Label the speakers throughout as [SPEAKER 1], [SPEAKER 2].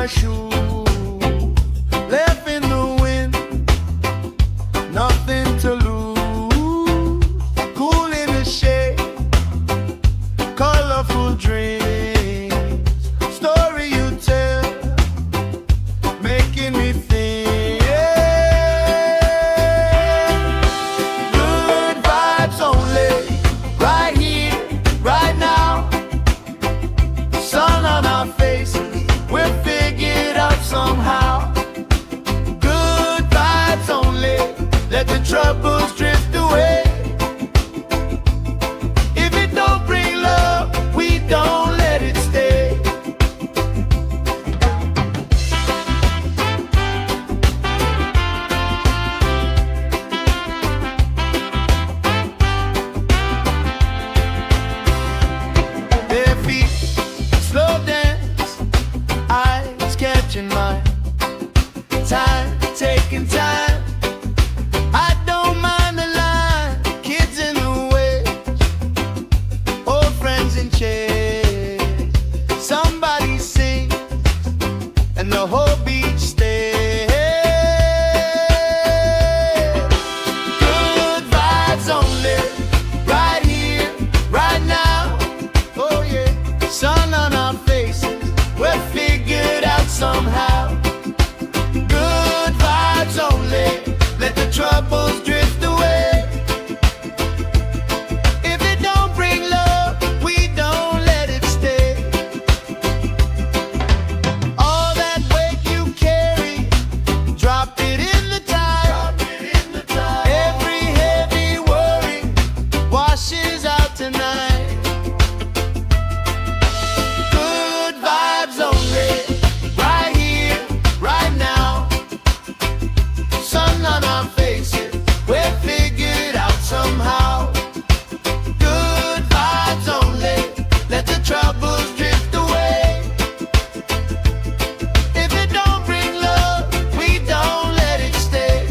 [SPEAKER 1] my shoe, left in the wind, nothing to lose. Cool in the shade, colorful dreams, story you tell, making me think. Good vibes only, right here, right now. Sun on our faces, we're figured out somehow. Good vibes only, let the troubles drift away. If it don't bring love, we don't let it stay. Bare feet, slow dance, eyes catching mine. Time, taking time. I don't mind the line. Kids in the way, old friends in chairs. Somebody sings and the whole beach stays. Good vibes only, right here, right now. Oh yeah, sun on our faces, we're figured out somehow. Good vibes only, let the troubles drift away. If it don't bring love, we don't let it stay. All that weight you carry, drop it in the tide. Every heavy worry washes out tonight. Good vibes only, right here, right now. Sun on our faces, we're figured out somehow. Good vibes only, let the troubles drift away. If it don't bring love, we don't let it stay.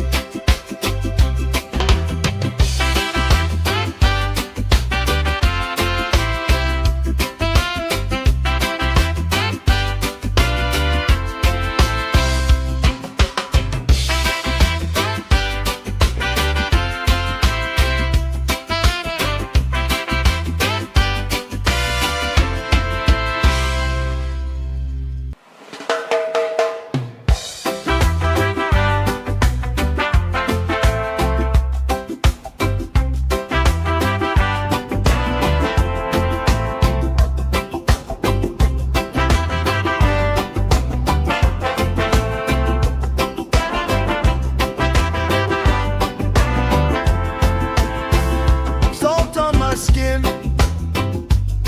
[SPEAKER 1] Salt on my skin,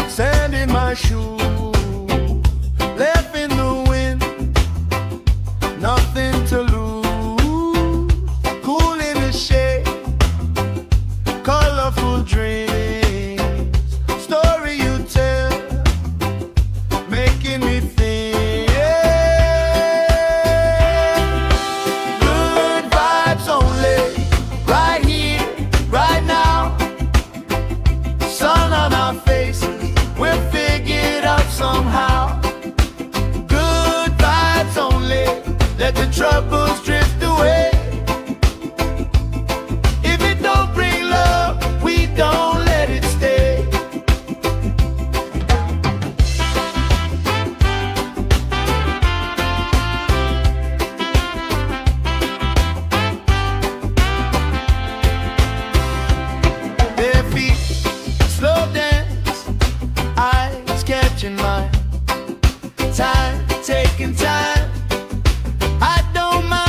[SPEAKER 1] sand in my shoe, left in the wind, nothing to lose. Cool in the shade, colorful dreams, story you tell, making me think. Good vibes only, right here, right now. Sun on our faces, we're figured out somehow. Good vibes only, let the troubles drift away. If it don't bring love, we don't let it stay. Bare feet, slow dance, eyes catching mine. Time, taking time. I don't mind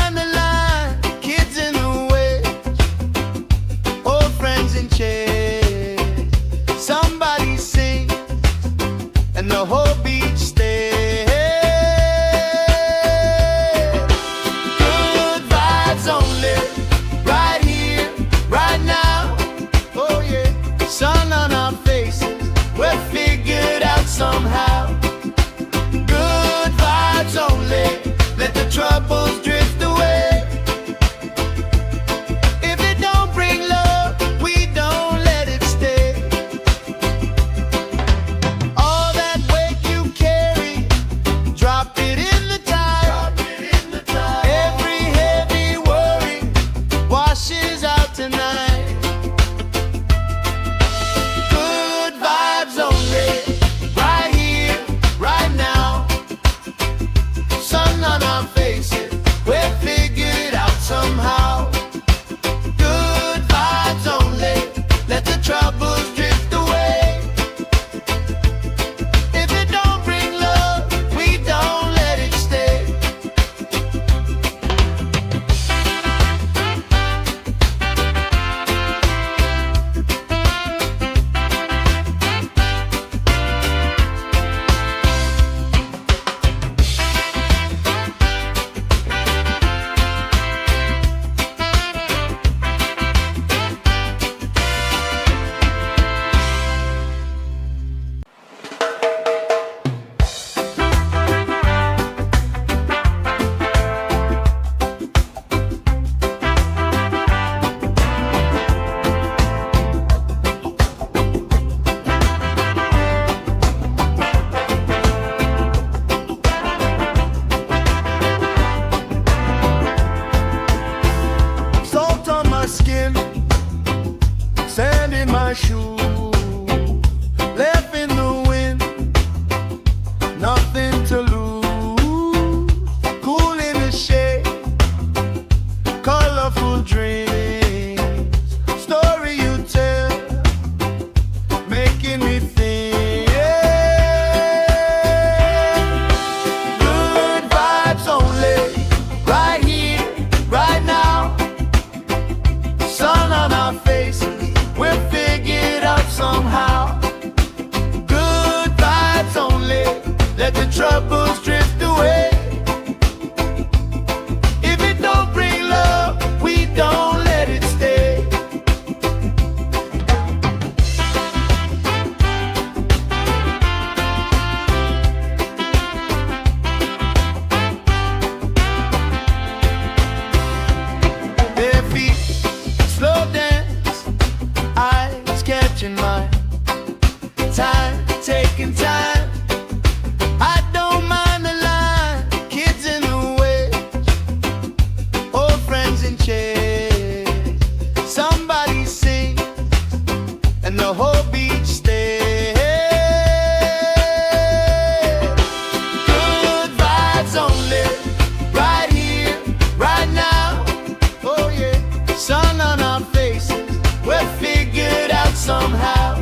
[SPEAKER 1] somehow.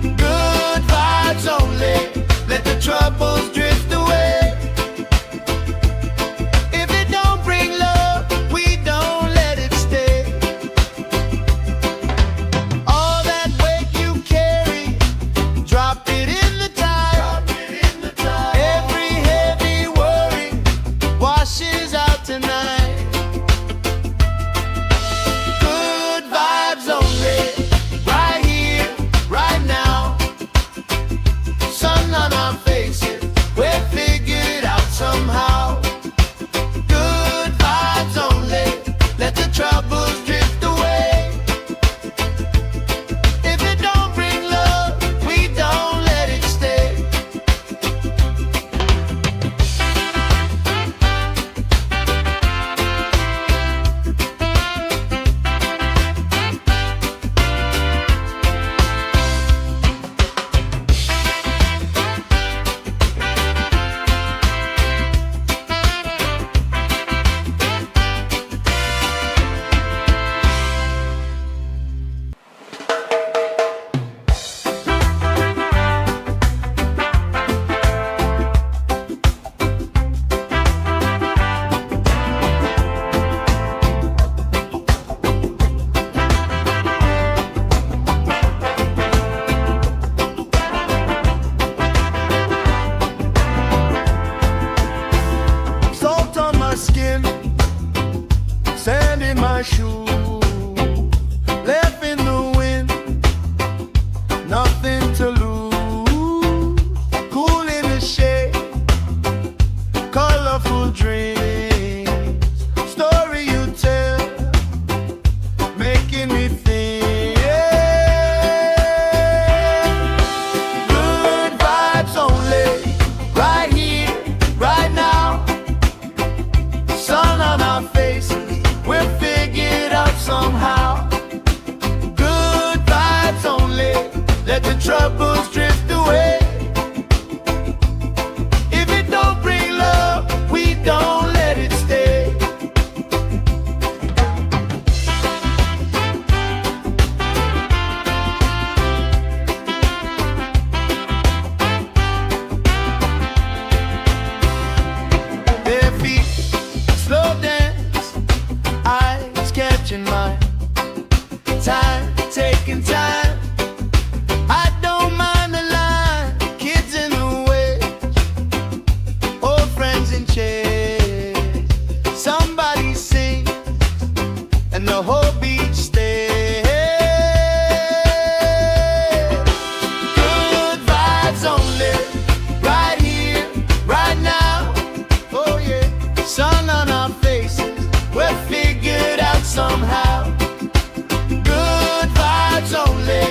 [SPEAKER 1] Good vibes only, let the troubles drift away. If it don't bring love, we don't let it stay. All that weight you carry, drop it in the tide. Every heavy worry washes out tonight. Good vibes only, right here, right now. Sun on our faces, we'll figure it out somehow. Good vibes only, let the troubles drift away. If it don't bring love, we don't let it stay. Salt on my skin, sand in my shoes, left in the wind, nothing to lose. Cool in the shade, colorful dreams, story you tell, making me think. Good vibes only, right here, right now. Sun on our faces, we'll figure it out somehow. Good vibes only, let the troubles drift away. If it don't bring love, we don't let it stay. Bare feet, slow dance, eyes catching mine. Time, taking time. I don't mind the line. Kids in the way, old friends in chairs. Somebody sings, and the whole beach stays. Good vibes only, right here, right now. Oh yeah, sun on our faces, we'll figure it out somehow. Good vibes only,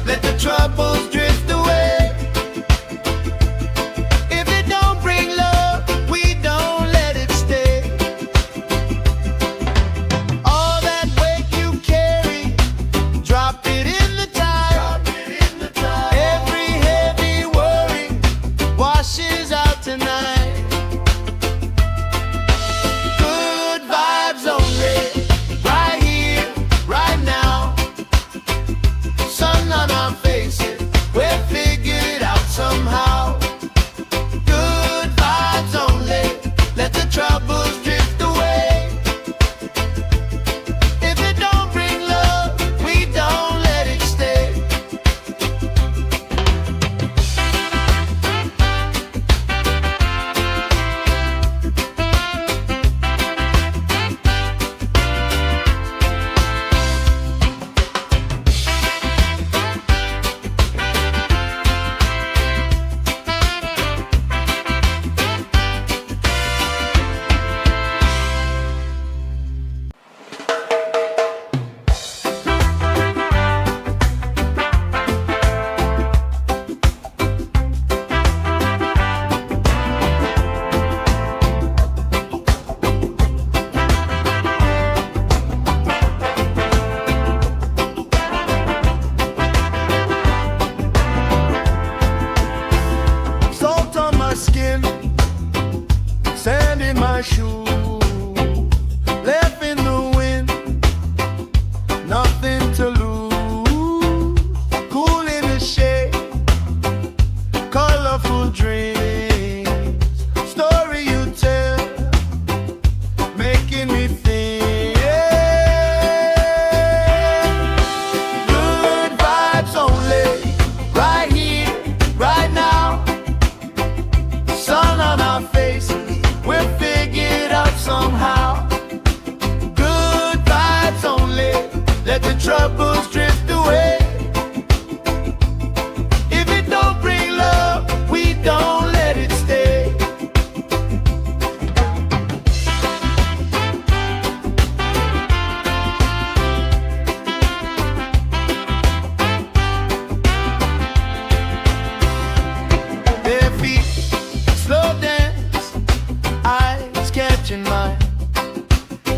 [SPEAKER 1] let the troubles drift away. If it don't bring love, we don't let it stay. All that weight you carry, drop it in the tide. Every heavy worry washes out tonight. Good vibes only, right here, right now. Sun on our faces, we'll figure it out somehow. Good vibes only, let the troubles drift away. If it don't bring love, we don't let it stay. my shoes, left in the wind, nothing to lose. troubles drift away. If it don't bring love, we don't let it stay. Bare feet, slow dance, eyes catching mine.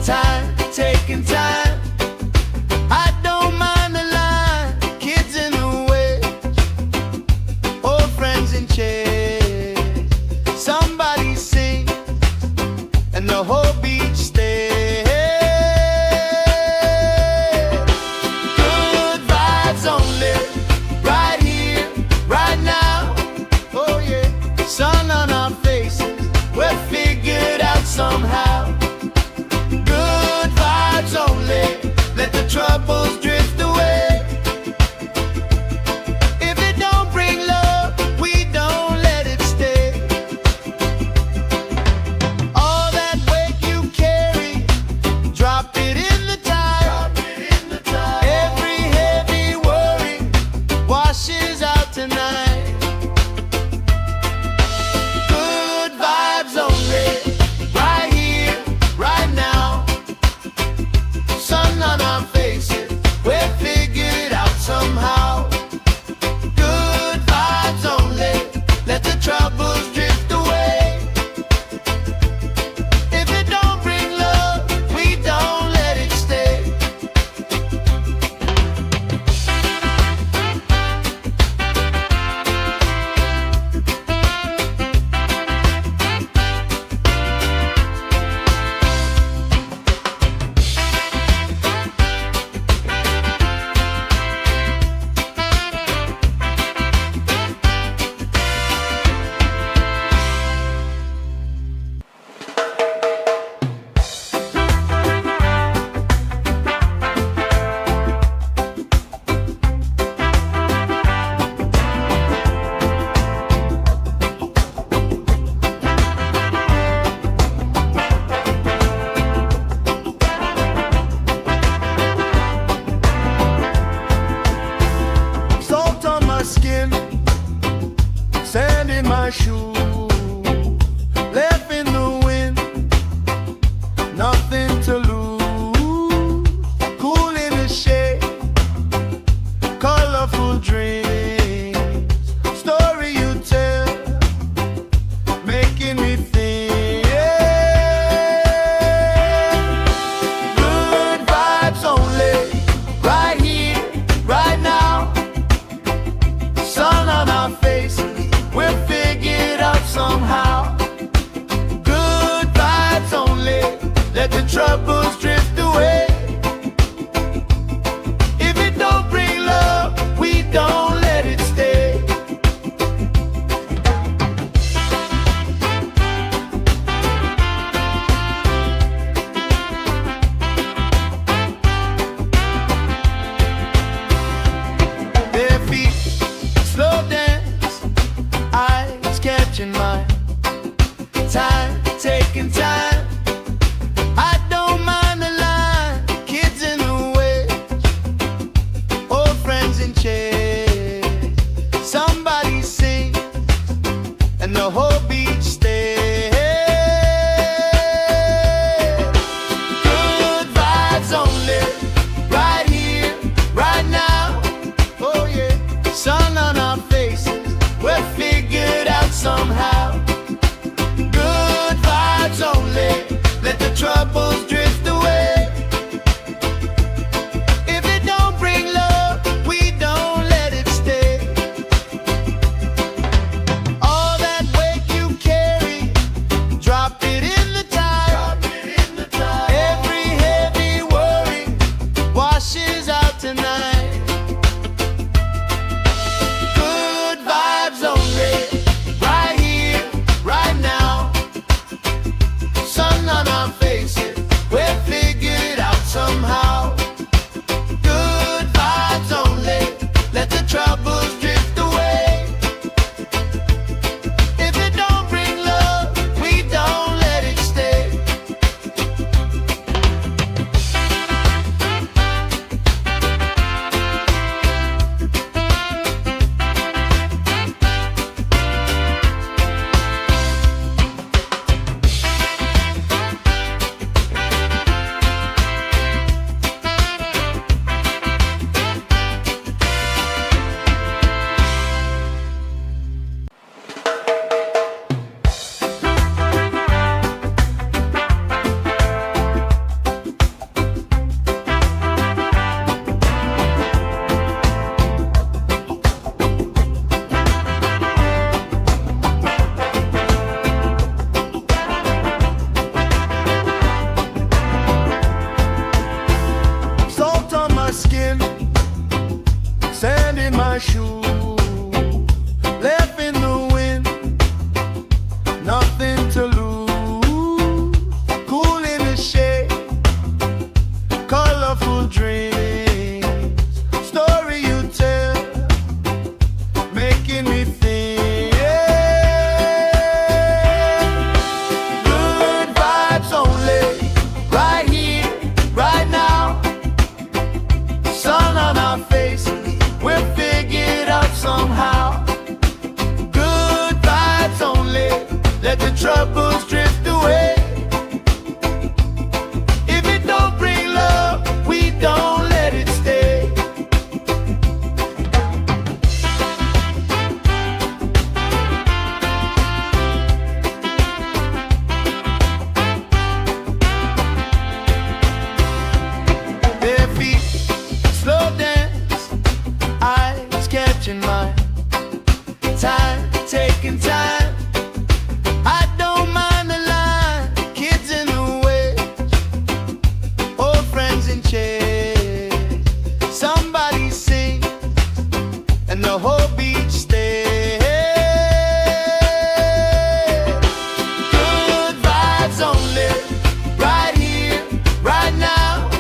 [SPEAKER 1] Time, taking time. I don't mind the line. Kids in the way, old friends in chairs. Somebody sings and the whole beach stays. Good vibes only, right here, right now. Oh yeah, sun on our faces, we're figured out somehow. Good vibes only, let the troubles drift away. If it don't bring love, we don't let it stay. All that weight you carry, drop it in the tide. Every heavy worry washes out tonight. Good vibes only, right here, right now. Sun on our faces, we're figured out somehow. Good vibes only, let the troubles drift away. If it don't bring love, we don't let it stay. Salt on my skin, sand in my shoes, left in the wind, nothing to lose. Cool in the shade, colorful dreams, story you tell, making me think. Good vibes only, right here, right now. Sun on our faces, we're figured out somehow. Good vibes only, let the troubles drift away. If it don't bring love, we don't let it stay. Bare feet, slow dance, eyes catching mine. Time, taking time. I don't mind the line. Kids in the way, old friends in chairs. Somebody sings and the whole beach stays. Good vibes only, right here, right now. Oh yeah, sun on our faces, we're figured out somehow. Good vibes only, let the troubles drift away. If it don't bring love, we don't let it stay. All that weight you carry, drop it in the tide. Every heavy worry washes out tonight. Good vibes only, right here, right now. Sun on our faces, troubles drift away. If it don't bring love, we don't let it stay. Their feet slow dance, eyes catching mine. Time, taking time. I don't mind the line. Kids in the way, old friends in chairs. Somebody sings and the whole beach stays. Good vibes only, right here, right now.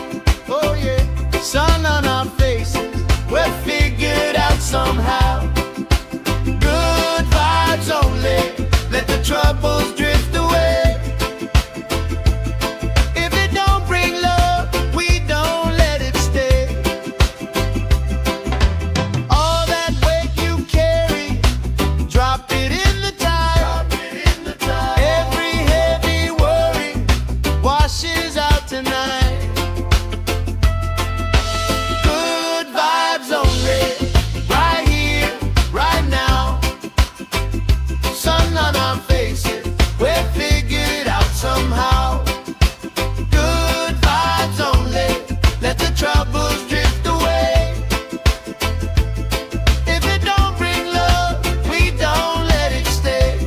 [SPEAKER 1] Oh yeah, sun on our faces, we're figured out somehow. Good vibes only, let the troubles drift away. If it don't bring love, we don't let it stay. All that weight you carry, drop it in the tide. Every heavy worry washes out tonight. Good vibes only, right here, right now. Sun on our faces, we're figured out somehow. Good vibes only, let the troubles drift away. If it don't bring love, we don't let it stay.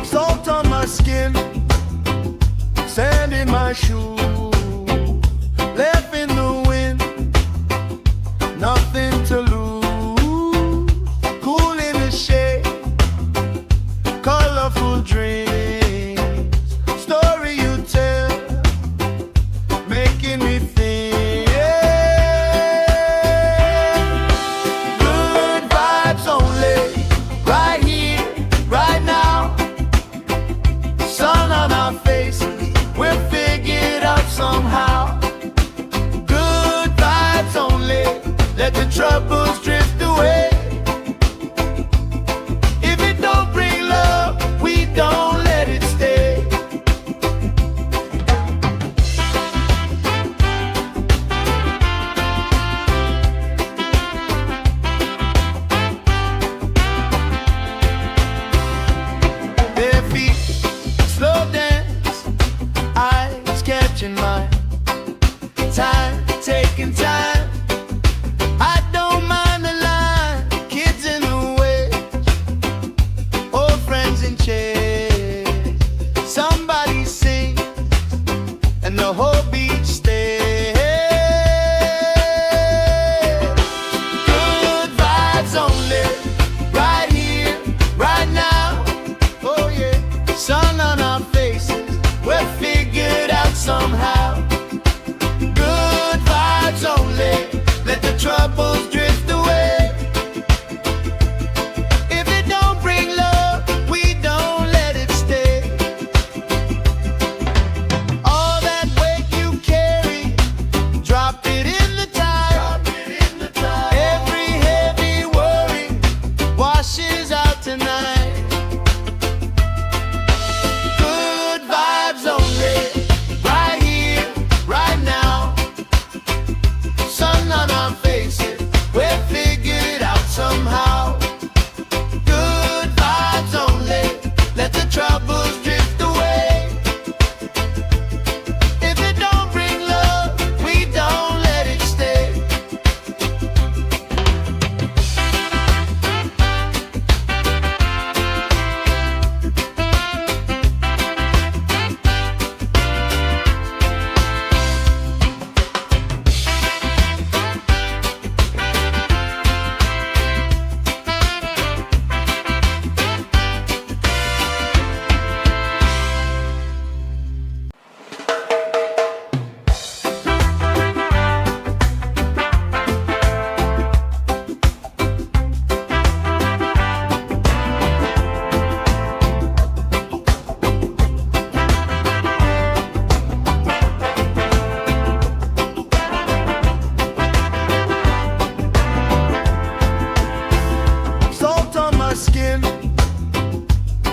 [SPEAKER 1] Salt on my skin, sand in my shoes, left in the wind, nothing to lose. Cool in the shade, colorful dreams, story you tell, making me think. Good vibes only, right here, right now. Sun on our faces, we're figured out somehow. Good vibes only, let the troubles drift away. If it don't bring love, we don't let it stay. Their feet slow dance, eyes catching mine. Time, taking time. I don't mind the line. Kids in the way, old friends in chairs. Somebody sings and the whole beach stays. Good vibes only, right here, right now. Oh yeah, sun on our faces, we're figured out somehow. Good vibes only, let the troubles drift away. If it don't bring love, we don't let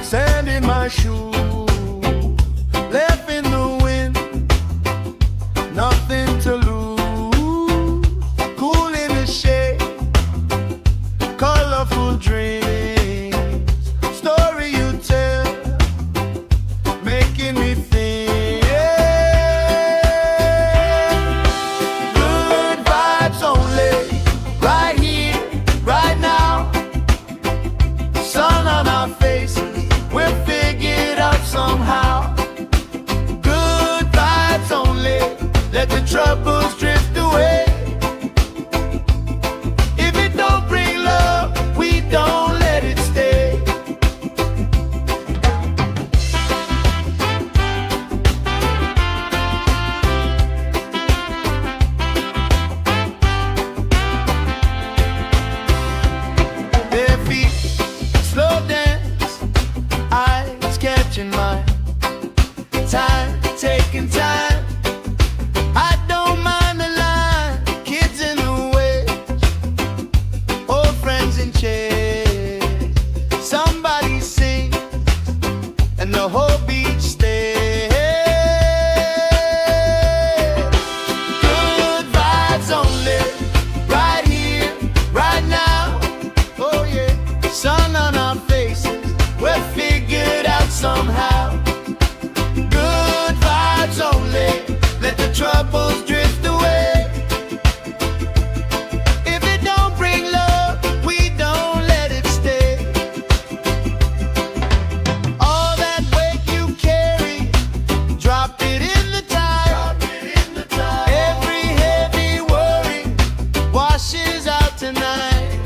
[SPEAKER 1] sand in my shoes, left in the wind, nothing to lose. Cool in the shade, colorful dreams, story you tell, making me think. Good vibes only, right here, right now. Sun on our faces, we'll figure it out somehow. Good vibes only, let the troubles drift away. If it don't bring love, we don't let it stay. Bare feet, slow dance, eyes catching mine. Time, taking time. I don't mind the line. Kids in the way, old friends in chairs. Somebody sings and the whole beach stays. Good vibes only, right here, right now. Oh yeah, sun on our faces, we'll figure it out somehow. Good vibes only, let the troubles drift away. If it don't bring love, we don't let it stay. All that weight you carry, drop it in the tide. Every heavy worry washes out tonight.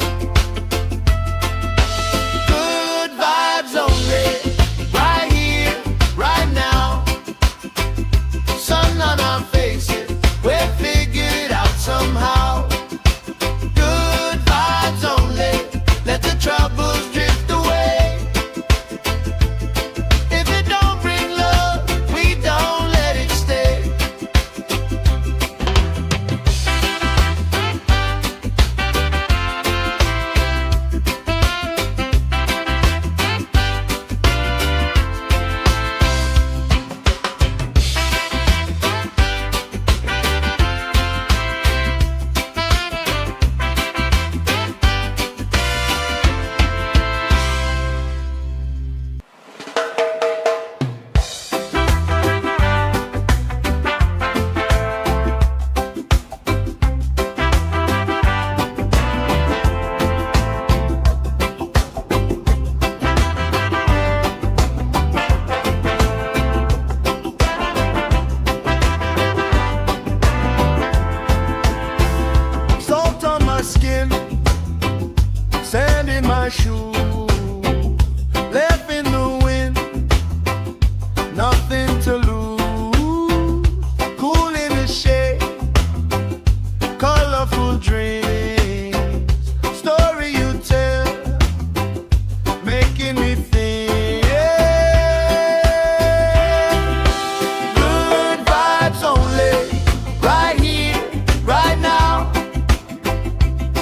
[SPEAKER 1] Good vibes only, right here, right now. Sun on our faces, we'll figure it out somehow. Good vibes only, let the troubles drift away. If it don't bring love, we don't let it stay. Salt on my skin, sand in my shoes, left in the wind, nothing to lose. Cool in the shade, colorful dreams, story you tell, making me think. Good vibes only, right here, right now.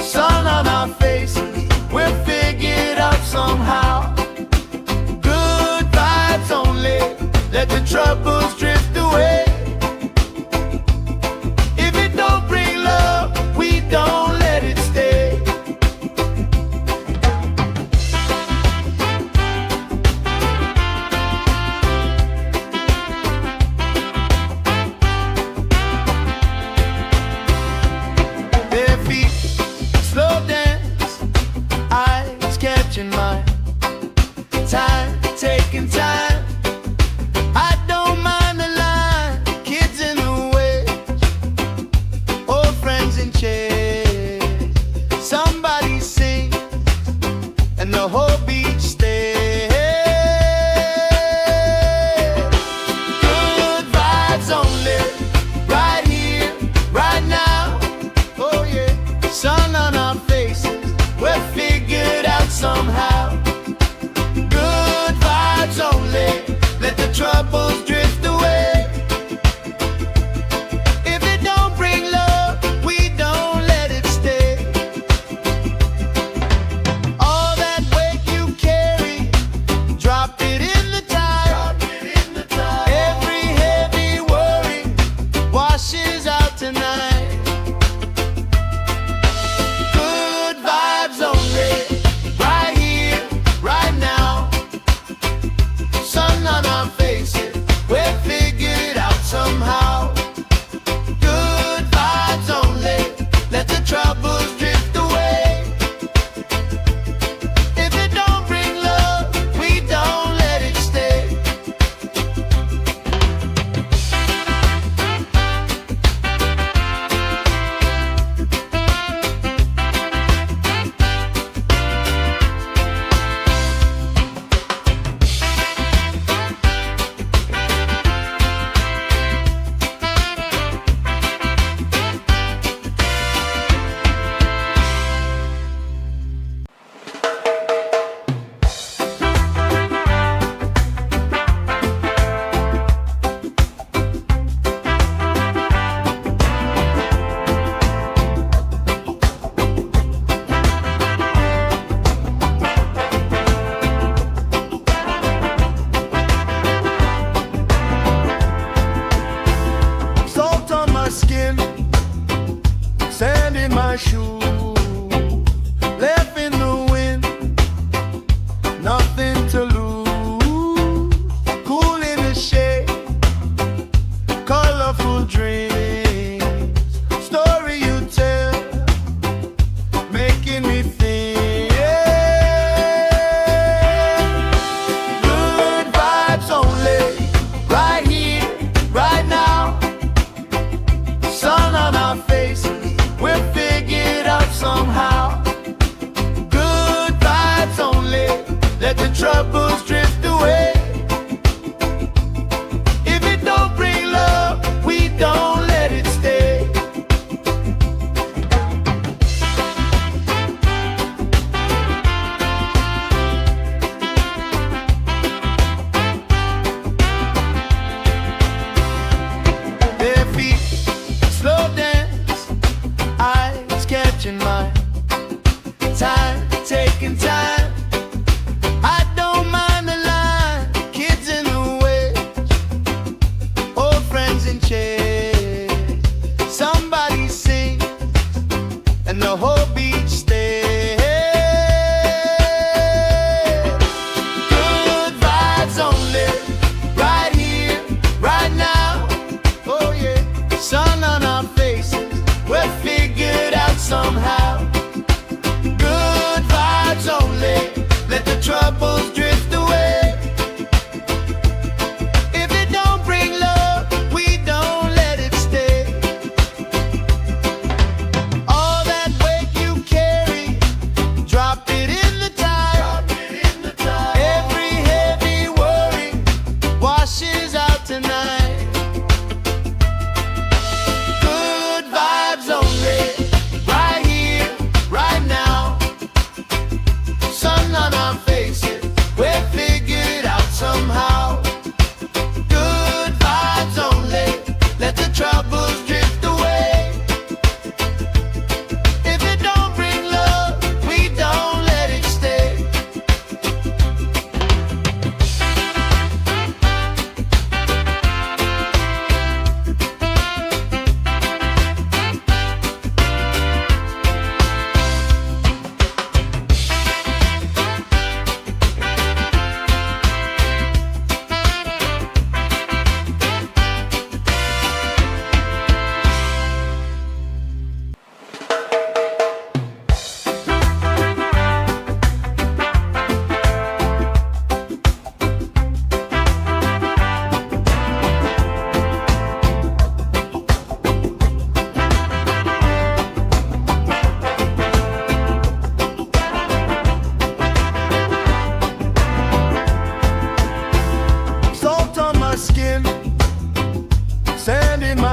[SPEAKER 1] Sun on our faces, we'll figure it out somehow. Good vibes only, let the troubles drift away. If it don't bring love, we don't let it stay. Bare feet, slow dance, eyes catching mine. Time, taking time. I don't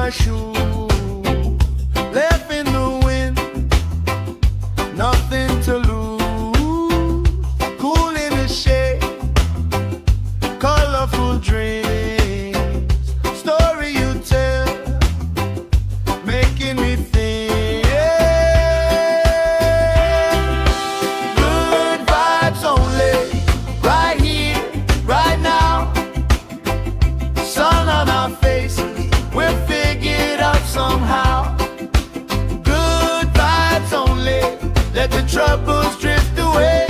[SPEAKER 1] my shoe, left in the wind, nothing to lose. Cool in the shade, colorful dreams, story you tell, making me think. Good vibes only, right here, right now. Sun on our faces, we'll figure it out somehow. Good vibes only, let the troubles drift away.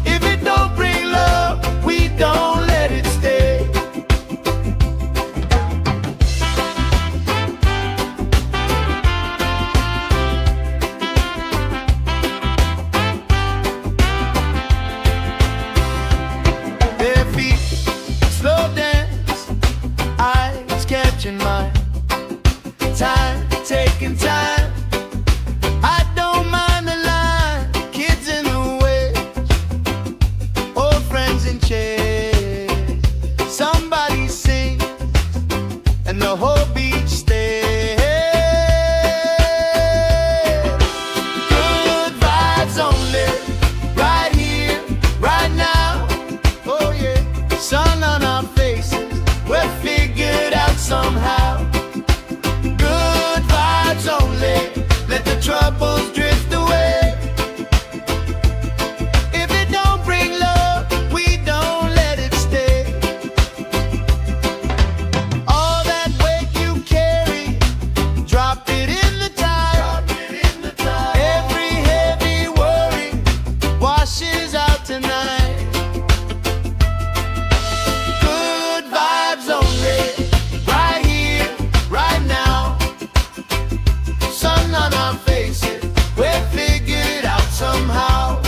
[SPEAKER 1] If it don't bring love, we don't let it stay. Bare feet, slow dance, eyes catching mine. Time, taking time. I don't mind the line. Kids in the way, old friends in chairs. Somebody sings, and the whole beach stays. Good vibes only, right here, right now. Oh yeah, sun on our faces, we'll figure it out somehow. Good vibes only, let the troubles drift away. If it don't bring love, we don't let it stay. All that weight you carry, drop it in the tide. Every heavy worry washes out tonight. Good vibes only, right here, right now. Sun on our faces, we'll figure it out somehow.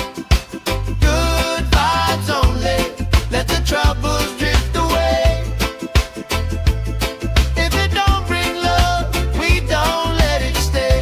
[SPEAKER 1] Good vibes only, let the troubles drift away. If it don't bring love, we don't let it stay.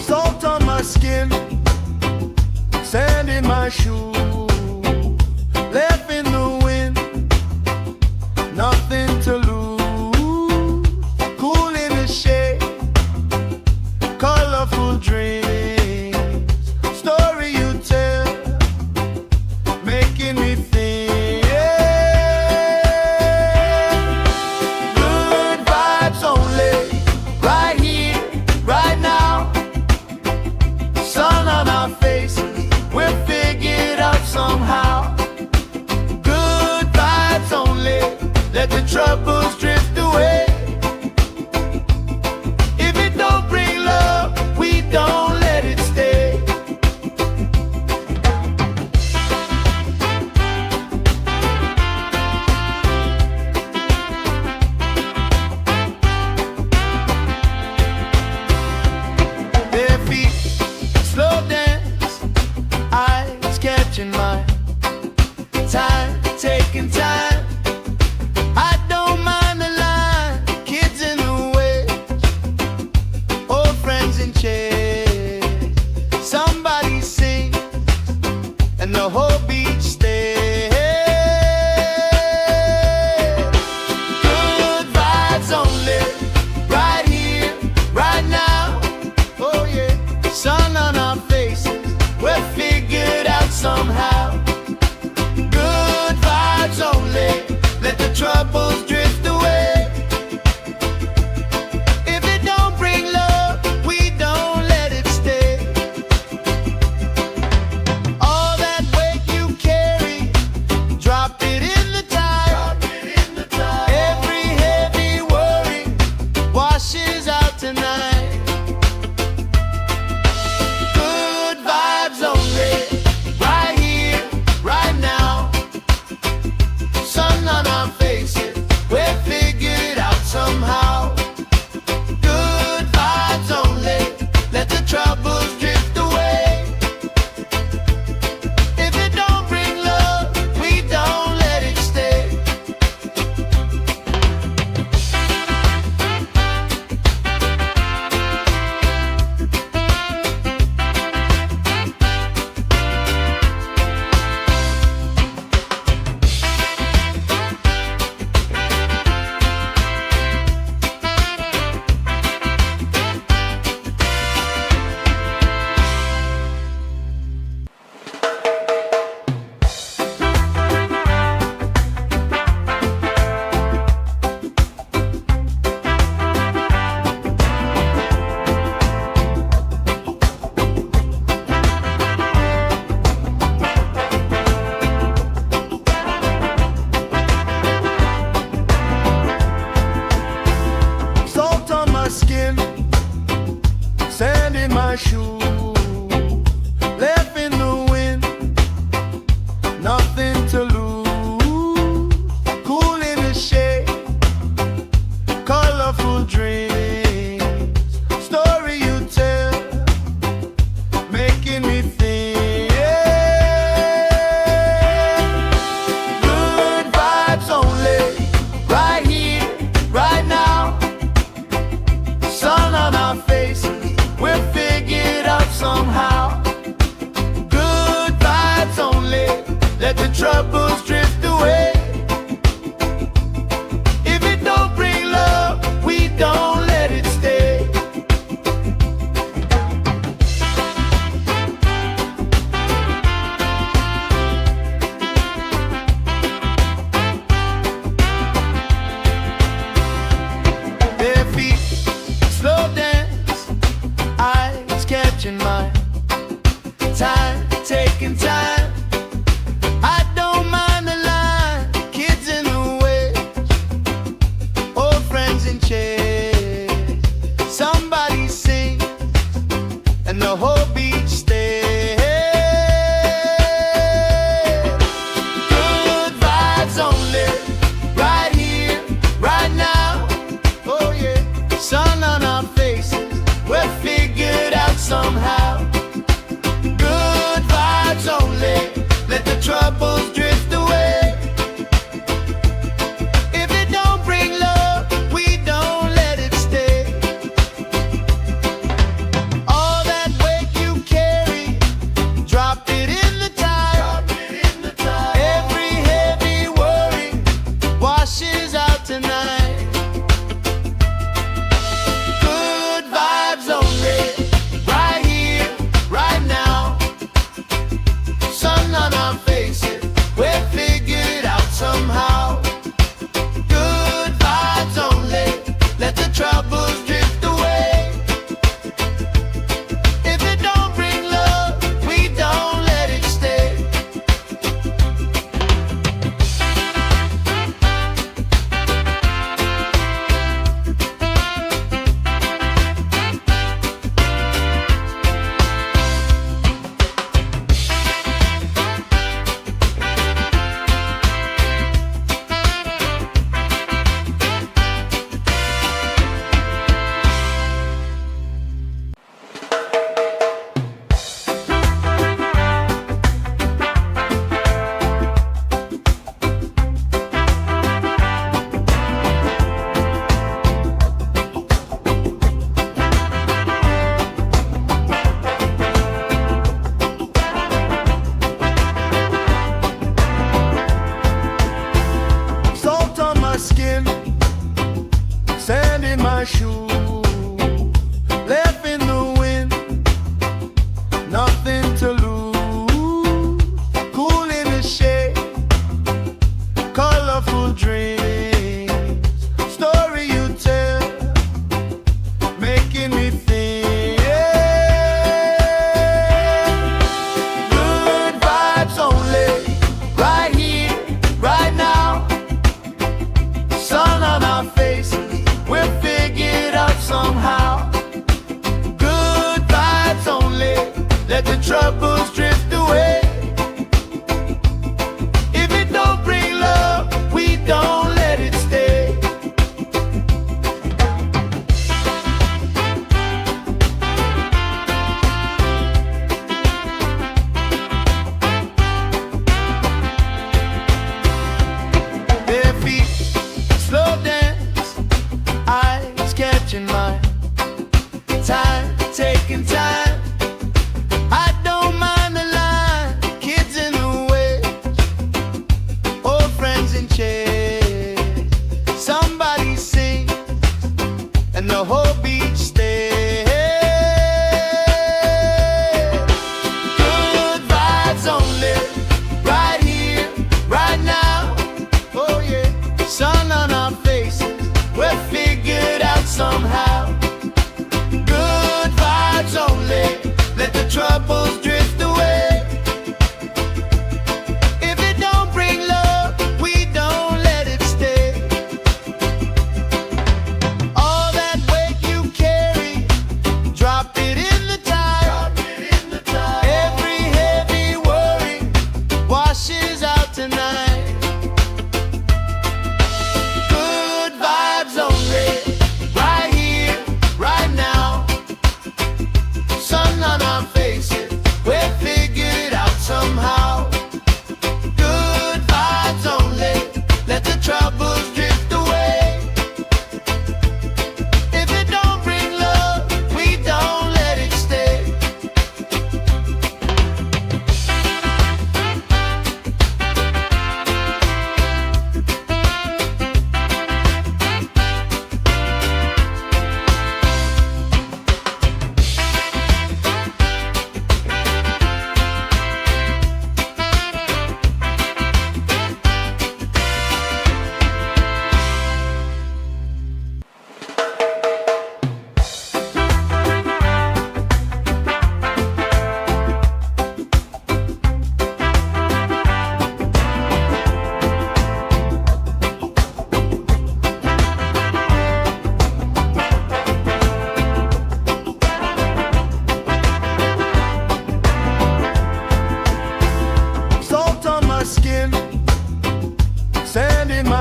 [SPEAKER 1] Salt on my skin, sand in my shoe, left in the wind, nothing to lose. Cool in the shade, colorful dreams, story you tell, making me think. Good vibes only, right here, right now. Sun on our faces, we'll figure it out somehow. Good vibes only, let the troubles drift away. If it don't bring love, we don't let it stay. Bare feet, slow dance, eyes catching mine. Time, taking time. I don't mind the line. Kids in the way, old friends in chairs. Somebody sings, and the whole beach stays. Good vibes only, right here, right now. Oh yeah, sun on our faces, we'll figure it out somehow. troubles drift away. If it don't bring love, we don't let it stay. Bare feet, slow dance, eyes catching mine. Time, taking time. I don't mind the line. Kids in the way, old friends in chairs. Somebody sings and the whole beach stays. Good vibes only, right here, right now. Oh yeah, sun on our faces, we're figured out somehow. Good vibes only.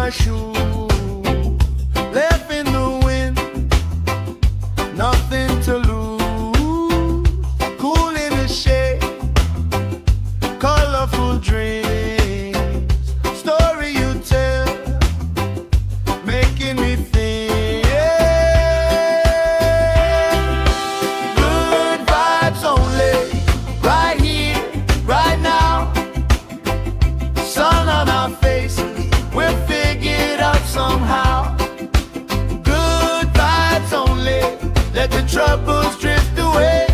[SPEAKER 1] my shoe, left in the wind, nothing to lose. Cool in the shade, colorful dreams, story you tell, making me think. Good vibes only, right here, right now. Sun on our faces, we'll figure it out somehow. Good vibes only, let the troubles drift away.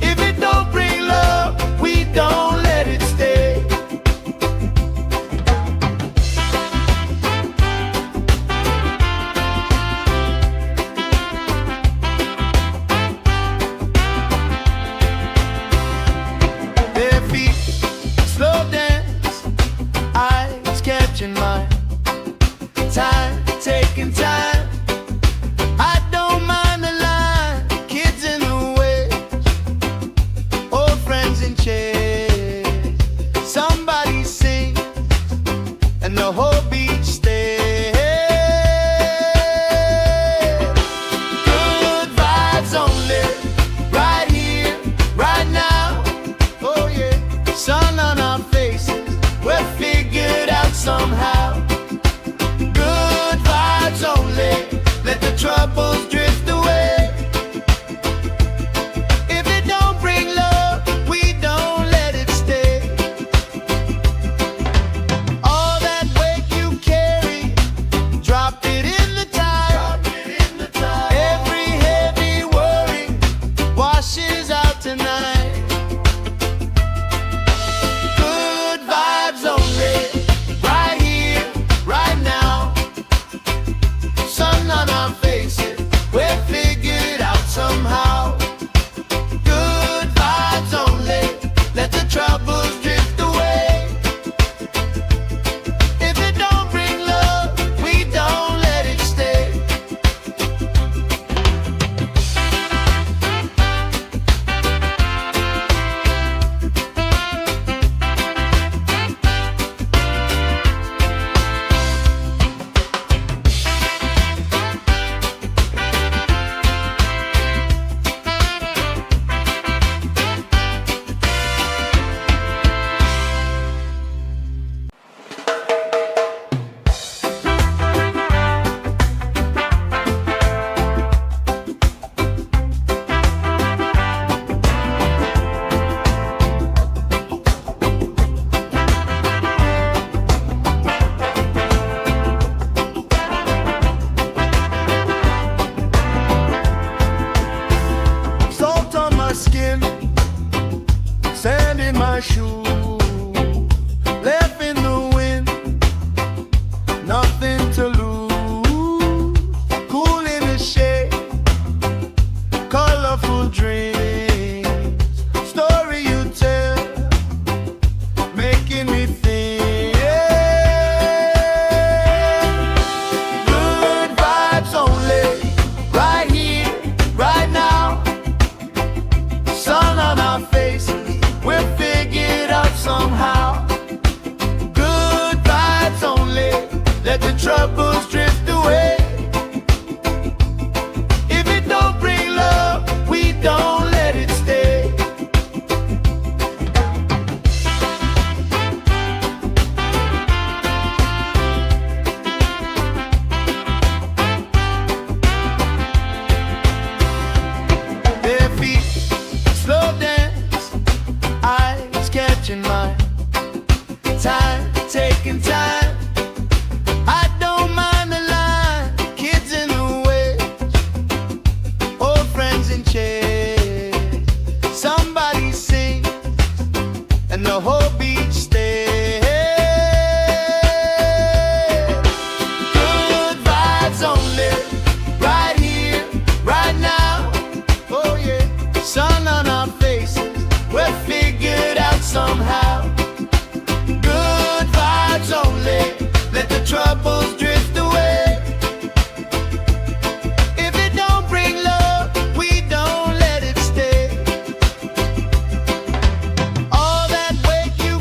[SPEAKER 1] If it don't bring love, we don't let it stay. Bare feet, slow dance, eyes catching mine. Time, taking time. I don't mind the line. Kids in the way, old friends in chairs. Somebody sings, and the whole beach stays. Good vibes only, right here, right now. Oh yeah, sun on our faces, we'll figure it out somehow. Good vibes only, let the troubles drift away. If it don't bring love, we don't let it stay. All that weight you carry, drop it in the tide. Every heavy worry washes out tonight. Good vibes only, right here, right now. Sun on our faces, we'll figure it out somehow. Good vibes only, let the troubles drift away. If it don't bring love, we don't let it stay. Salt on my skin, sand in my shoe, left in the wind, nothing to lose. Cool in the shade, colorful dreams, story you tell, making me think. Good vibes only, right here, right now. Sun on our faces, we'll figure it out somehow. Good vibes only, let the troubles drift away. If it don't bring love, we don't let it stay. Bare feet, slow dance, eyes catching mine. Time, taking time. I don't mind the line. Kids in the way, old friends in chairs. Somebody sings, and the whole beach stays. Good vibes only, right here, right now. Oh yeah, sun on our faces, we'll figure it out somehow. Good vibes only, let the troubles drift away. If it don't bring love, we don't let it stay. All that weight you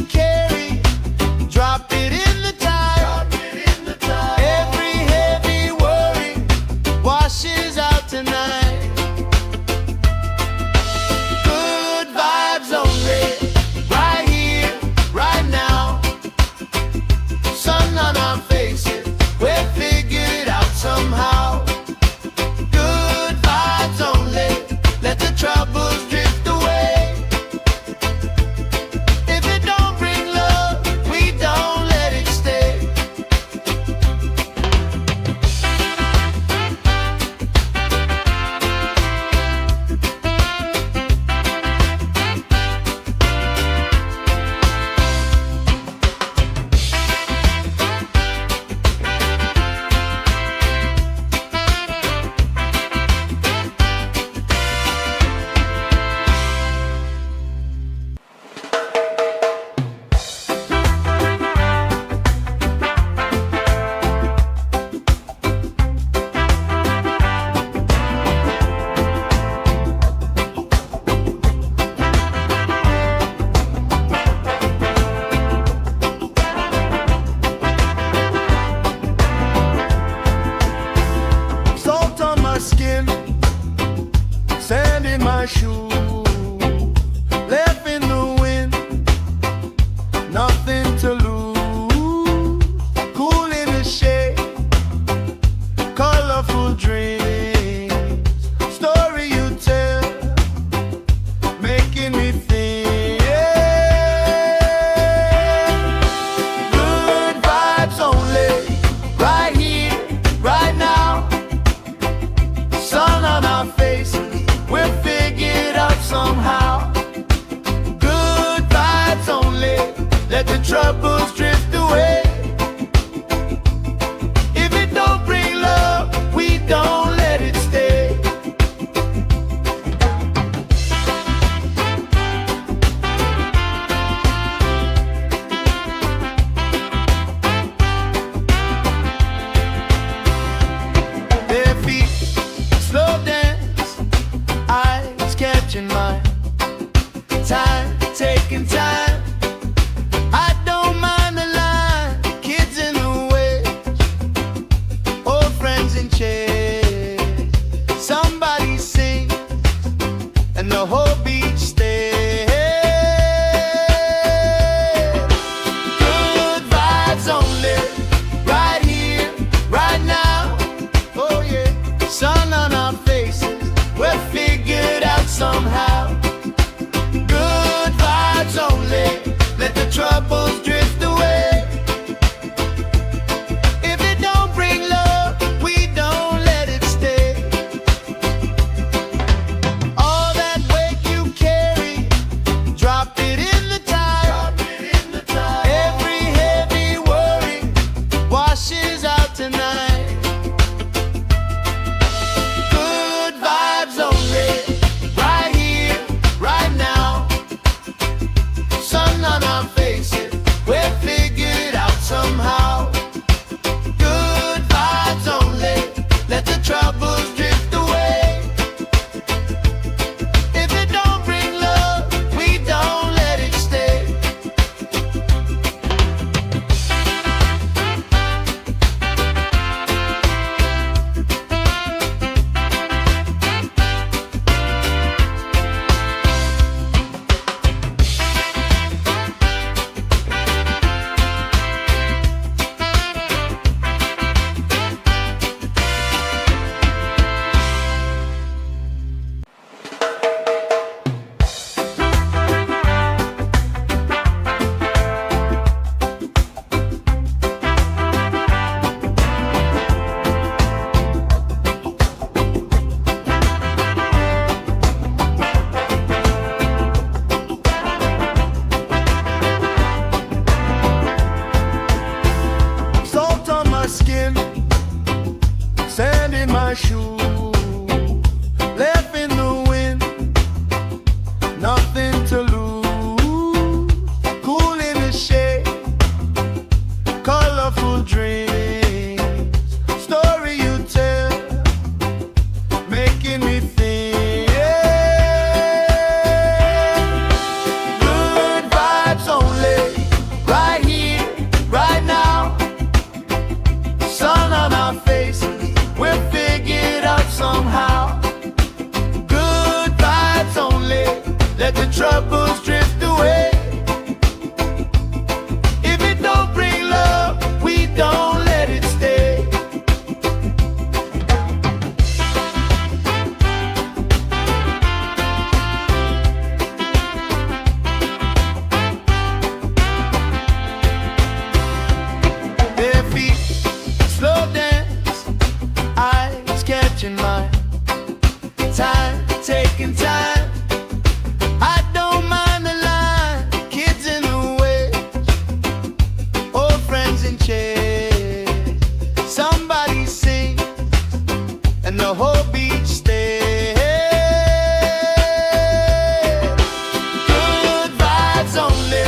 [SPEAKER 1] the troubles drift away. If it don't bring love, we don't let it stay. All that weight you carry, drop it in the tide. Every heavy worry washes out tonight. Good vibes only, right here, right now. Sun on our faces, we'll figure it out somehow. Good vibes only, let the troubles drift away. If it don't bring love, we don't let it stay. Salt on my skin, sand in my shoe, left in the wind, nothing to lose. Cool in the shade, colorful dreams, story you tell, making me think. Good vibes only, right here, right now. Sun on our faces, we'll figure it out somehow. Good vibes only, let the troubles drift away. If it don't bring love, we don't let it stay. Bare feet, slow dance, eyes catching mine. Time, taking time. I don't mind the line, kids in the waves, old friends in chairs. Somebody sings, and the whole beach stays. Good vibes only,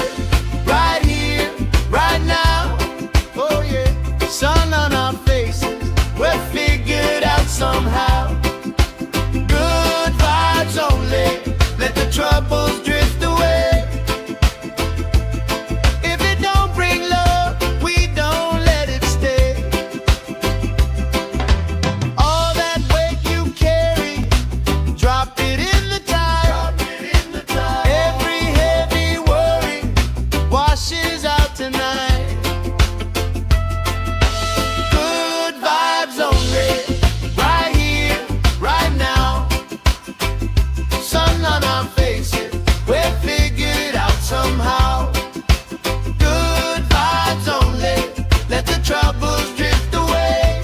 [SPEAKER 1] right here, right now. Oh yeah, sun on our faces, we'll figure it out somehow. Good vibes only, let the troubles drift away. If it don't bring love, we don't let it stay. All that weight you carry, drop it in the tide. Every heavy worry washes out tonight. Good vibes only, right here, right now. Sun on our faces, we'll figure it out somehow. Good vibes only, let the troubles drift away.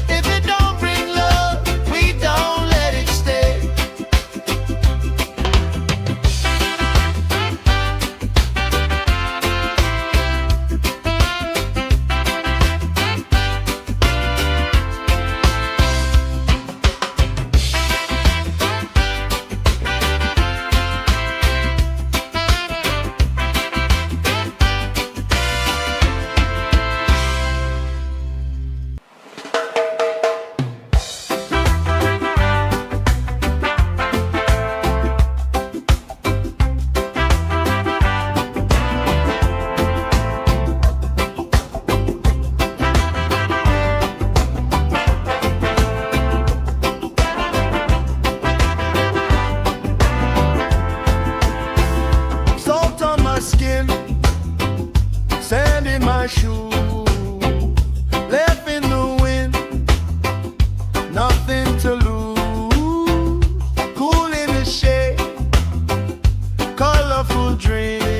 [SPEAKER 1] If it don't bring love, we don't let it stay. my shoe, left in the wind, nothing to lose. Cool in the shade, colorful dreams.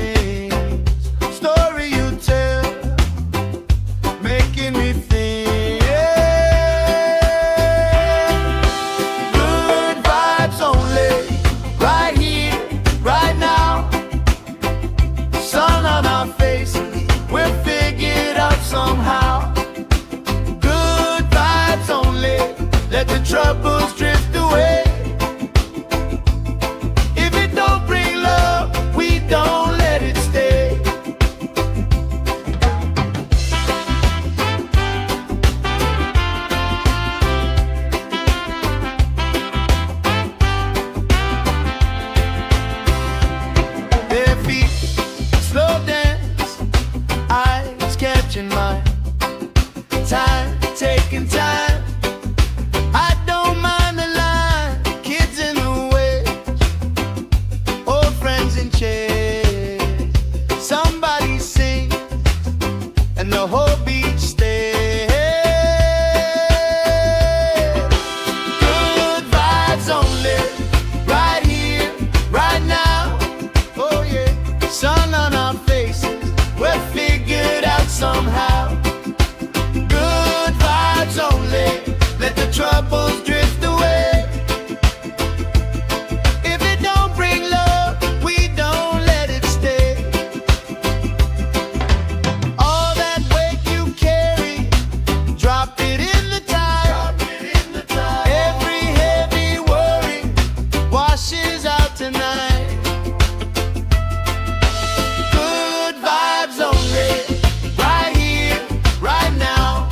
[SPEAKER 1] troubles drift away. If it don't bring love, we don't let it stay. Bare feet, slow dance, eyes catching mine. Time, taking time. I don't mind the line. Kids in the way, old friends in chairs. Somebody sings and the whole beach stays. Good vibes only, right here, right now. Oh yeah, sun on our faces, we're figured out somehow. Good vibes only, let the troubles drift away. If it don't bring love, we don't let it stay. All that weight you carry, drop it in the tide. Every heavy worry washes out tonight. Good vibes only, right here, right now.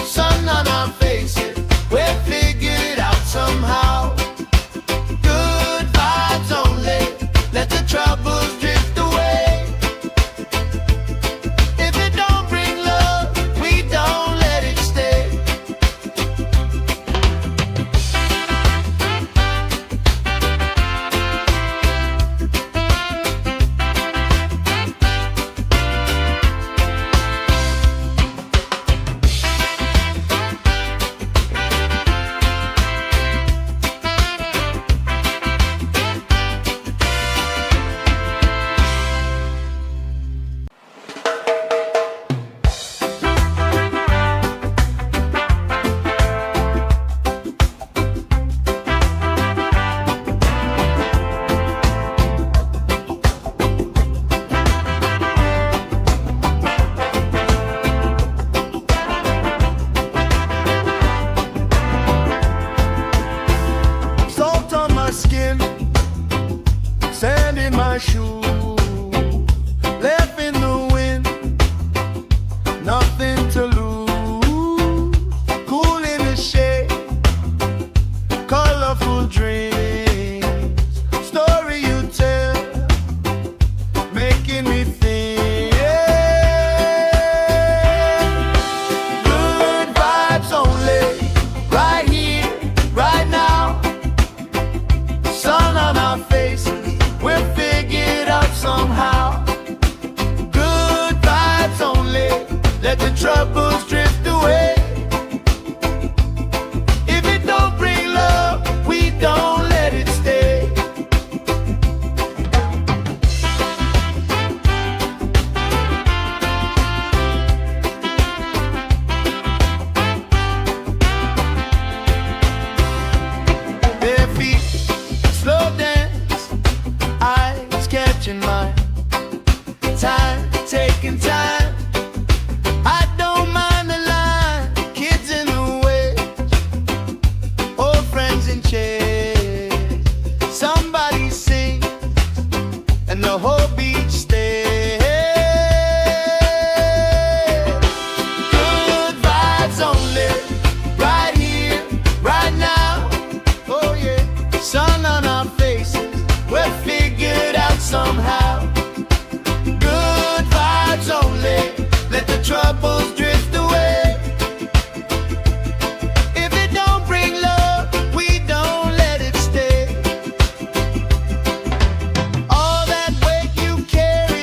[SPEAKER 1] Sun on our faces, we're figured out somehow. Good vibes only, let the troubles drift away. If it don't bring love, we don't let it stay. Salt on my skin, sand in my shoes, left in the wind, nothing to lose. Cool in the shade, colorful dreams, story you tell, making me think. Good vibes only, right here, right now. Sun on our faces, we're figured out somehow. Good vibes only, let the troubles drift away. If it don't bring love, we don't let it stay. Bare feet, slow dance, eyes catching mine. Time, taking time. I don't mind the line. Kids in the way, old friends in chairs. Somebody sings and the whole beach stays. Good vibes only, right here, right now. Oh yeah, sun on our faces, we're figured out somehow. Good vibes only, let the troubles drift away. If it don't bring love, we don't let it stay. All that weight you carry,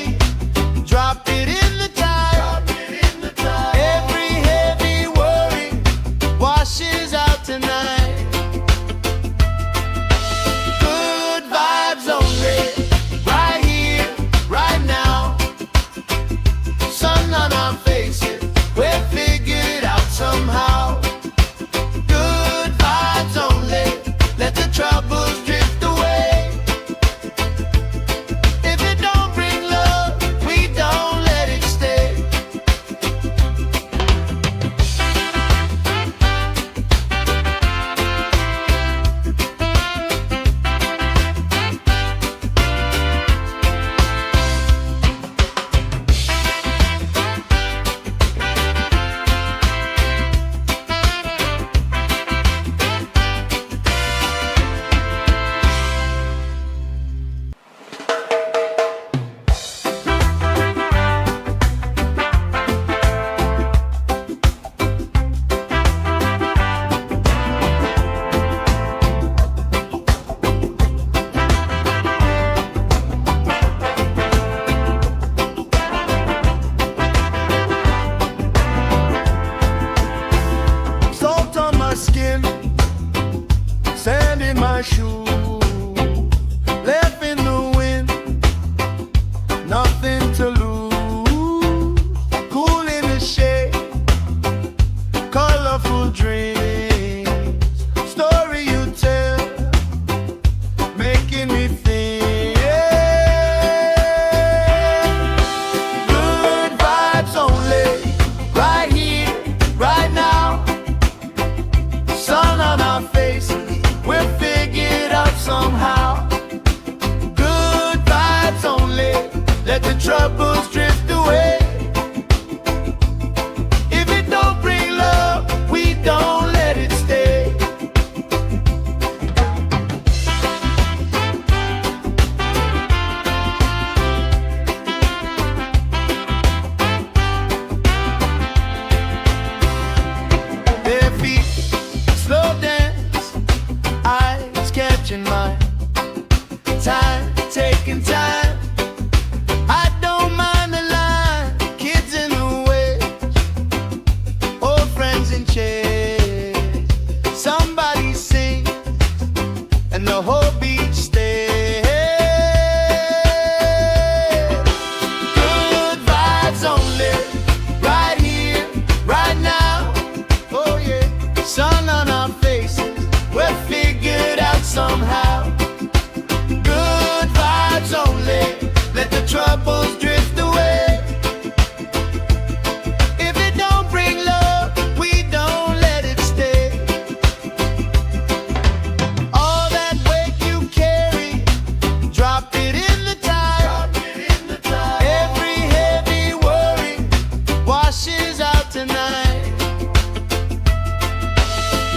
[SPEAKER 1] troubles drift away. If it don't bring love, we don't let it stay. Their feet slow dance, eyes catching mine. Time, taking time. I don't mind the line. Kids in the way, old friends in chairs. Somebody sings and the whole beach stays. Good vibes only, right here, right now. Oh yeah, sun on our faces, we're figured out somehow. Good vibes only, let the troubles drift away. If it don't bring love, we don't let it stay. All that weight you carry, drop it in the tide. Every heavy worry washes out tonight.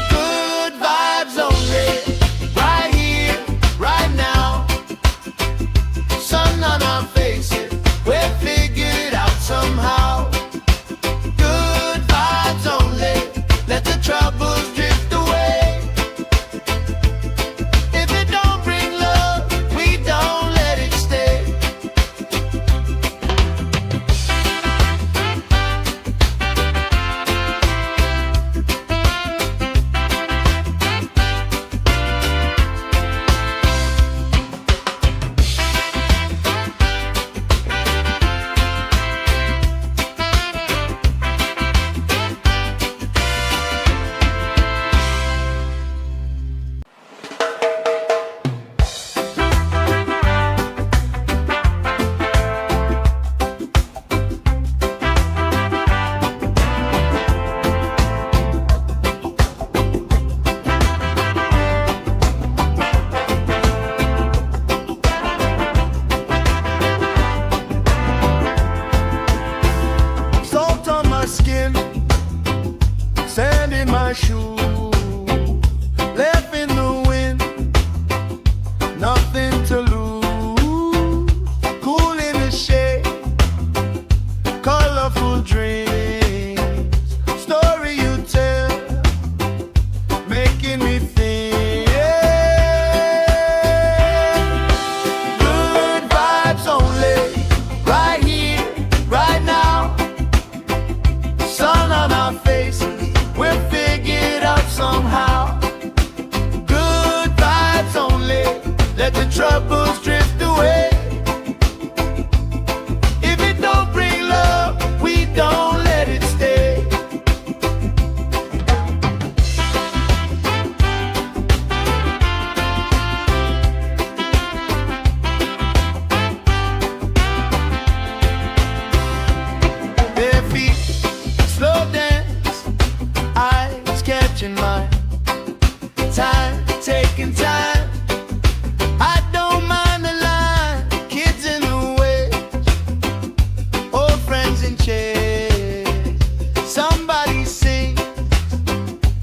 [SPEAKER 1] Good vibes only, right here, right now. Sun on our faces, we're figured out somehow. Good vibes only, let the troubles drift away. If it don't bring love, we don't let it stay. Salt on my skin, sand in my shoe, left in the wind, nothing to lose. Cool in the shade, colorful dreams, story you tell, making me think. Good vibes only, right here, right now. Sun on our faces, we're figured out somehow. Good vibes only, let the troubles drift away. If it don't bring love, we don't let it stay. Their feet slow dance, eyes catching mine. Time, taking time. I don't mind the line. Kids in the way, old friends in chairs. Somebody sings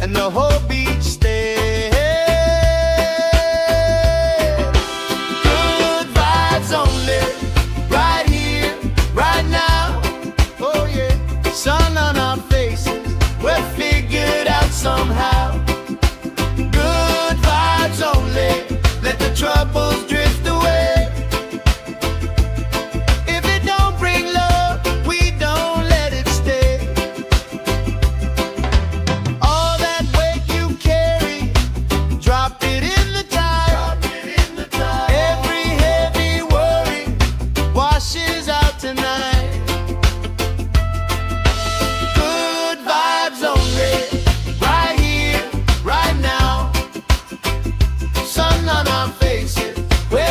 [SPEAKER 1] and the whole beach stays. Good vibes only, right here, right now. Oh yeah, sun on our faces, we're figured out somehow. Good vibes only, let the troubles drift away. If it don't bring love, we don't let it stay. All that weight you carry, drop it in the tide. Every heavy worry washes out tonight. Good vibes only, right here, right now. Sun on our faces, we're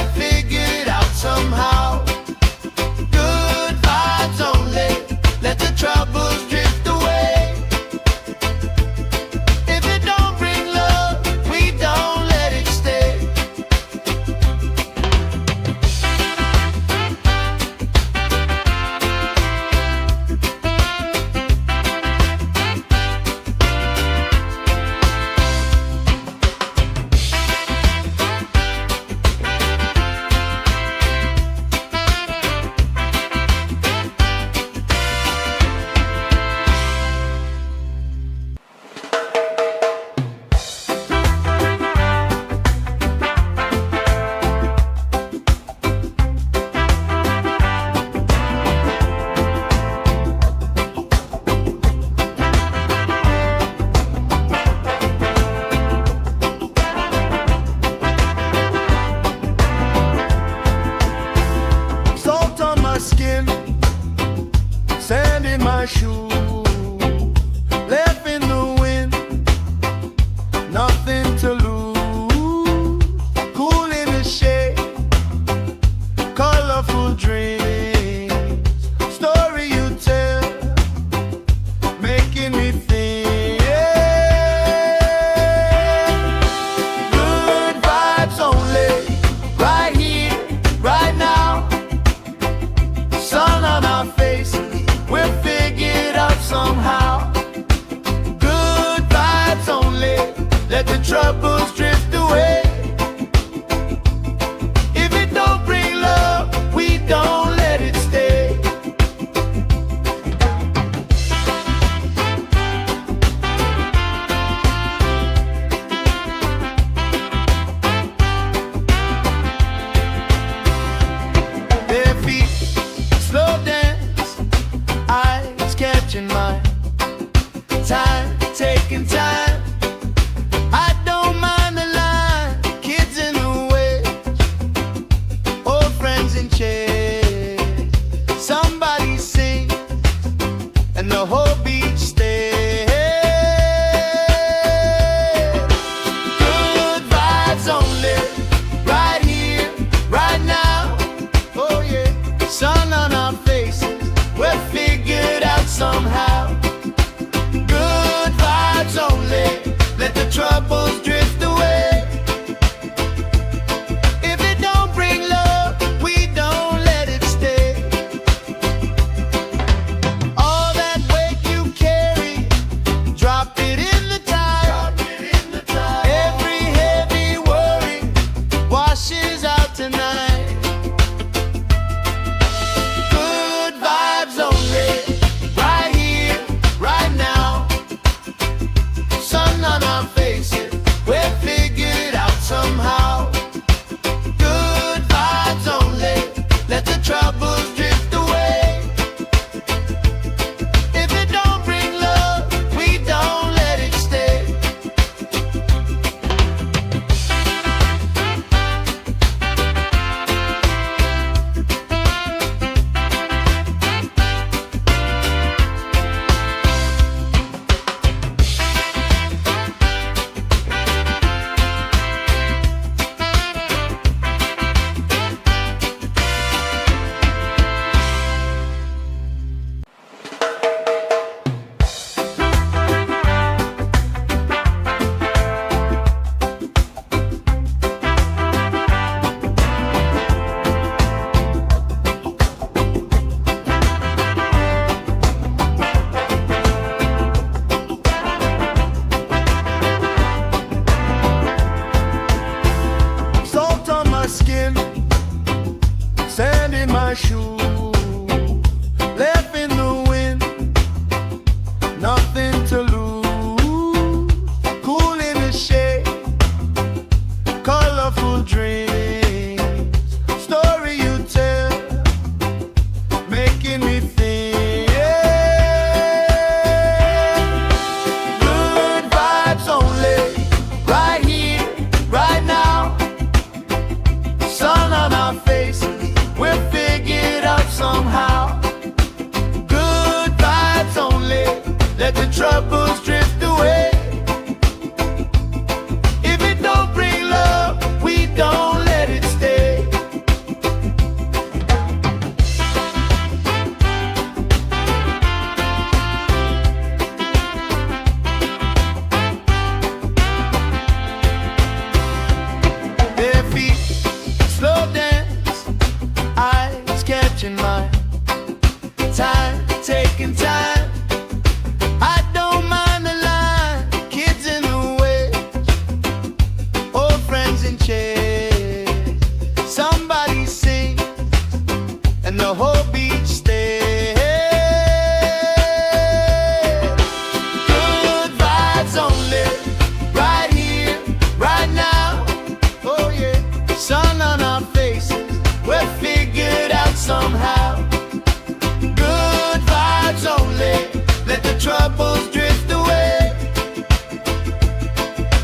[SPEAKER 1] my shoe, left in the wind, nothing to lose. Cool in the shade, colorful dreams, story you tell, making me think. Good vibes only, right here, right now. Sun on our faces, we'll figure it out somehow. Good vibes only, let the troubles drift away. If it don't bring love, we don't let it stay. Bare feet, slow dance, eyes catching mine. Time, taking time. I don't mind the line. Kids in the way, old friends in chairs. Somebody sing, and the whole beach stays. Good vibes only, right here, right now. Oh yeah, sun on our faces, we'll figure it out somehow. Good vibes only, let the troubles drift away. If it don't bring love, we don't let it stay. All that weight you carry, drop it in the tide. Every heavy worry washes out tonight. Good vibes only, right here, right now. Sun on our faces, we'll figure it out somehow. Good vibes only, let the troubles drift away. If it don't bring love, we don't let it stay. Salt on my skin, sand in my shoe, left in the wind, nothing to lose. Cool in the shade, colorful dreams, story you tell, making me think. Good vibes only, right here, right now. Sun on our faces, we'll figure it out somehow. Good vibes only, let the troubles drift away. If it don't bring love, we don't let it stay. Bare feet, slow dance, eyes catching mine. Time, taking time. I don't mind the line. Kids in the way, old friends in chairs. Somebody sing, and the whole beach stays. Good vibes only, right here, right now. Oh yeah, sun on our faces, we'll figure it out somehow. Good vibes only, let the troubles drift away.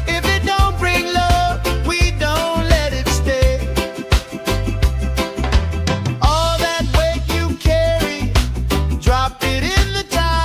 [SPEAKER 1] If it don't bring love, we don't let it stay. All that weight you carry, drop it in the tide.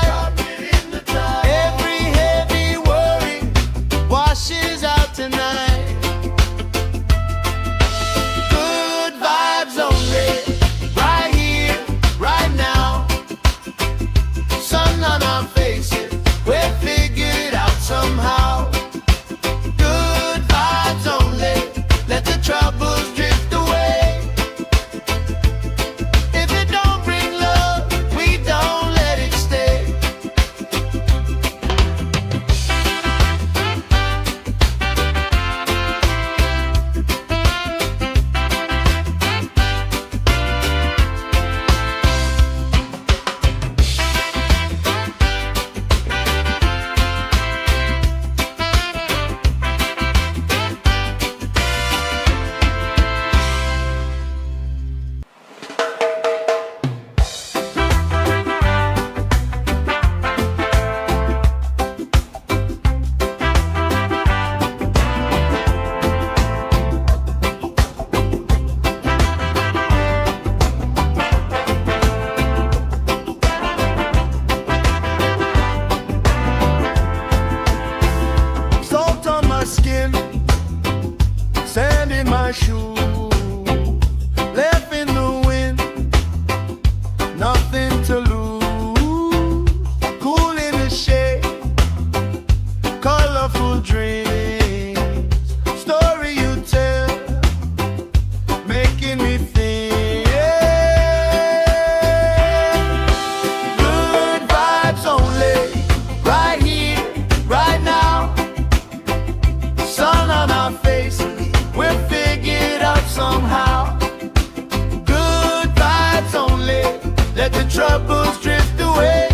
[SPEAKER 1] troubles drift away.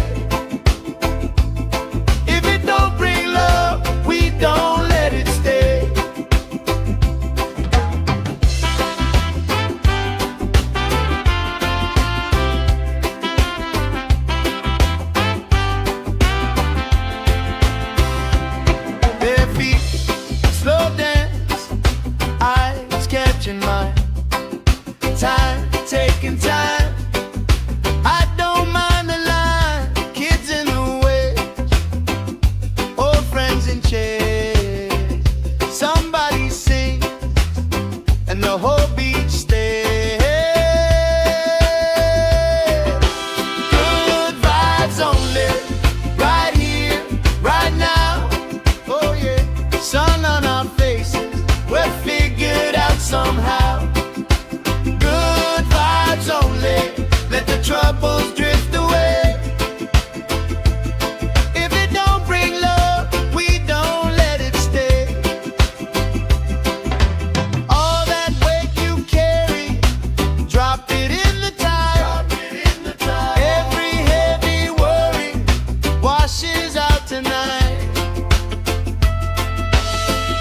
[SPEAKER 1] If it don't bring love, we don't let it stay. Their feet slow dance, eyes catching mine. Time, taking time. I don't mind the line. Kids in the way, old friends in chairs. Somebody sings and the whole beach stays. Good vibes only, right here, right now. Oh yeah, sun on our faces, we're figured out somehow. Good vibes only, let the troubles drift away. If it don't bring love, we don't let it stay. All that weight you carry, drop it in the tide. Every heavy worry washes out tonight.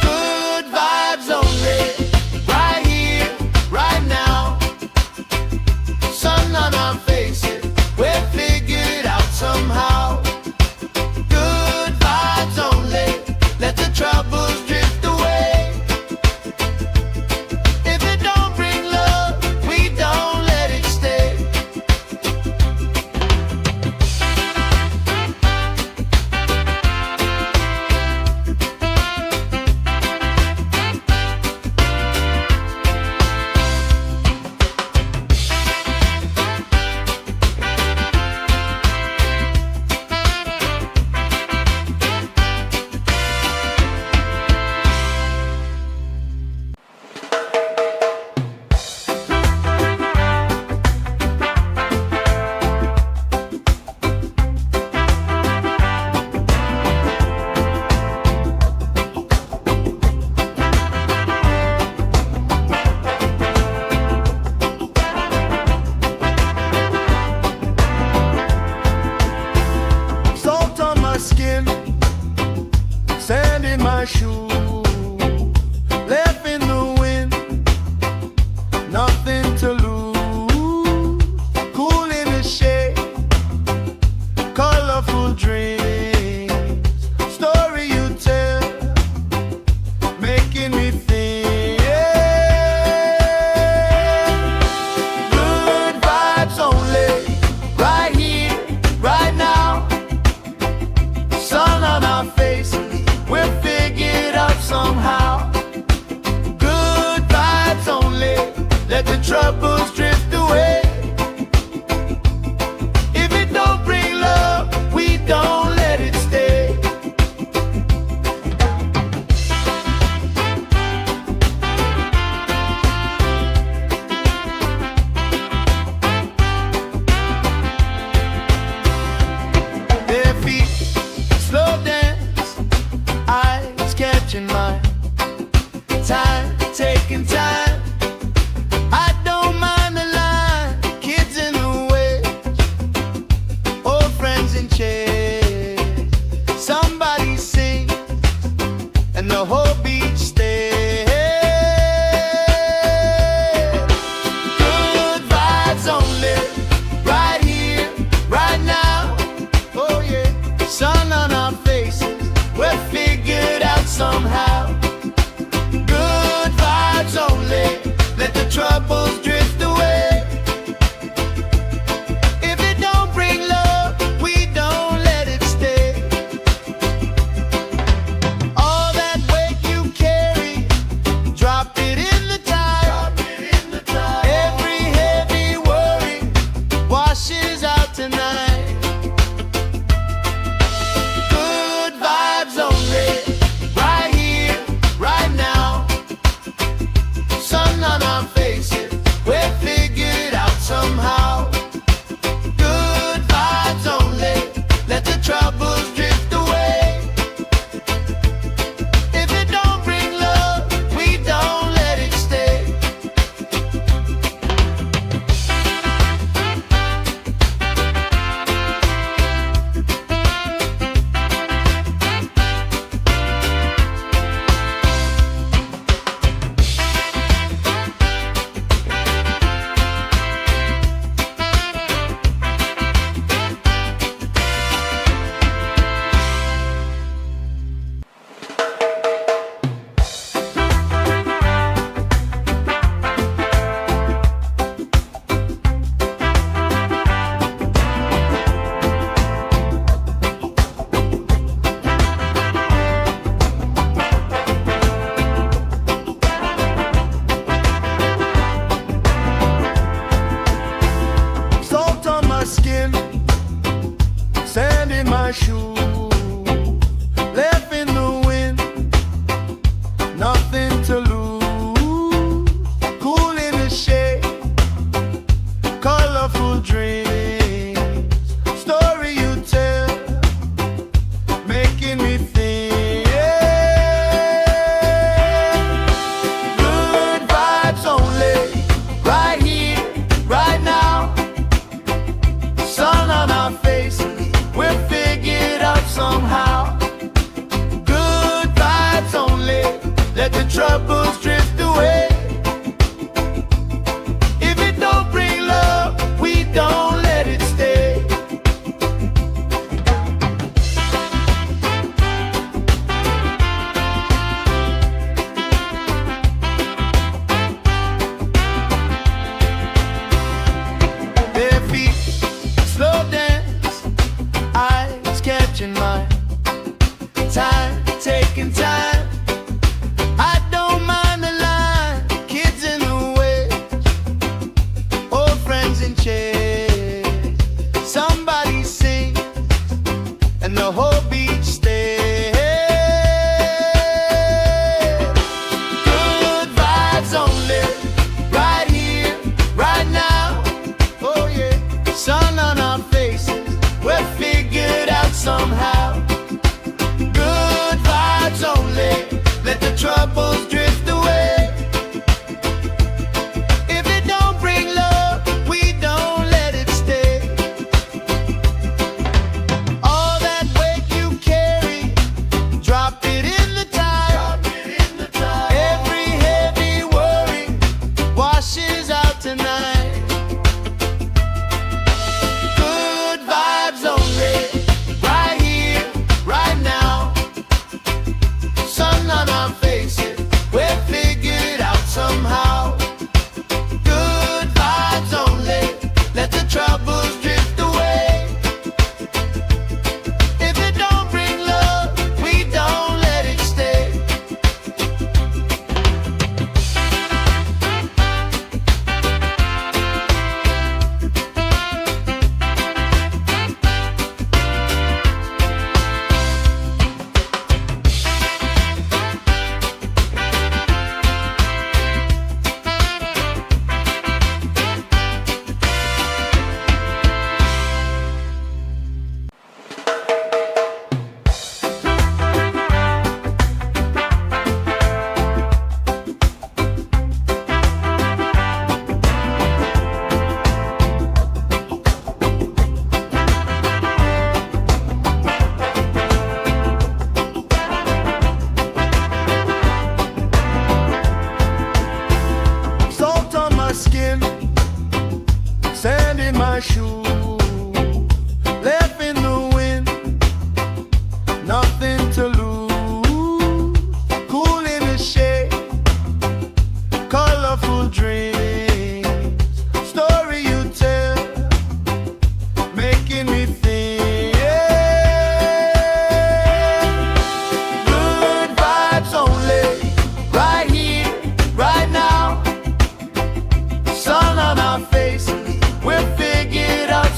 [SPEAKER 1] Good vibes only, right here, right now. Sun on our faces, we're figured out somehow. Good vibes only, let the troubles drift away. If it don't bring love, we don't let it stay. Salt on my skin, sand in my shoe, left in the wind, nothing to lose. Cool in the shade, colorful dreams, story you tell, making me think. Good vibes only, right here, right now. Sun on our faces, we're figured out somehow. Good vibes only, let the troubles drift away. If it don't bring love, we don't let it stay. Their feet slow dance, eyes catching mine. Time, taking time. I don't mind the line. Kids in the way, old friends in chairs. Somebody sings and the whole beach stays. Good vibes only, right here, right now. Oh yeah, sun on our faces, we're figured out somehow. Good vibes only, let the troubles drift away. If it don't bring love, we don't let it stay. All that weight you carry, drop it in the tide. Every heavy worry washes out tonight. Good vibes only, right here, right now. Sun on our faces, my shoe, left in the wind, nothing to lose. Cool in the shade, colorful dreams, story you tell, making me think. Good vibes only, right here, right now. Sun on our faces, we'll figure it out somehow. Good vibes only, let the troubles drift away. If it don't bring love, we don't let it stay. Bare feet, slow dance, eyes catching mine. Time, taking time. I don't mind the line. Kids in the way, old friends in chairs. Somebody sings, and the whole beach stays. Good vibes only, right here, right now. Oh yeah, sun on our faces, we're figured out somehow. Good vibes only, let the troubles drift away. If it don't bring love, we don't let it stay. All that weight you carry, drop it in the tide. Every heavy worry washes out tonight. Good vibes only, right here, right now. Sun on our faces, we're figured out somehow. Good vibes only, let the troubles drift away. If it don't bring love, we don't let it stay. Salt on my skin, sand in my shoe, left in the wind, nothing to lose. Cool in the shade, colorful dreams, story you tell, making me think. Good vibes only, right here, right now. Sun on our faces, we're figured out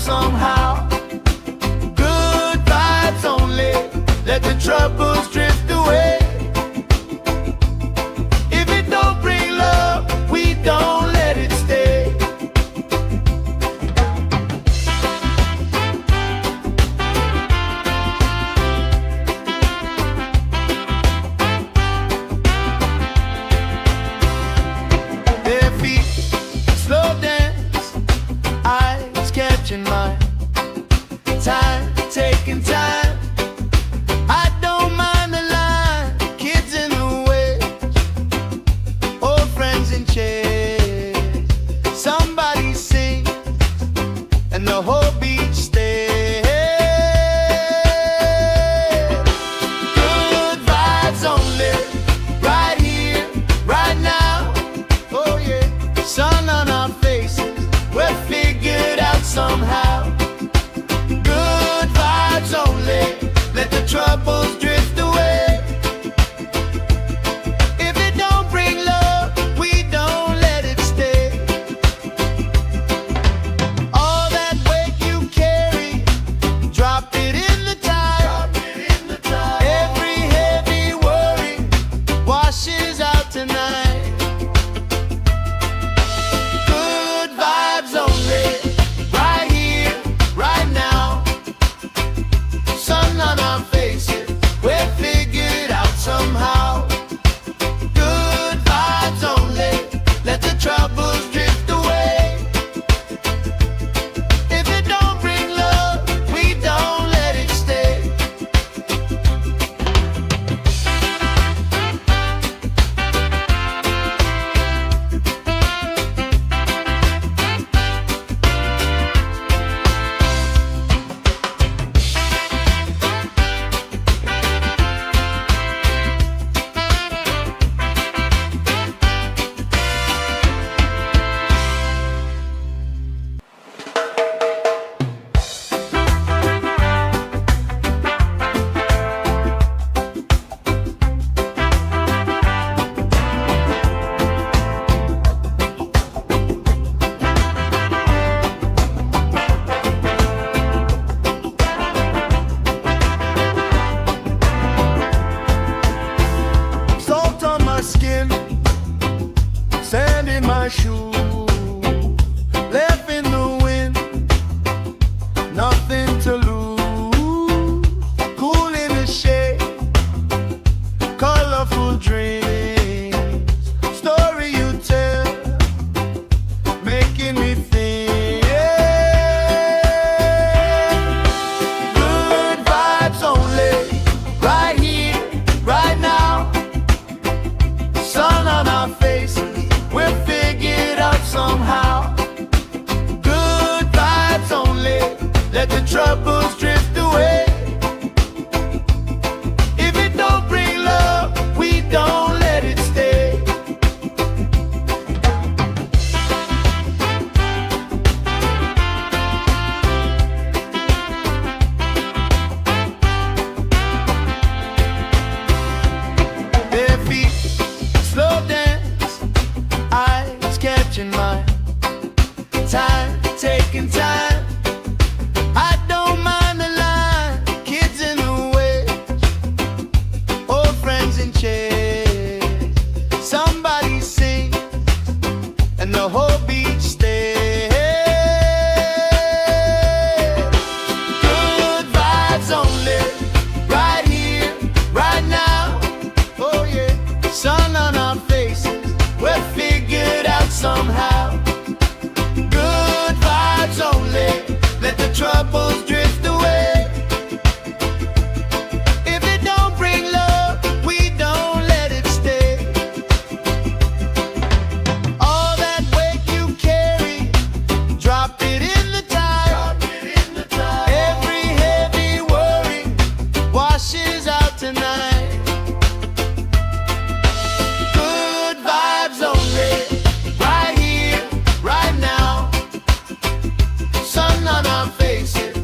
[SPEAKER 1] troubles drift away. If it don't bring love, we don't let it stay. Their feet slow dance, eyes catching mine. Time, taking time. I don't mind the line. Kids in the way, old friends in chairs. Somebody sings and the whole beach stays. Good vibes only, right here, right now. Oh yeah, sun on our faces, we're figured out somehow. Good vibes only, let the troubles drift away. If it don't bring love, we don't let it stay. All that weight you carry, drop it in the tide. Every heavy worry washes out tonight. Good vibes only, right here, right now. Sun on our faces,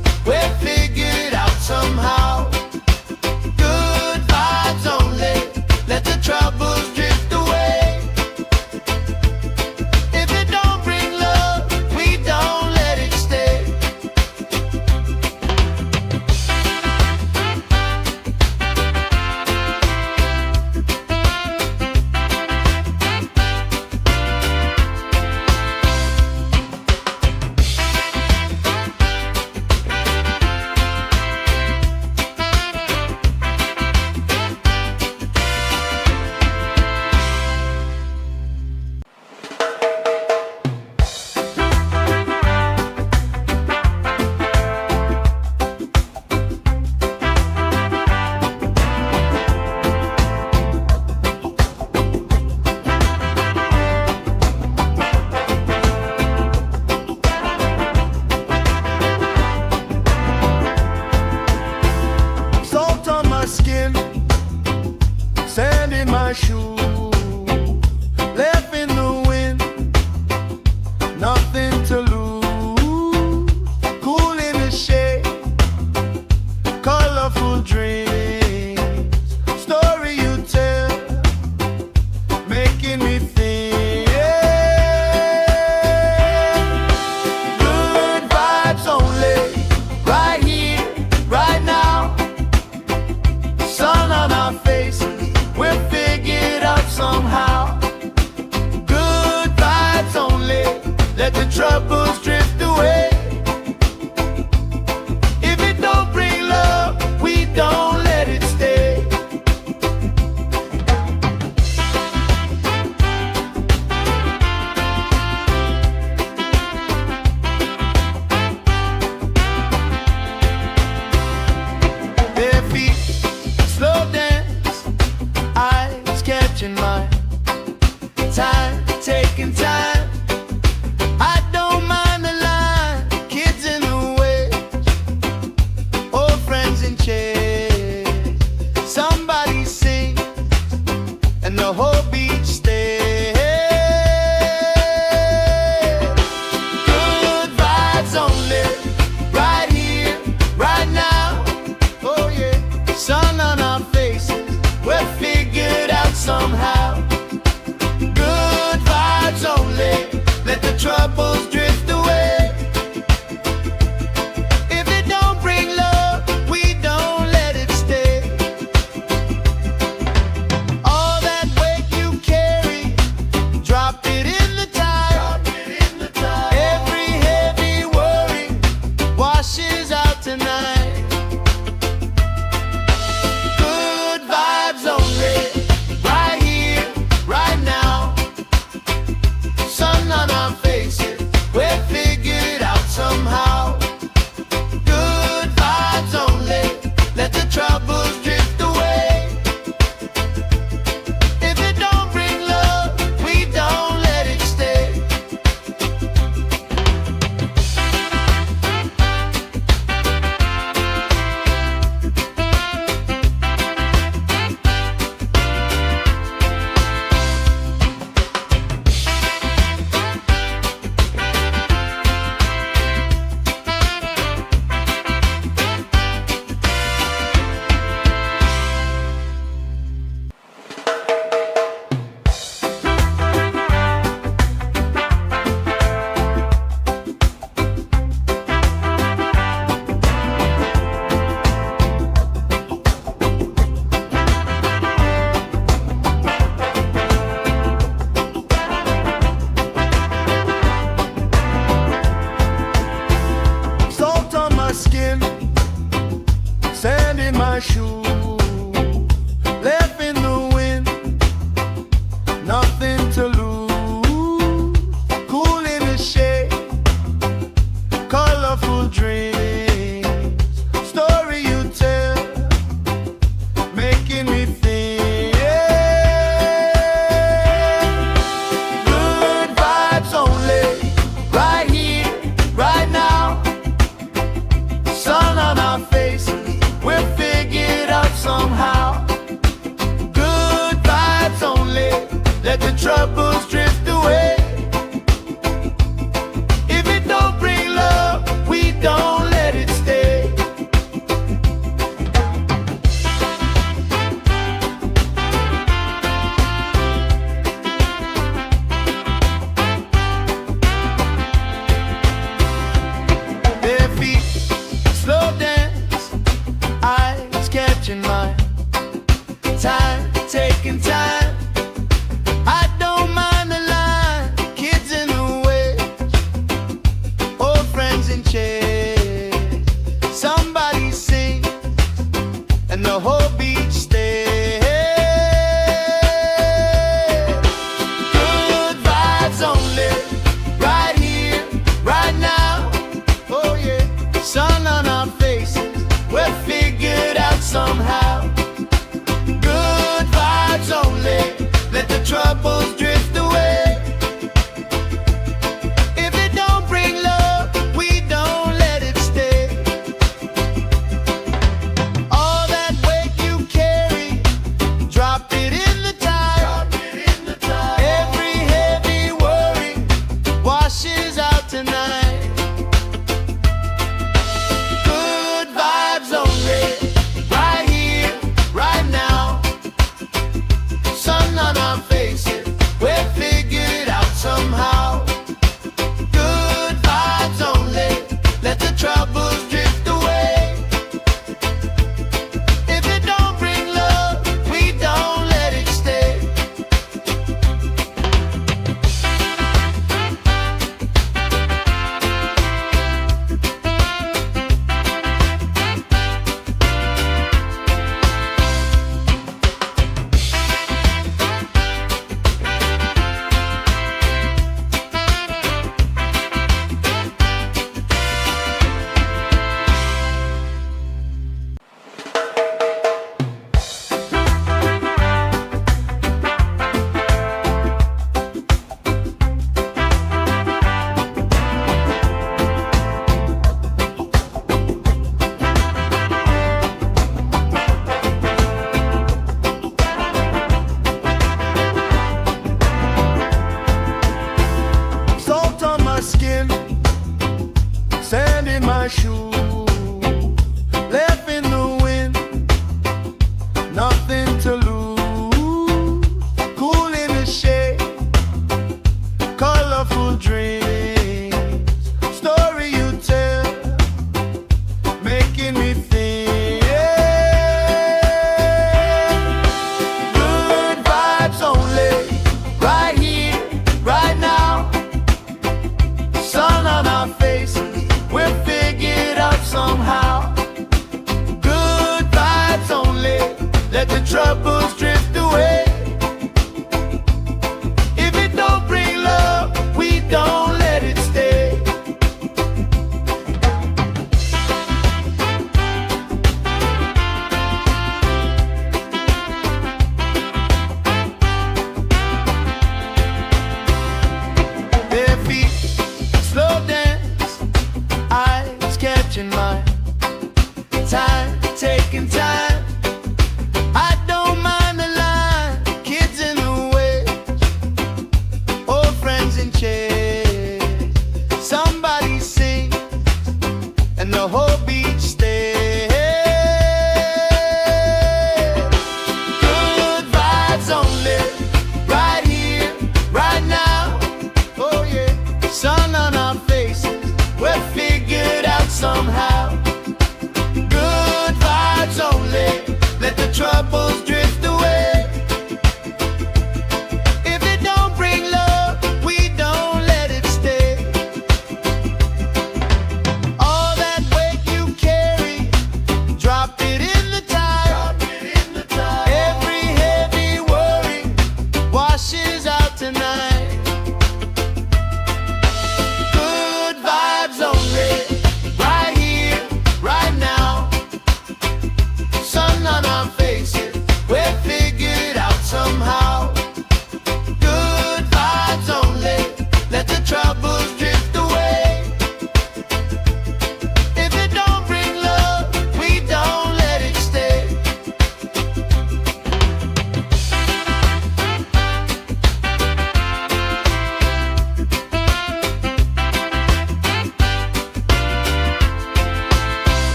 [SPEAKER 1] my shoe, left in the wind, nothing to lose. Cool in the shade, colorful dreams, story you tell, making me think. Good vibes only, right here, right now. Sun on our faces, we'll figure it out somehow. Good vibes only, let the troubles drift away. If it don't bring love, we don't let it stay. Bare feet, slow dance, eyes catching mine. Time, taking time. I don't mind the line. Kids in the way, old friends in chairs. Somebody sing, and the whole beach stays. Good vibes only, right here, right now. Oh yeah, sun on our faces, we'll figure it out somehow. Good vibes only, let the troubles drift away. If it don't bring love, we don't let it stay. All that weight you carry, drop it in the tide. Every heavy worry washes out tonight. Good vibes only, right here, right now. Sun on our faces, we'll figure it out somehow. Good vibes only, let the troubles drift away. If it don't bring love, we don't let it stay. Salt on my skin, sand in my shoe, left in the wind, nothing to lose. Cool in the shade, colorful dreams, story you tell, making me think. Good vibes only, right here, right now. Sun on our faces, we'll figure it out somehow. Good vibes only, let the troubles drift away. If it don't bring love, we don't let it stay. Bare feet, slow dance, eyes catching mine. Time, taking time. I don't mind the line. Kids in the way, old friends in chairs. Somebody sing, and the whole beach stays. Good vibes only, right here, right now. Oh yeah, sun on our faces, we'll figure it out somehow. Good vibes only, let the troubles drift away. If it don't bring love, we don't let it stay. All that weight you carry,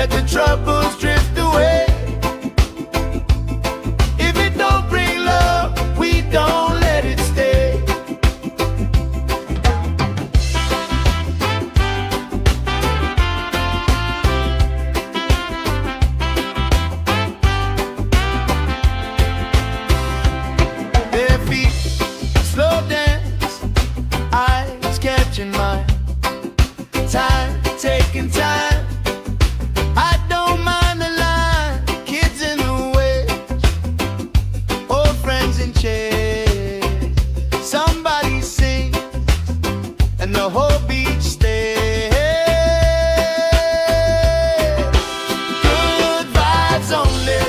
[SPEAKER 1] let the troubles drift away. If it don't bring love, we don't let it stay. Their feet slow dance, eyes catching mine, time taking time. I don't mind the line, kids in the wedge, old friends in chairs. Somebody sings and the whole beach stays. Good vibes only,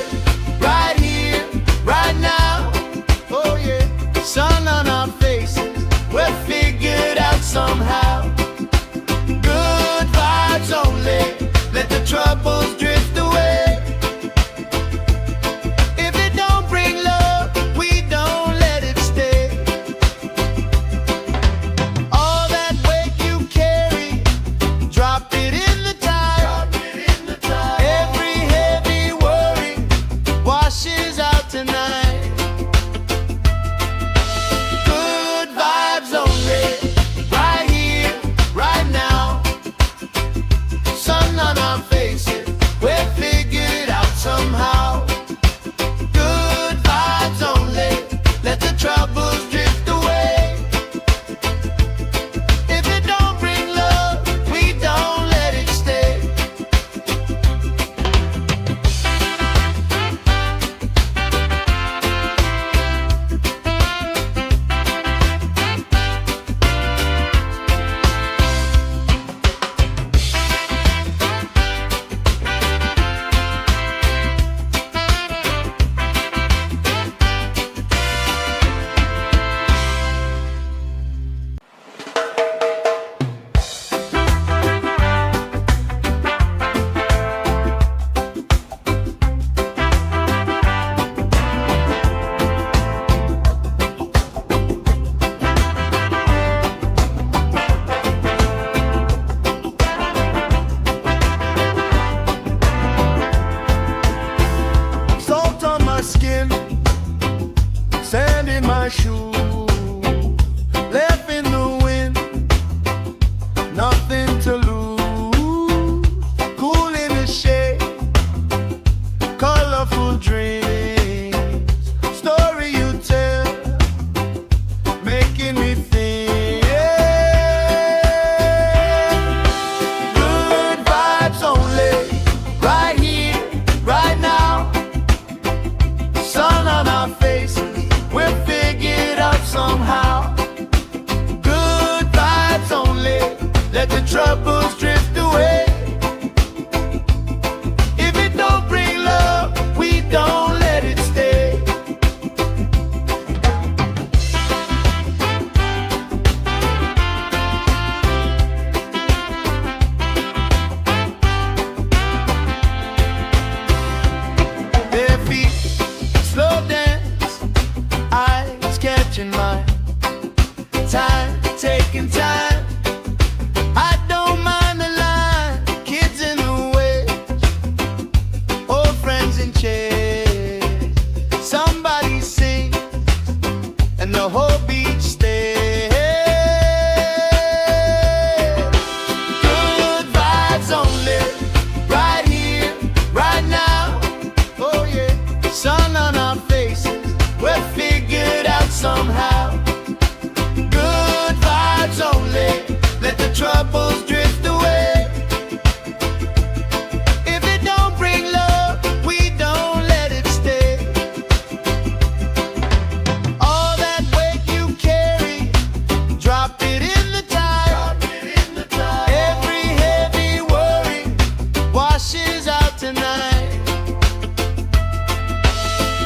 [SPEAKER 1] right here, right now. Oh yeah, sun on our faces, we're figured out somehow. Good vibes only, let the troubles drift away. If it don't bring love, we don't let it stay. All that weight you carry, drop it in the tide. Every heavy worry washes out tonight. Good vibes only, right here, right now. Sun on our faces, we're figured out somehow. Good vibes only, let the troubles drift away. If it don't bring love, we don't let it stay. Salt on my skin, sand in my shoes, left in the wind, nothing to lose. Cool in the shade, colorful dreams, story you tell, making me think. Good vibes only, right here, right now. Sun on our faces, we're figured out somehow. Good vibes only, let the troubles drift away. If it don't bring love, we don't let it stay. Their feet slow dance, eyes catching mine, time taking time. I don't mind the line, kids in the wedge, old friends in chairs. Somebody sings and the whole beach stays. Good vibes only, right here, right now. Oh yeah, sun on our faces, we're figured out somehow. Good vibes only, let the troubles drift away. If it don't bring love, we don't let it stay. All that weight you carry, drop it in the tide. Every heavy worry washes out tonight.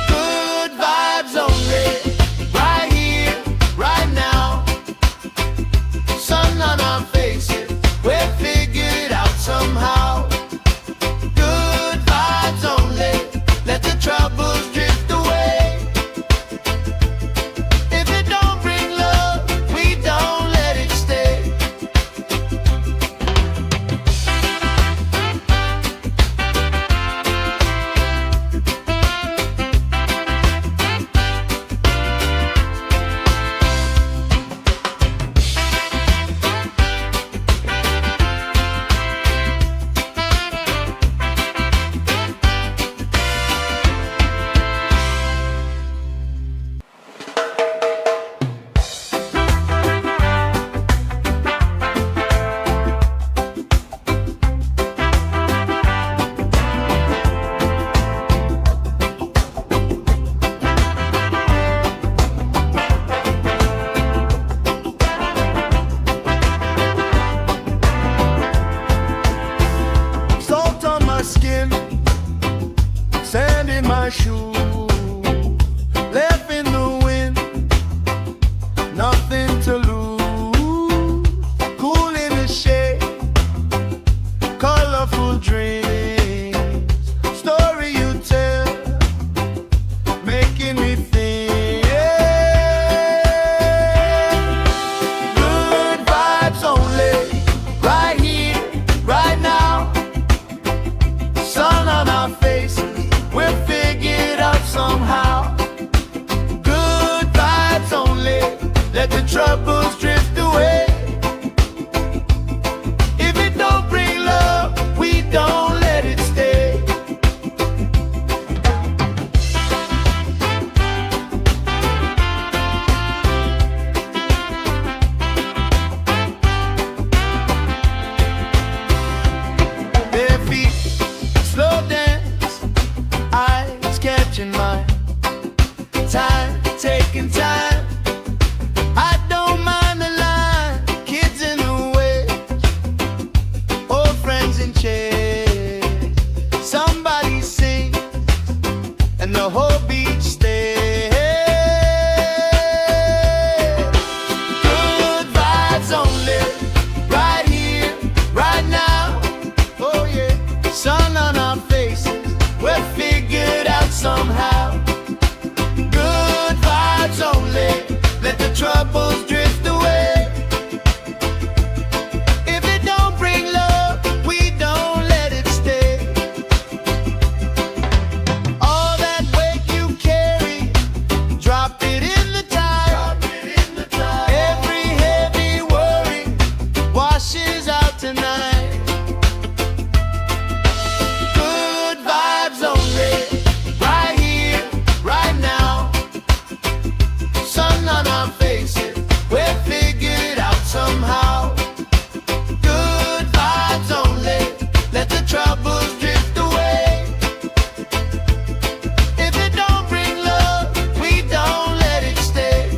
[SPEAKER 1] Good vibes only, right here, right now. Sun on our faces, we're shoes, left in the wind, nothing to lose. Cool in the shade, colorful dreams, story you tell, making me think. Good vibes only, right here, right now. Sun on our faces, we'll figure it out somehow. Good vibes only, let the troubles drift away. If it don't bring love, we don't let it stay. Bare feet, slow dance, eyes catching mine. Time, taking time. I don't mind the line. Kids in the way, old friends in chairs. Somebody sings, and the whole beach stays. Good vibes only, right here, right now. Oh yeah, sun on our faces, we're figured out somehow. Good vibes only, let the troubles drift away. If it don't bring love, we don't let it stay. All that weight you carry, drop it in the tide. Every heavy worry washes out tonight. Good vibes only, right here, right now. Sun on our faces, we're figured out somehow. Good vibes only, let the troubles drift away. If it don't bring love, we don't let it stay.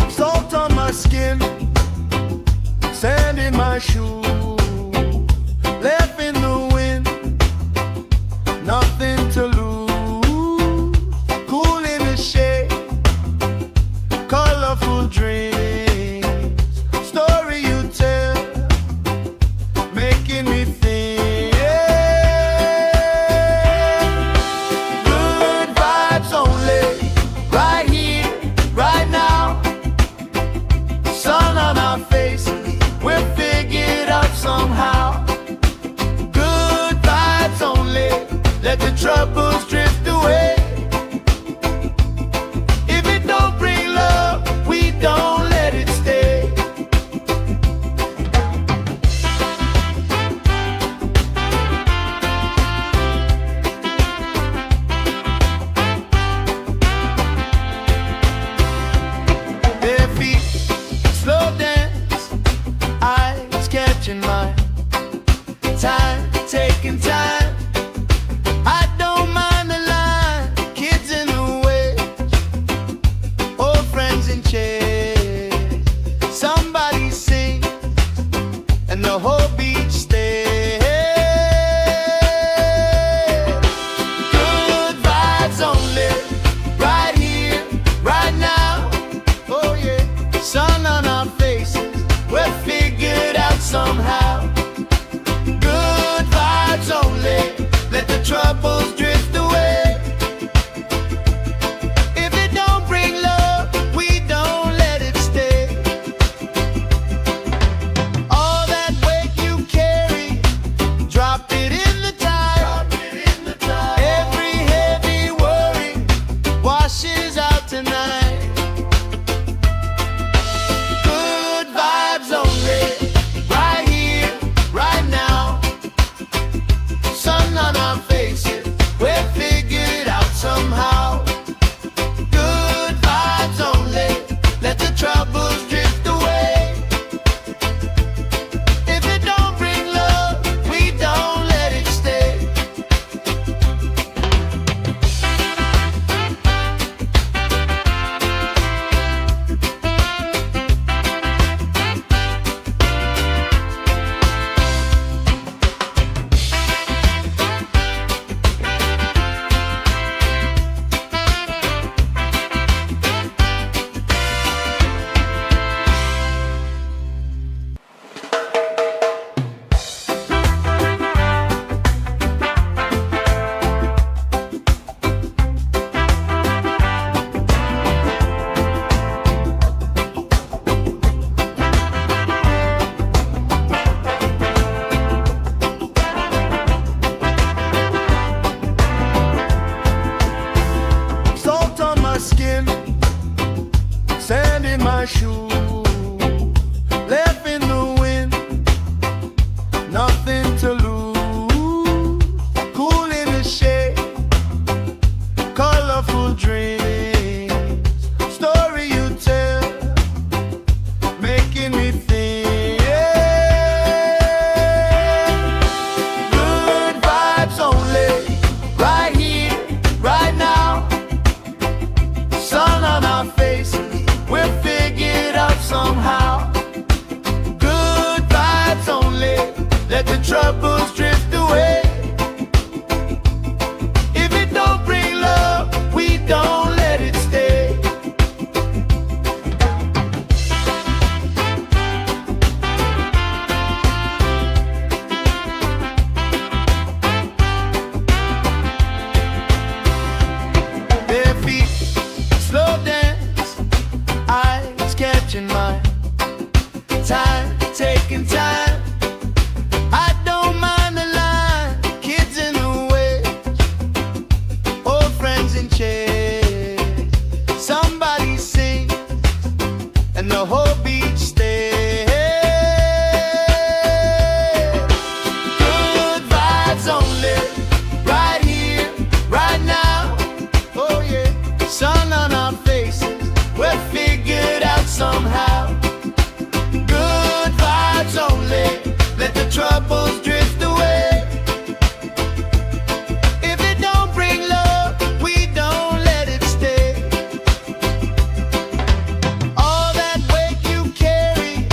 [SPEAKER 1] Salt on my skin, sand in my shoes, left in the wind, nothing to lose. Cool in the shade, colorful dreams, story you tell, making me think. Good vibes only, right here, right now. Sun on our faces, we'll figure it out somehow. Good vibes only, let the troubles drift away. If it don't bring love, we don't let it stay. Bare feet, slow dance, eyes catching mine. Time, taking time. I don't mind the line. Kids in the way, old friends in chairs. Somebody sings, and the whole beach stays. Good vibes only, right here, right now. Oh yeah, sun on our faces, we're figured out somehow. Good vibes only, let the troubles drift away. If it don't bring love, we don't let it stay. All that weight you troubles drift away. If it don't bring love, we don't let it stay. Bare feet, slow dance, eyes catching mine. Time, taking time. I don't mind the line. Kids in the way, old friends in chairs. Somebody sings and the whole beach stays. Good vibes only, right here, right now. Oh yeah, sun on our faces, we're figured out somehow. Good vibes only, let the troubles drift away. If it don't bring love, we don't let it stay. All that weight you carry,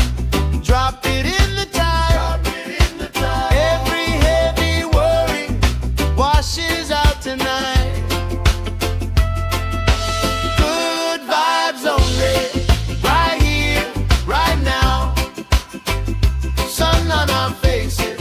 [SPEAKER 1] drop it in the tide. Every heavy worry washes out tonight. Good vibes only, right here, right now. Sun on our faces,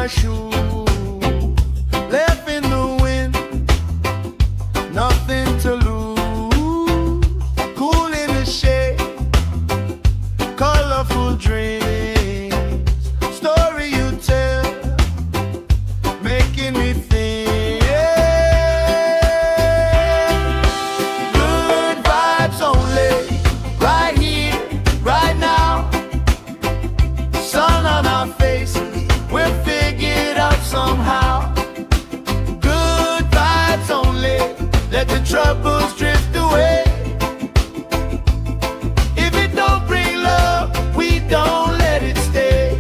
[SPEAKER 1] my shoe, left in the wind, nothing to lose. Cool in the shade, colorful dreams, story you tell, making me think. Good vibes only, right here, right now. Sun on our faces, we'll figure it out somehow. Good vibes only, let the troubles drift away. If it don't bring love, we don't let it stay.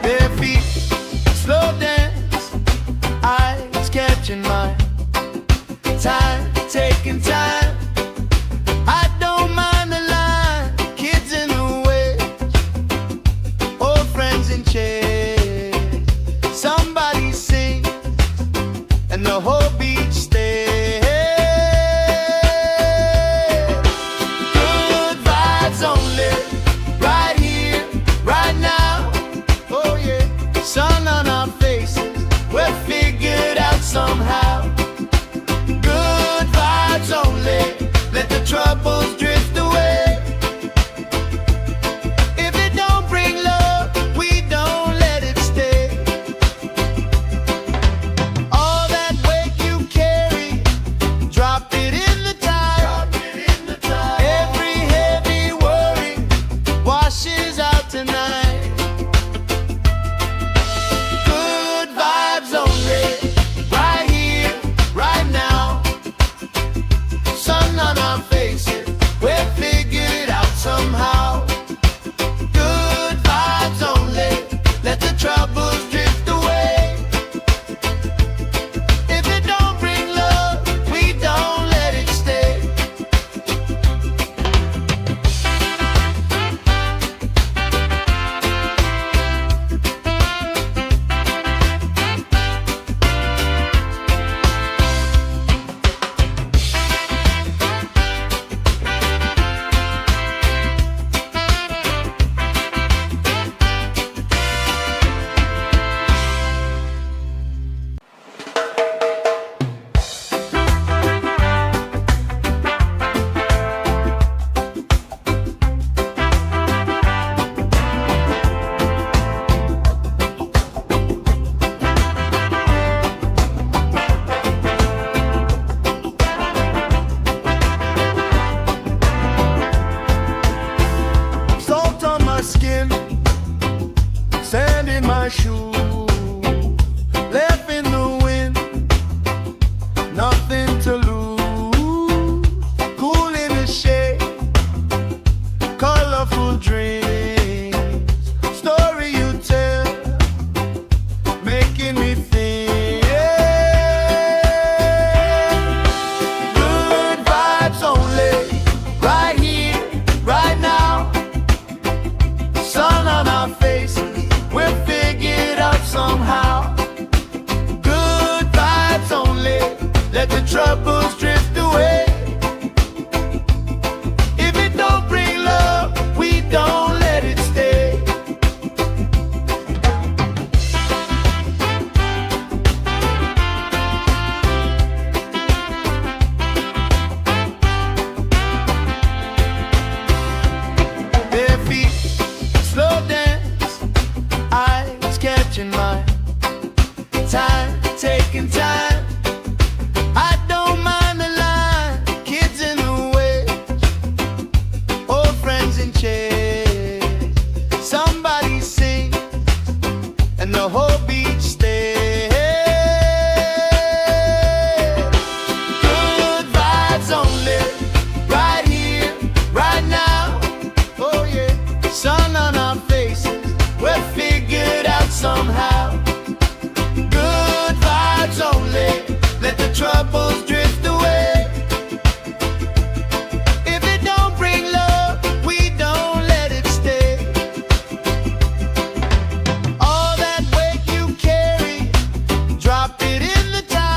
[SPEAKER 1] Bare feet, slow dance, eyes catching mine. Time, taking time. I don't mind the line. Kids in the way, old friends in chairs. Somebody sing, and the whole beach stays. Good vibes only, right here, right now. Oh yeah, sun on our faces, we're figured out somehow. Good vibes only, let the troubles drift away. If it don't bring love, we don't let it stay. All that weight you carry, drop it in the tide. Every heavy worry washes out tonight. Good vibes only, right here, right now. Sun on our faces, we're figured out somehow. Good vibes only, let the troubles drift away. If it don't bring love, we don't let it stay. Salt on my skin, sand in my shoe, left in the wind, nothing to lose. Cool in the shade, colorful dreams, story you tell, making me think. Good vibes only, right here, right now. Sun on our faces, we'll figure it out somehow. Good vibes only, let the troubles drift away. If it don't bring love, we don't let it stay. Bare feet, slow dance, eyes catching mine. Time, taking time. I don't mind the line. Kids in the way, old friends in chairs. Somebody sing, and the whole beach stays. Good vibes only, right here, right now. Oh yeah, sun on our faces, we're figured out somehow. Good vibes only, let the troubles drift away. If it don't bring love, we don't let it stay. All that weight you carry, drop it in the tide.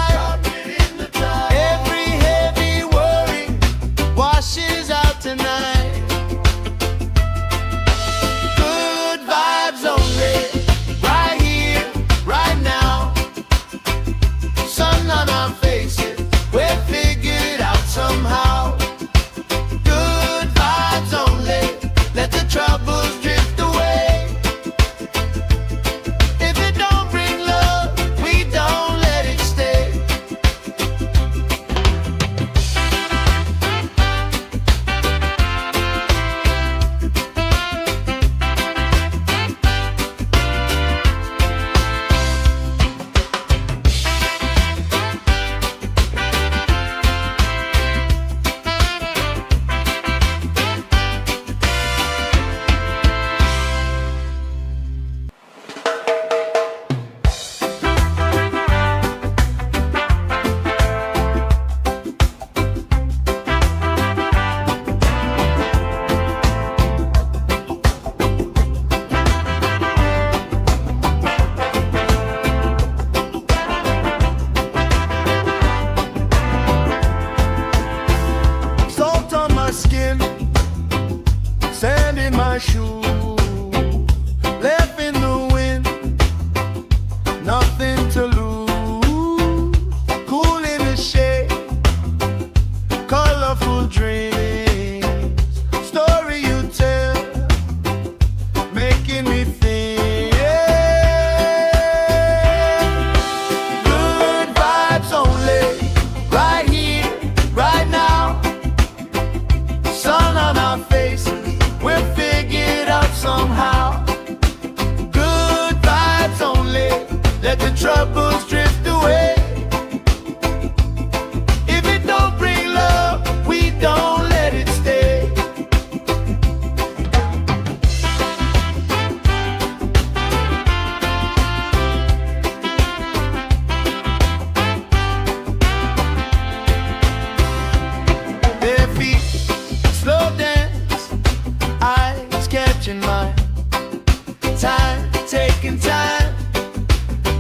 [SPEAKER 1] taking time.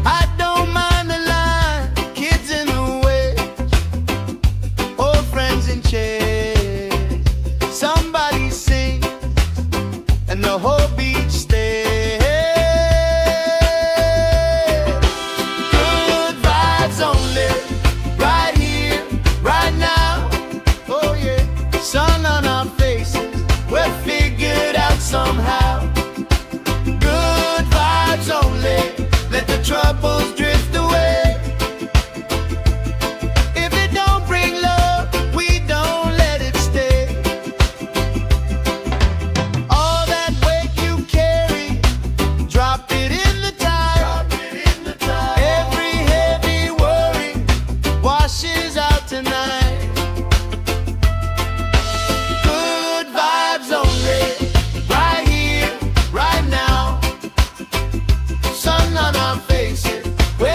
[SPEAKER 1] I don't mind the line, kids in the way, old friends in chairs. Somebody sing and the whole beach stays. Good vibes only, right here, right now. Oh yeah, sun on our faces, we're figured out somehow. Good vibes only, let the troubles drift away. If it don't bring love, we don't let it stay. All that weight you carry, drop it in the tide. Every heavy worry washes out tonight. Good vibes only, right here, right now. Sun on our faces, we're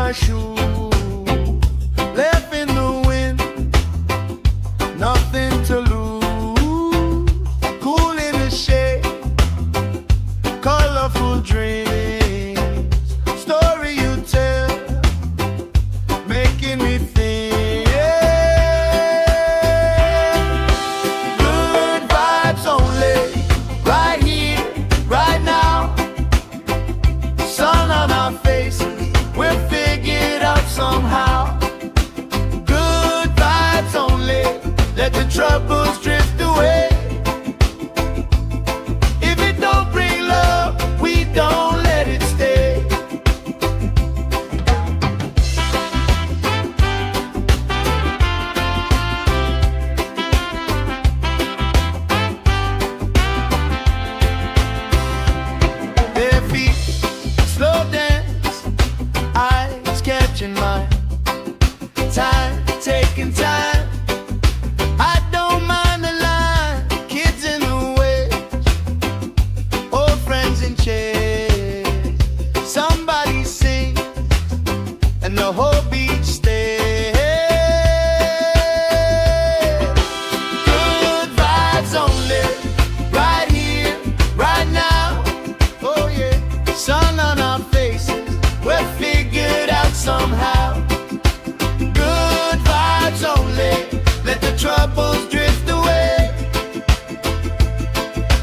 [SPEAKER 1] my shoe, left in the wind, nothing to lose. Cool in the shade, colorful dreams, story you tell, making me think. Good vibes only, right here, right now. Sun on our faces, we'll figure it out somehow. Good vibes only, let the troubles drift away. If it don't bring love, we don't let it stay. Bare feet, slow dance, eyes catching mine. Time, taking time. I don't mind the line. Kids in the way, old friends in chairs. Somebody sing, and the whole beach stays. Good vibes only, right here, right now. Oh yeah, sun on our faces, we're figured out somehow. Good vibes only, let the troubles drift away.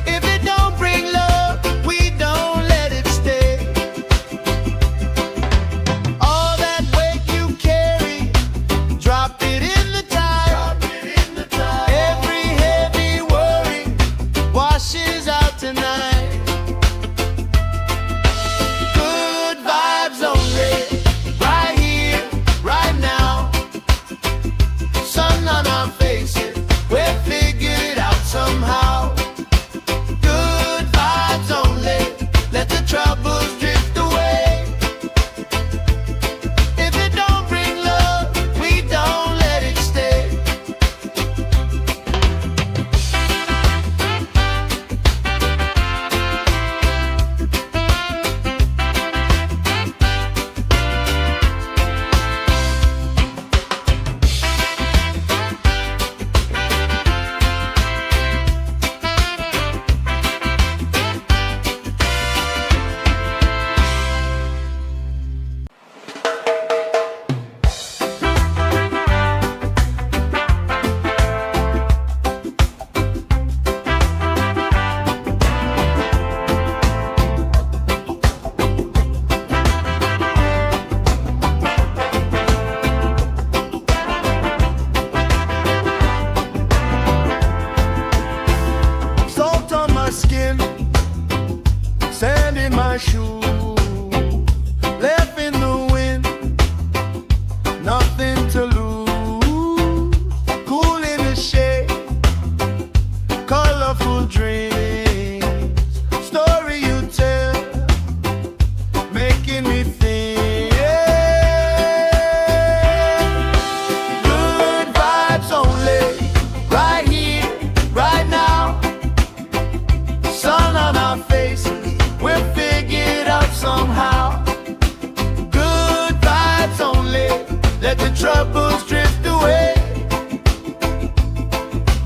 [SPEAKER 1] If it don't bring love, we don't let it stay. All that weight you carry, drop it in the tide. Every heavy worry washes out tonight. Good vibes only, right here, right now. Sun on our faces, we'll figure it out somehow. Good vibes only, let the troubles drift away. If it don't bring love, we don't let it stay. Salt on my skin, sand in my shoe, left in the wind, nothing to lose. Cool in the shade, colorful dreams, story you tell, making me think. Good vibes only, right here, right now. Sun on our faces, we'll figure it out somehow. Good vibes only, let the troubles drift away.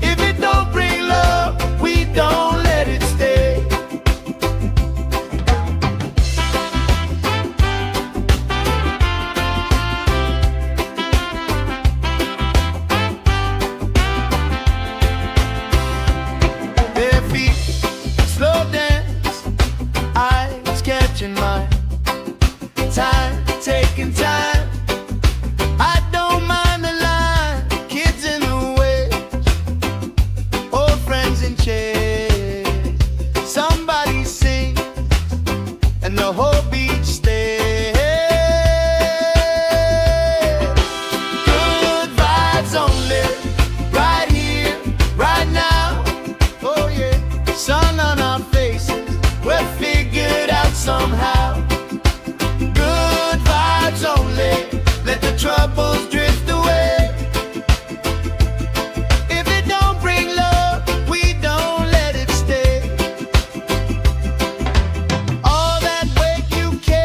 [SPEAKER 1] If it don't bring love, we don't let it stay. Bare feet, slow dance, eyes catching mine. Time, taking time. I don't mind the line. Kids in the way, old friends in chairs. Somebody sing, and the whole beach stays. Good vibes only, right here, right now. Oh yeah, sun on our faces, we're figured out somehow. Good vibes only, let the troubles drift away. If it don't bring love, we don't let it stay. All that weight you carry,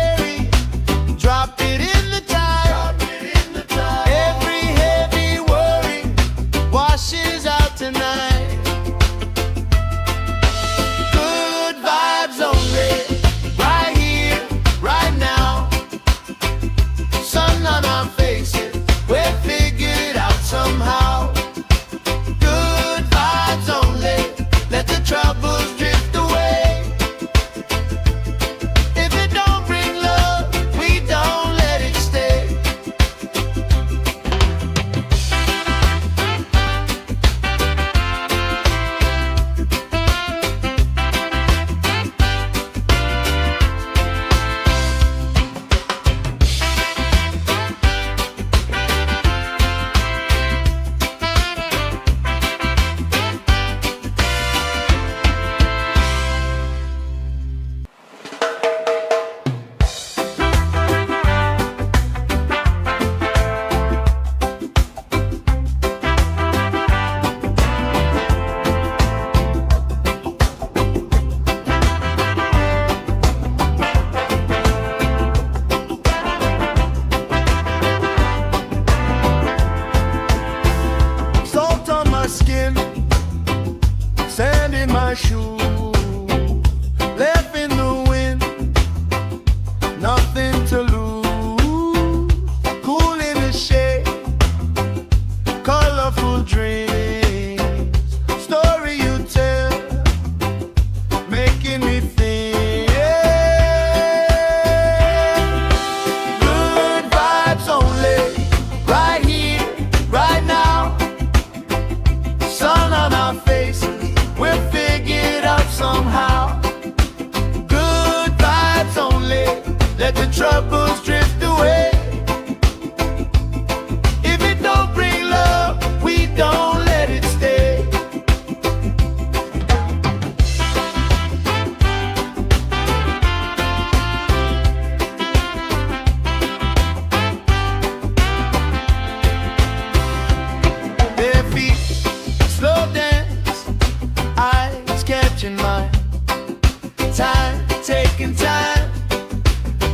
[SPEAKER 1] Time, taking time.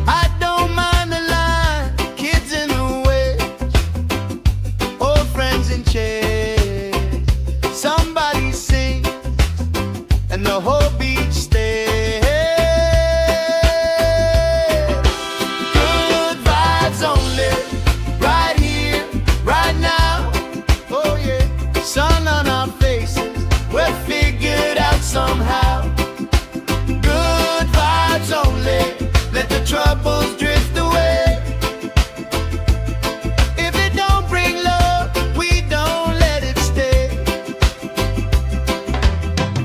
[SPEAKER 1] I don't mind the line. Kids in the way, old friends in chairs. Somebody sing, and the whole beach stays. Good vibes only, right here, right now. Oh yeah, sun on our faces, we're figured out somehow. Good vibes only, let the troubles drift away. If it don't bring love, we don't let it stay.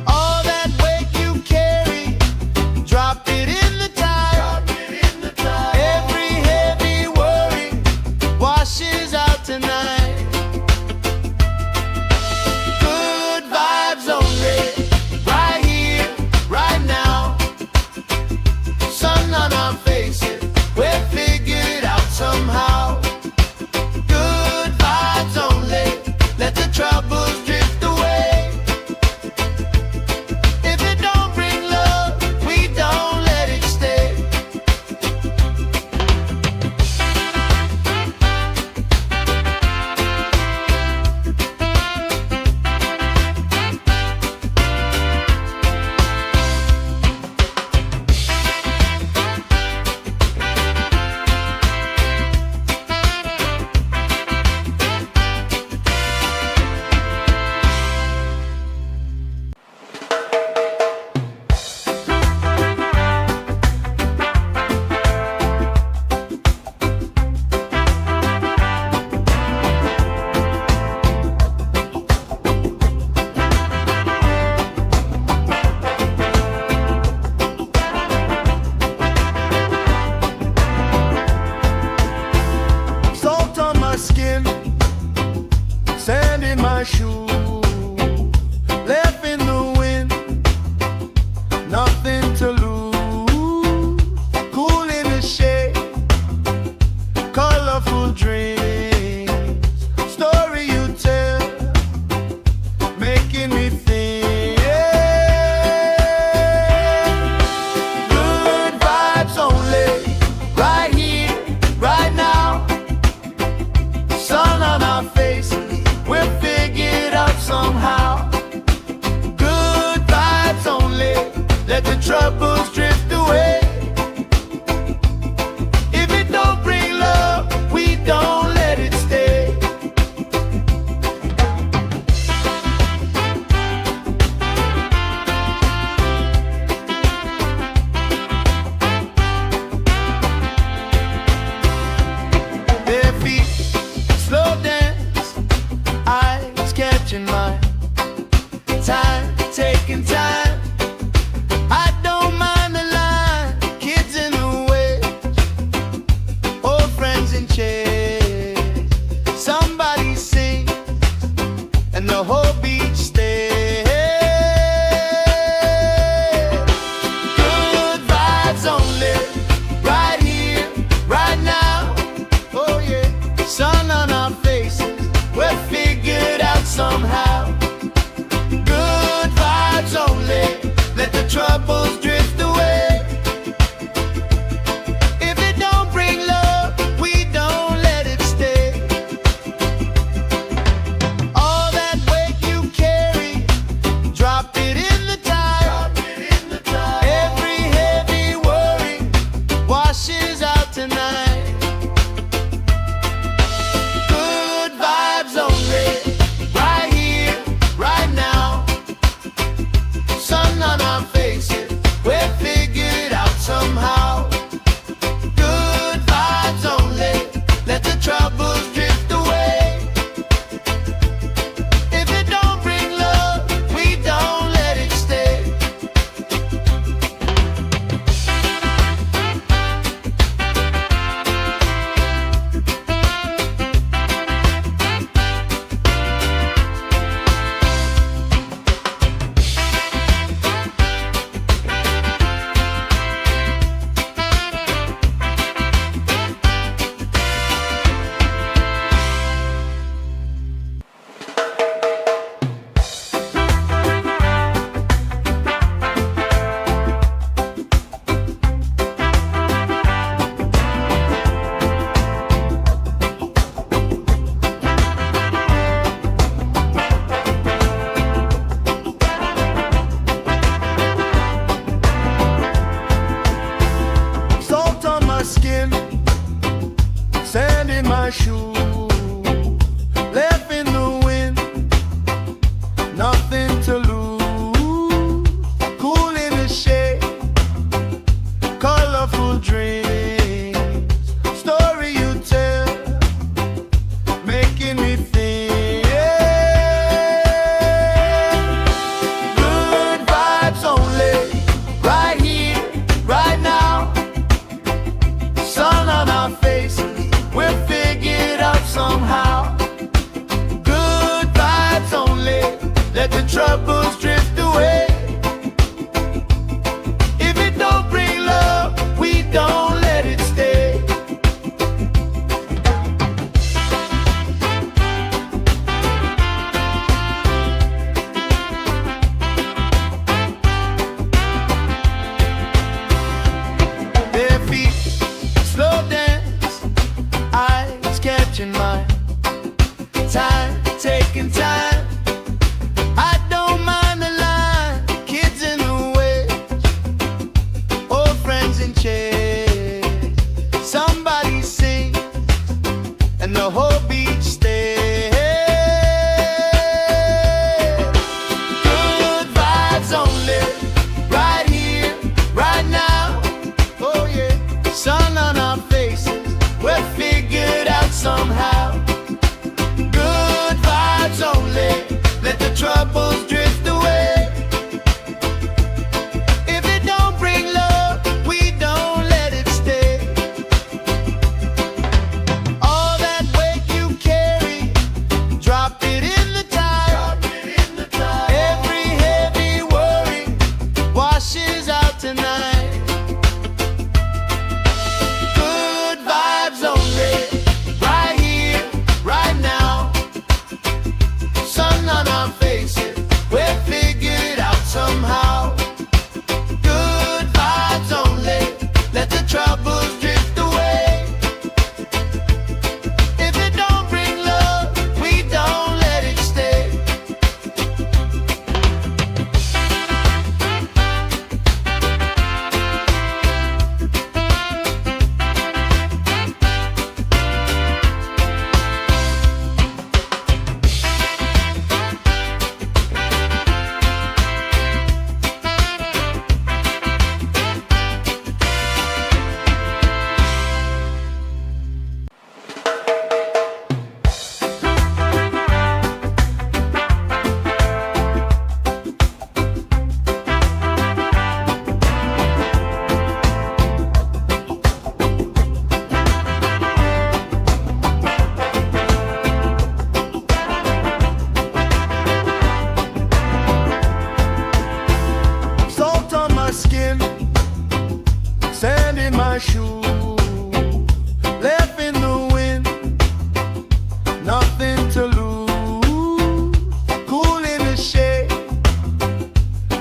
[SPEAKER 1] All that weight you carry, drop it in the tide. Every heavy worry washes out tonight. Good vibes only, right here, right now. Sun on our faces, we're figured out somehow. Good vibes only, let the troubles drift away. If it don't bring love, we don't let it stay. Salt on my skin, sand in my shoes, left in the wind, nothing to lose. Cool in the shade, colorful dreams, story you tell, making me think. Good vibes only, right here, right now. Sun on our faces, we're figured out somehow. Good vibes only, let the troubles drift away. If it don't bring love, we don't let it stay. Their feet slow dance, eyes catching mine. Time, taking time. I don't mind the line. Kids in the way, old friends in chairs. Somebody sing, and the whole beach stays. Good vibes only, right here, right now. Oh yeah, sun on our faces, we're figured out somehow. Good vibes only, let the troubles drift away. If it don't bring love, we don't let it stay. All that weight you carry, drop it in the tide. Every heavy worry washes out tonight. Good vibes only, right here, right now. Sun on our faces, we're troubles drift away. If it don't bring love, we don't let it stay. Bare feet, slow dance, eyes catching mine. Time, taking time. I don't mind the line. Kids in the way, old friends in chairs. Somebody sings and the whole beach stays. Good vibes only, right here, right now. Oh yeah, sun on our faces, we're figured out somehow. Good vibes only, let the troubles drift away. If it don't bring love, we don't let it stay. All that weight you carry, drop it in the tide. Every heavy worry washes out tonight. Good vibes only, right here, right now. Sun on our faces, we're figured out somehow. Good vibes only, let the troubles drift away. If it don't bring love, we don't let it stay. Salt on my skin, sand in my shoes, left in the wind, nothing to lose. Cool in the shade,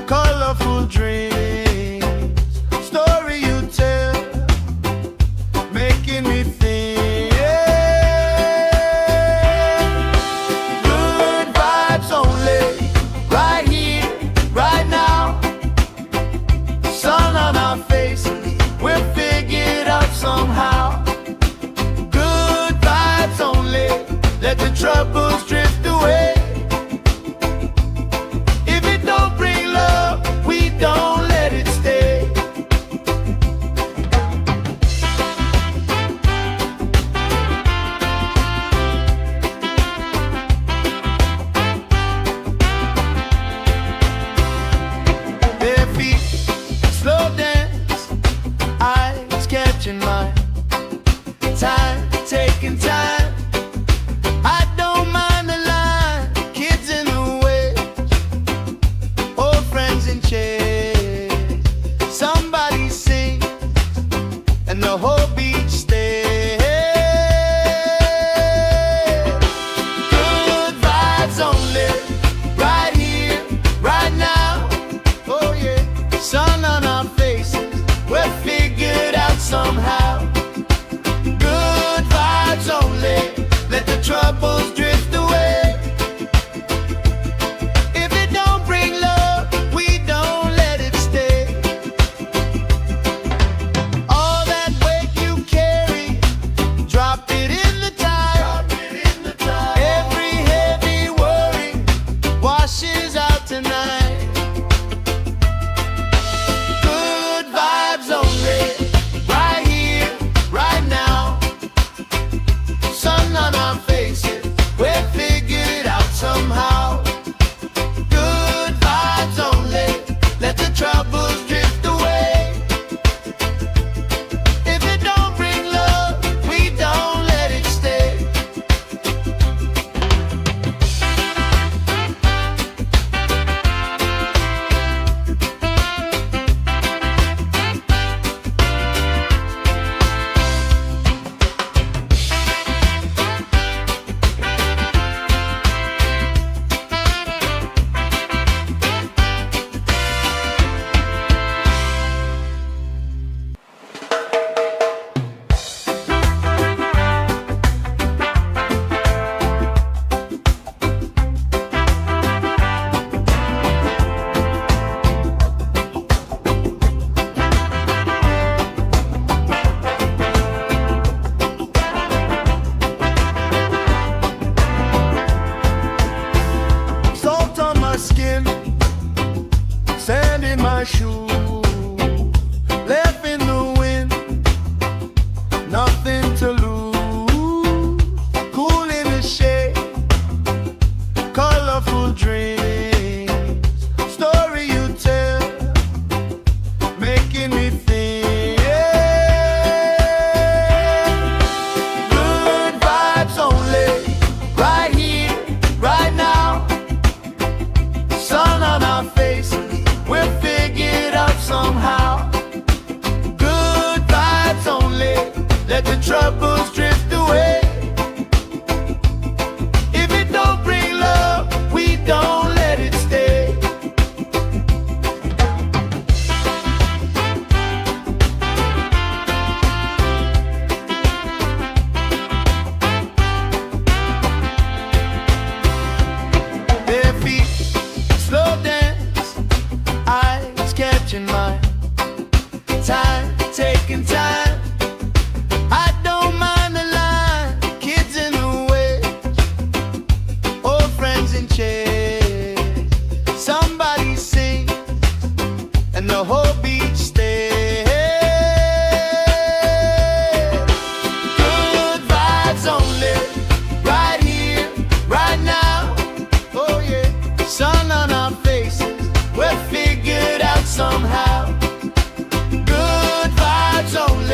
[SPEAKER 1] colorful dreams, story you tell, making me think. Good vibes only, right here, right now. Sun on our faces, we're figured out somehow. Good vibes only, let the troubles drift away. If it don't bring love, we don't let it stay. Bare feet, slow dance, eyes catching mine. Time, taking time. I don't mind the line. Kids in the way, old friends in chairs. Somebody sings and the whole beach stays. Good vibes only, right here, right now. Oh yeah, sun on our faces, we're figured out somehow. Good vibes only, let the troubles drift away. If it don't bring love, we don't let it stay. All that weight you let the troubles drift away. If it don't bring love, we don't let it stay. Bare feet, slow dance, eyes catching mine. Time, taking time. I don't mind the line. Kids in the way, old friends in chairs. Somebody sings and the whole beach stays. Good vibes only, right here, right now. Oh yeah, sun on our faces, we're figured out somehow. Good vibes only.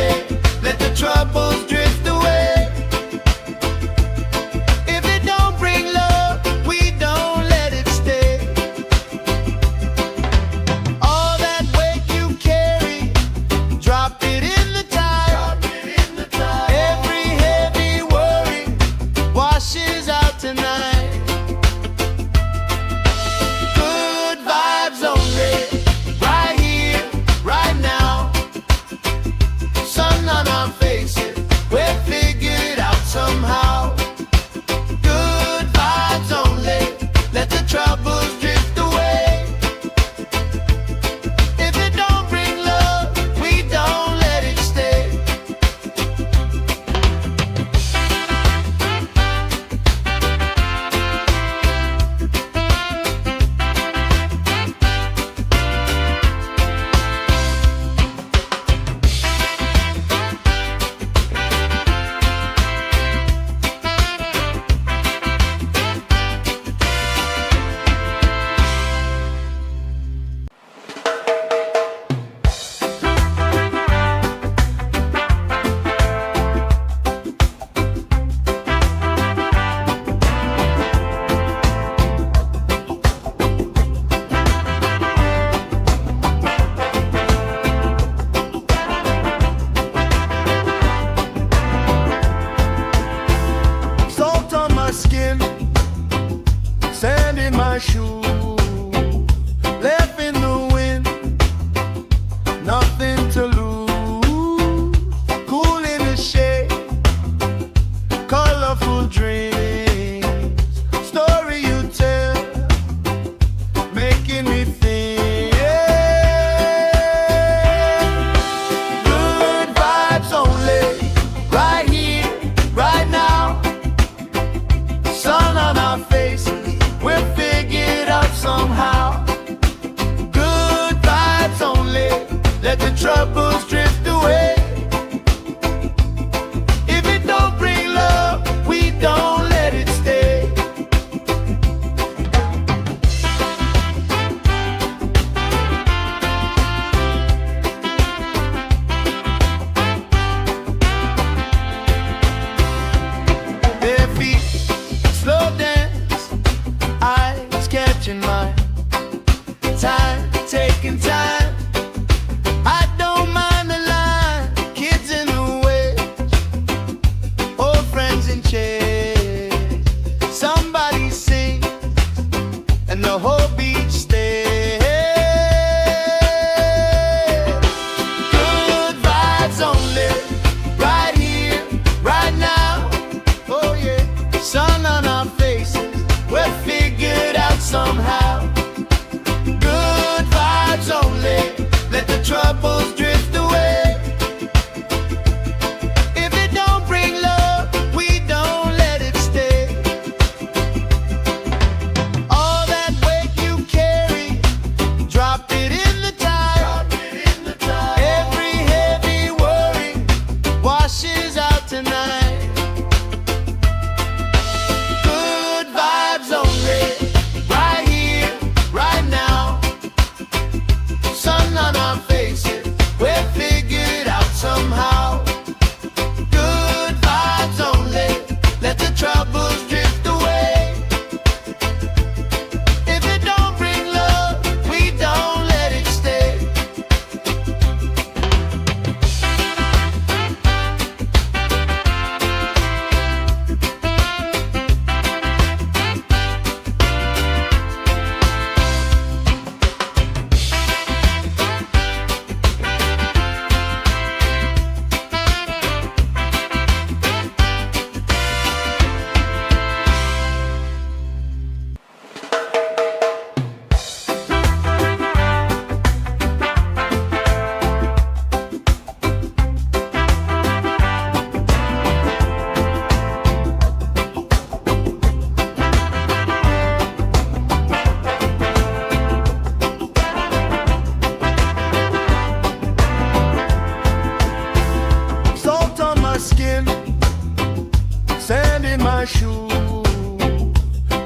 [SPEAKER 1] my shoe,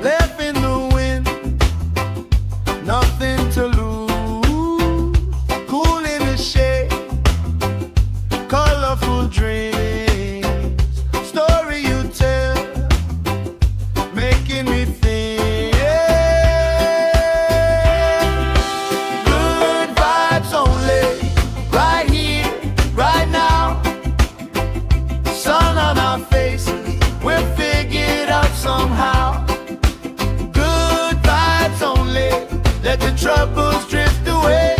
[SPEAKER 1] left in the wind, nothing to lose. Cool in the shade, colorful dreams, story you tell, making me think. Good vibes only, right here, right now. Sun on our faces, we'll figure it out somehow. Good vibes only, let the troubles drift away.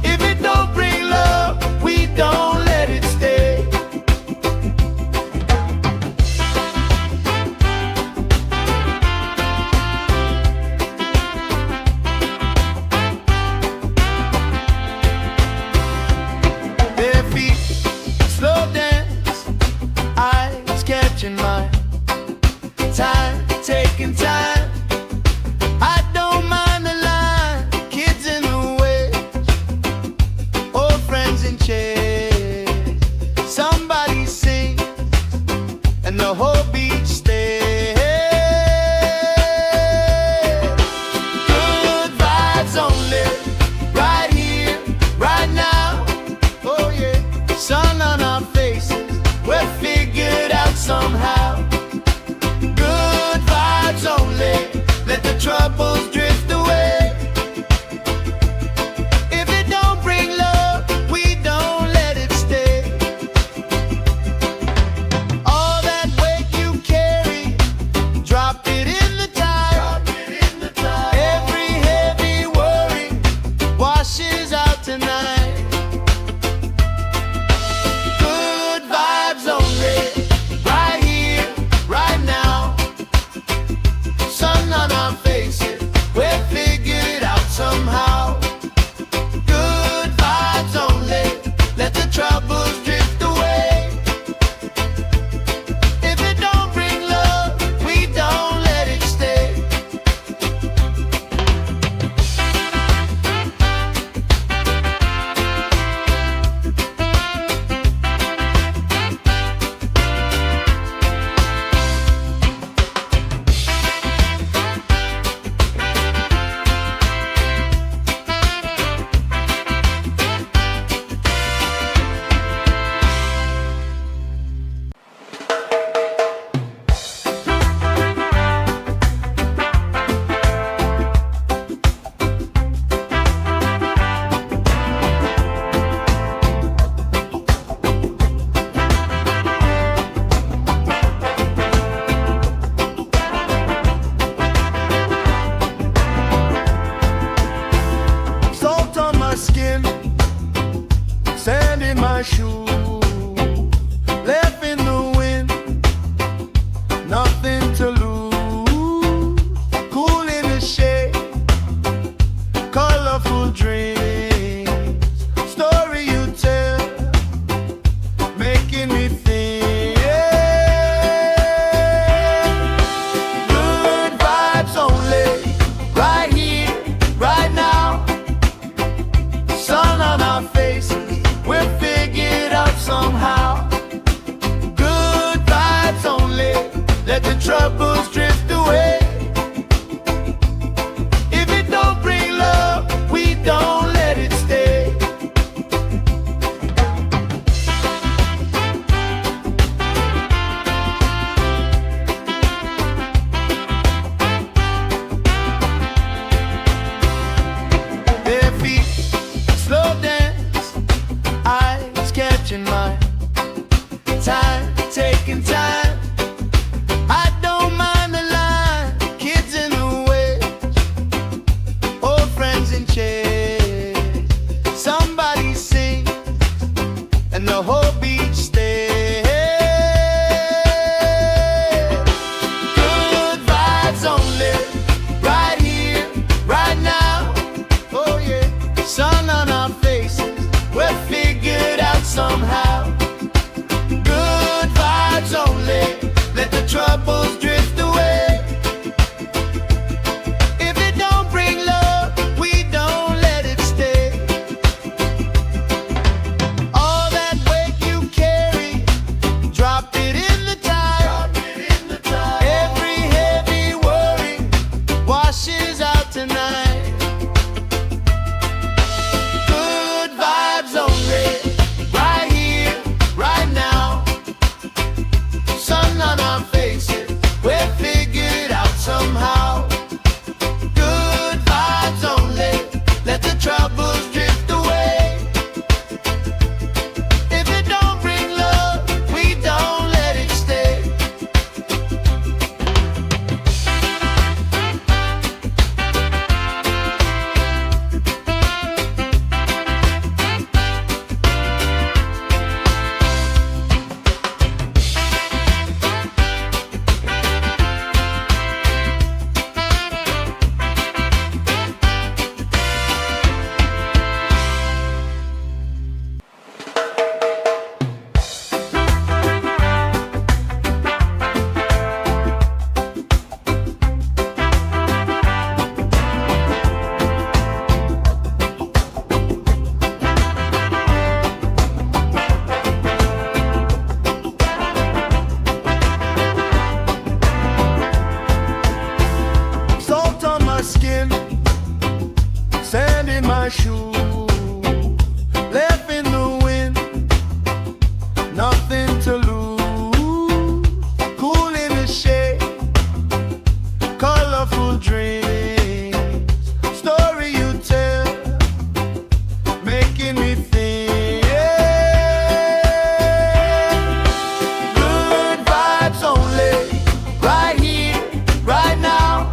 [SPEAKER 1] If it don't bring love, we don't let it stay. Bare feet, slow dance, eyes catching mine. Time, taking time. I don't mind the line. Kids in the way, old friends in chairs. Somebody sings and the whole beach stays. Good vibes only, right here, right now. Oh yeah, sun on our faces, we're figured out somehow. Good vibes only, let the troubles drift away. If it don't bring love, we don't let it stay. All that weight you carry, drop it in the tide. Every heavy worry washes out tonight. Good vibes only, right here, right now. Sun on our faces, we'll figure it out somehow. Good vibes only, let the troubles drift away. If it don't bring love, we don't let it stay. Salt on my skin, sand in my shoe, left in the wind, nothing to lose. Cool in the shade, colorful dreams, story you tell, making me think. Good vibes only, right here, right now. Sun on our faces, we'll figure it out somehow. Good vibes only, let the troubles drift away. If it don't bring love, we don't let it stay. Bare feet, slow dance, eyes catching mine. Time, taking time. I don't mind the line. Kids in the way, old friends in chairs. Somebody sings and the whole beach stays. Good vibes only, right here, right now. Oh yeah, sun on our faces, we're figured out somehow. Good vibes only, let the troubles drift away. If it don't bring love, we don't let it stay. All that weight making me think. Good vibes only, right here, right now.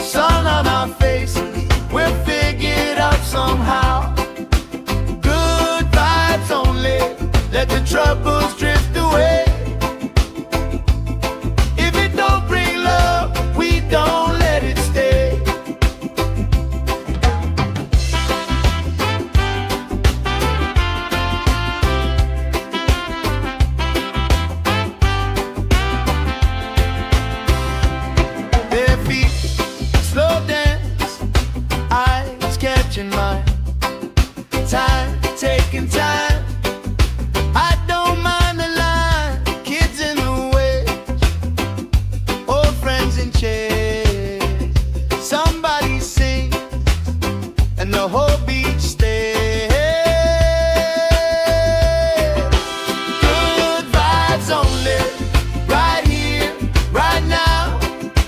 [SPEAKER 1] Sun on our faces, we'll figure it out somehow. Good vibes only, let the troubles drift away. If it don't bring love, we don't let it stay. Their feet slow dance, eyes catching mine. Time, taking time. I don't mind the line. Kids in the way, old friends in chairs. Somebody sings and the whole beach stays. Good vibes only, right here, right now.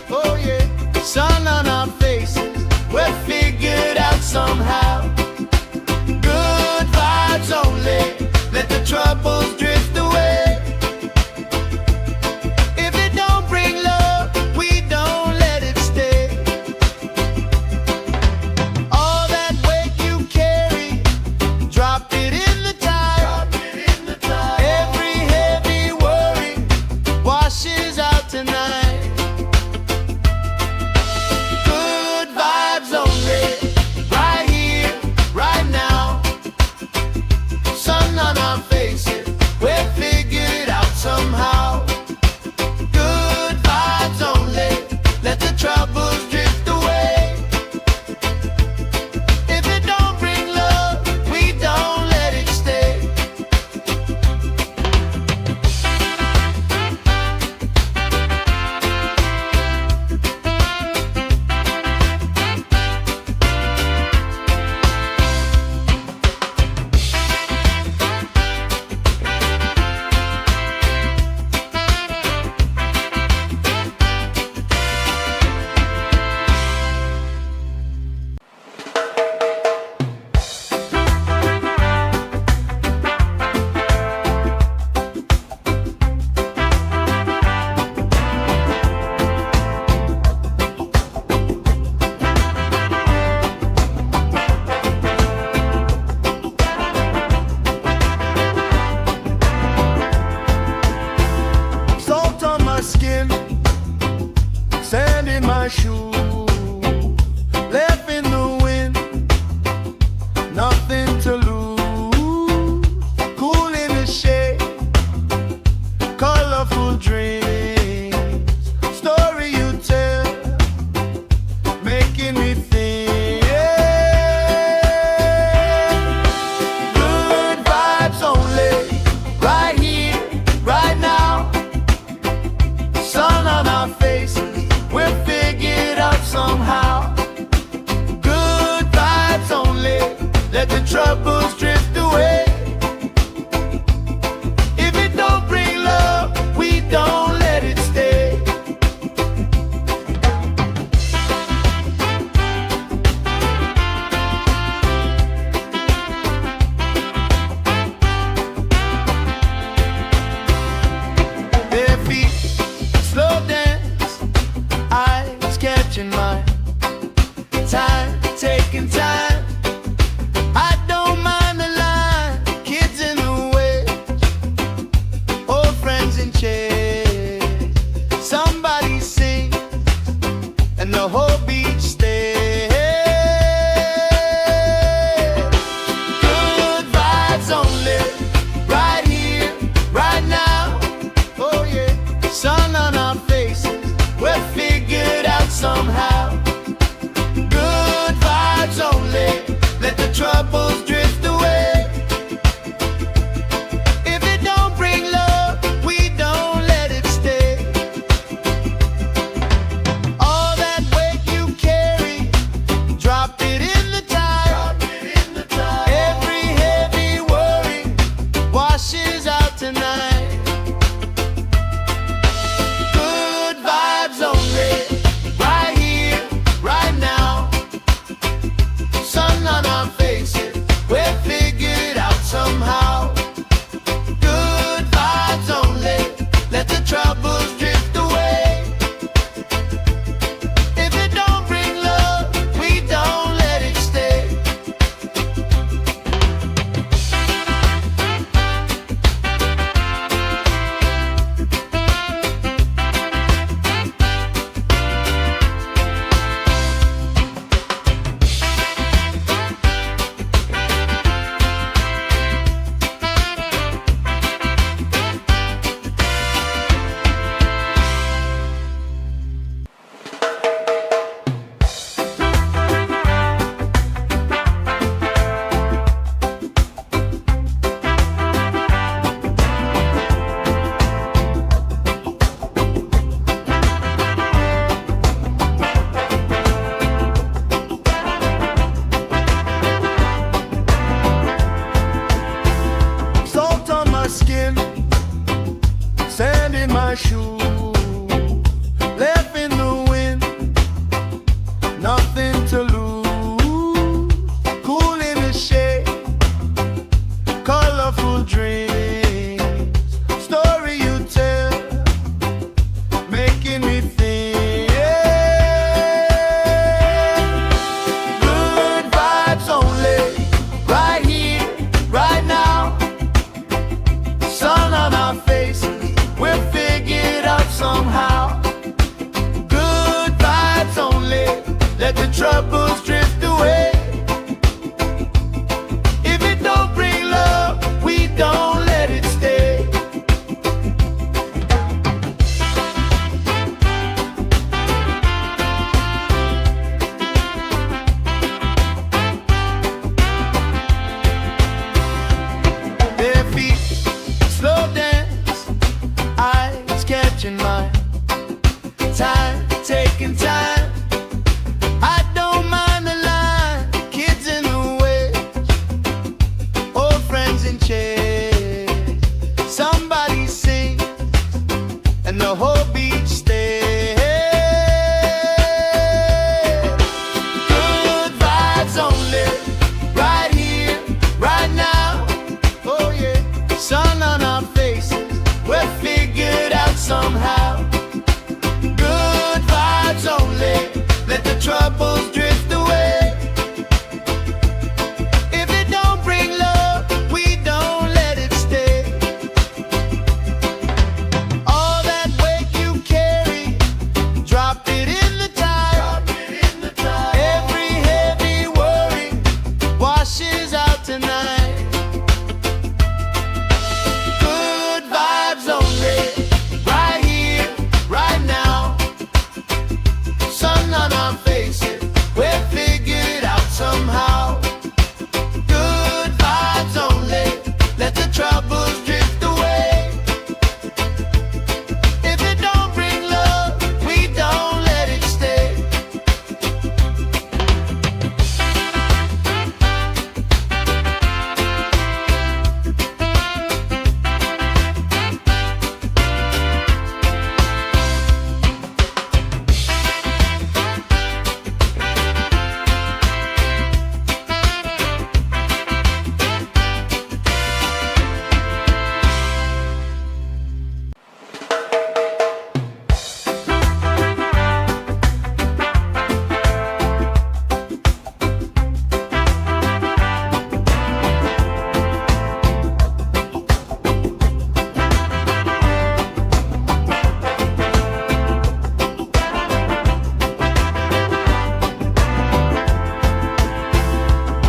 [SPEAKER 1] Oh yeah, sun on our faces, we'll figure it out somehow. Good vibes only, let the troubles drift away. If it don't bring love, we don't let it stay. All that weight you carry, drop it in the tide. Every heavy worry washes out tonight. Good vibes only, right here, right now. Sun on our faces, we'll my shoe, left in the wind, nothing to lose. Cool in the shade, colorful dreams, story you tell, making me think. Good vibes only, right here, right now. Sun on our faces, we'll figure it out somehow. Good vibes only, let the troubles drift away. If it don't bring love, we don't let it stay. Bare feet, slow dance, eyes catching mine. Time, taking time. I don't mind the line. Kids in the way, old friends in chairs. Somebody sings, and the whole beach stays. Good vibes only, right here, right now. Oh yeah, sun on our faces, we're figured out somehow. Good vibes only, let the troubles drift away. If it don't bring love, we don't let it stay. All that weight you carry, drop it in the tide. Every heavy worry washes out tonight. Good vibes only, right here, right now. Sun on our faces, we're figured out somehow. Good vibes only, let the troubles drift away. If it don't bring love, we don't let it stay.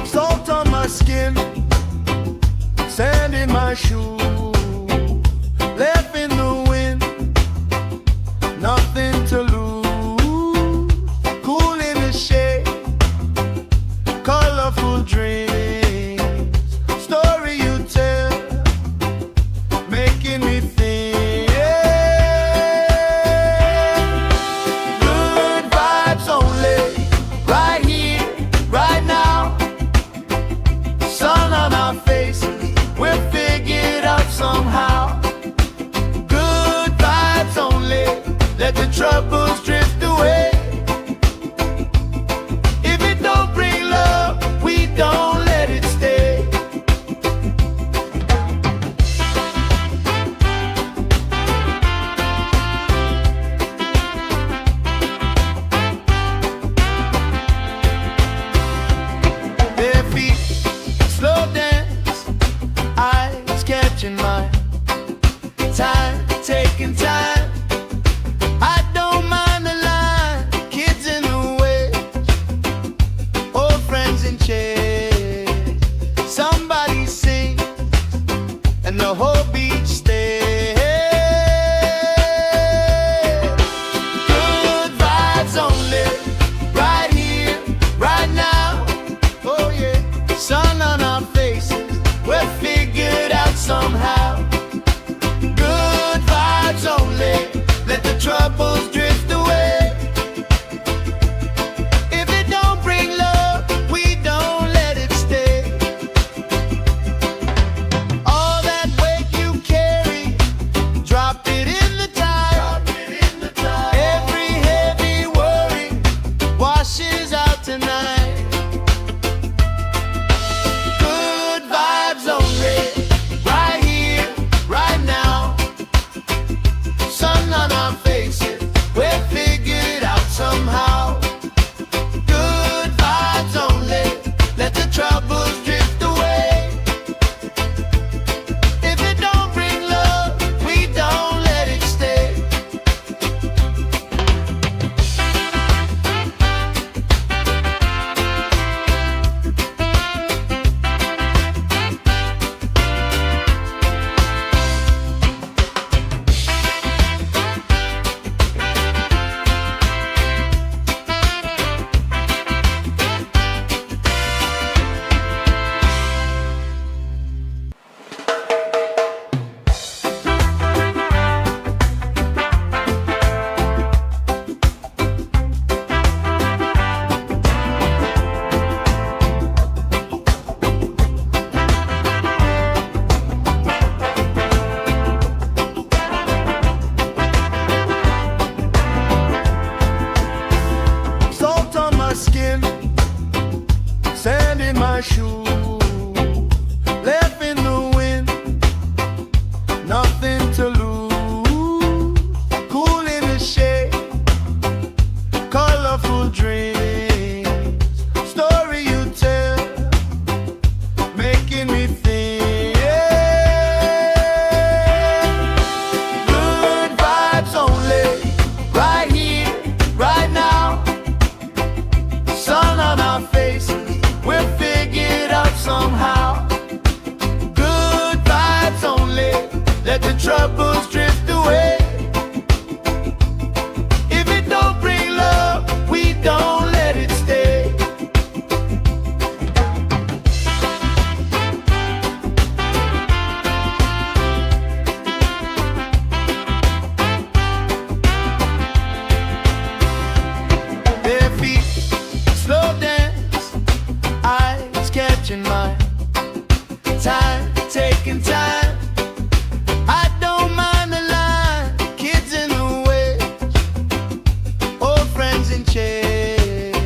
[SPEAKER 1] Salt on my skin, sand in my shoe, left in the wind, nothing to lose. Cool in the shade, colorful dreams, story you tell, making me think. Good vibes only, right here, right now. Sun on our faces, we'll figure it out somehow. Good vibes only, let the troubles drift away. If it don't bring love, we don't let it stay. Bare feet, slow dance, eyes catching mine. Time, taking time. I don't mind the line. Kids in the way, old friends in chairs. Somebody sings, and the whole beach stays. Good vibes only, right here, right now. Oh yeah, sun on our faces, we're figured out somehow. Good vibes only, let the troubles drift away. If it don't bring love, we don't let it stay. All that weight you carry, drop it in the tide. troubles drift away. If it don't bring love, we don't let it stay. Their feet slow dance, eyes catching mine. Time, taking time. I don't mind the line. Kids in the way, old friends in chairs.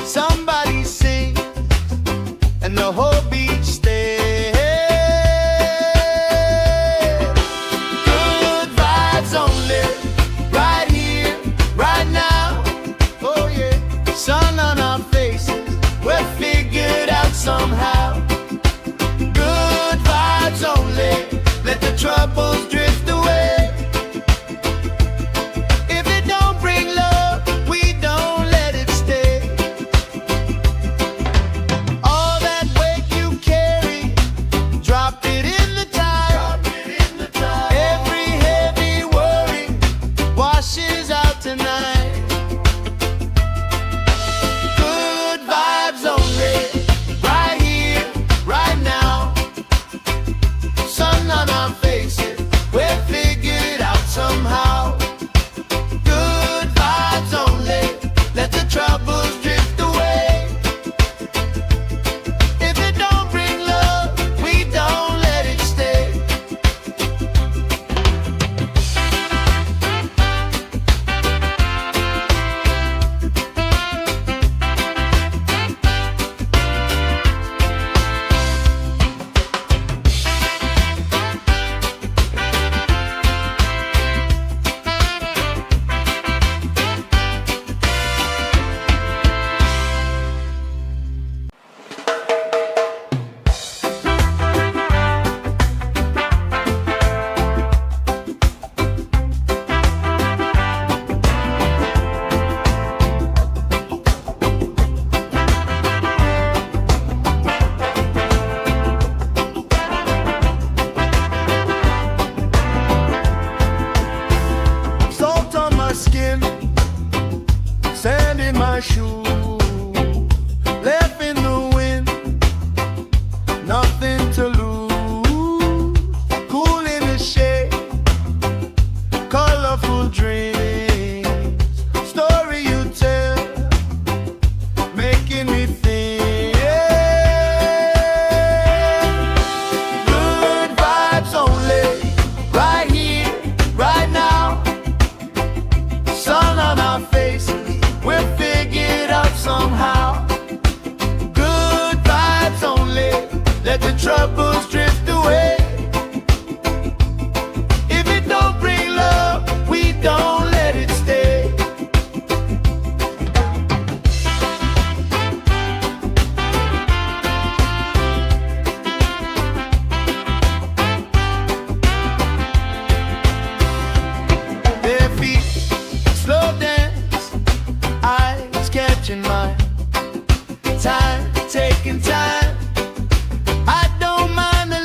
[SPEAKER 1] Somebody sings and the whole beach stays. Good vibes only, right here, right now. Oh yeah, sun on our faces, we're figured out somehow. Good vibes only, let the troubles drift away. If it don't bring love, we don't let it stay. All that weight you carry, drop it in the tide. Every heavy worry washes out tonight. Good vibes only, right here, right now. Sun on our faces, we're figured out somehow. Good vibes only, let the troubles drift away. If it don't bring love, we don't let it stay. Salt on my skin, sand in my shoes, left in the wind, nothing to lose. Cool in the shade, colorful dreams, story you tell, making me think. Good vibes only, right here, right now. Sun on our faces, we're figured out somehow. Good vibes only, let the troubles drift away. If it don't bring love, we don't let it stay. Their feet slow dance, eyes catching mine. Time, taking time. I don't mind the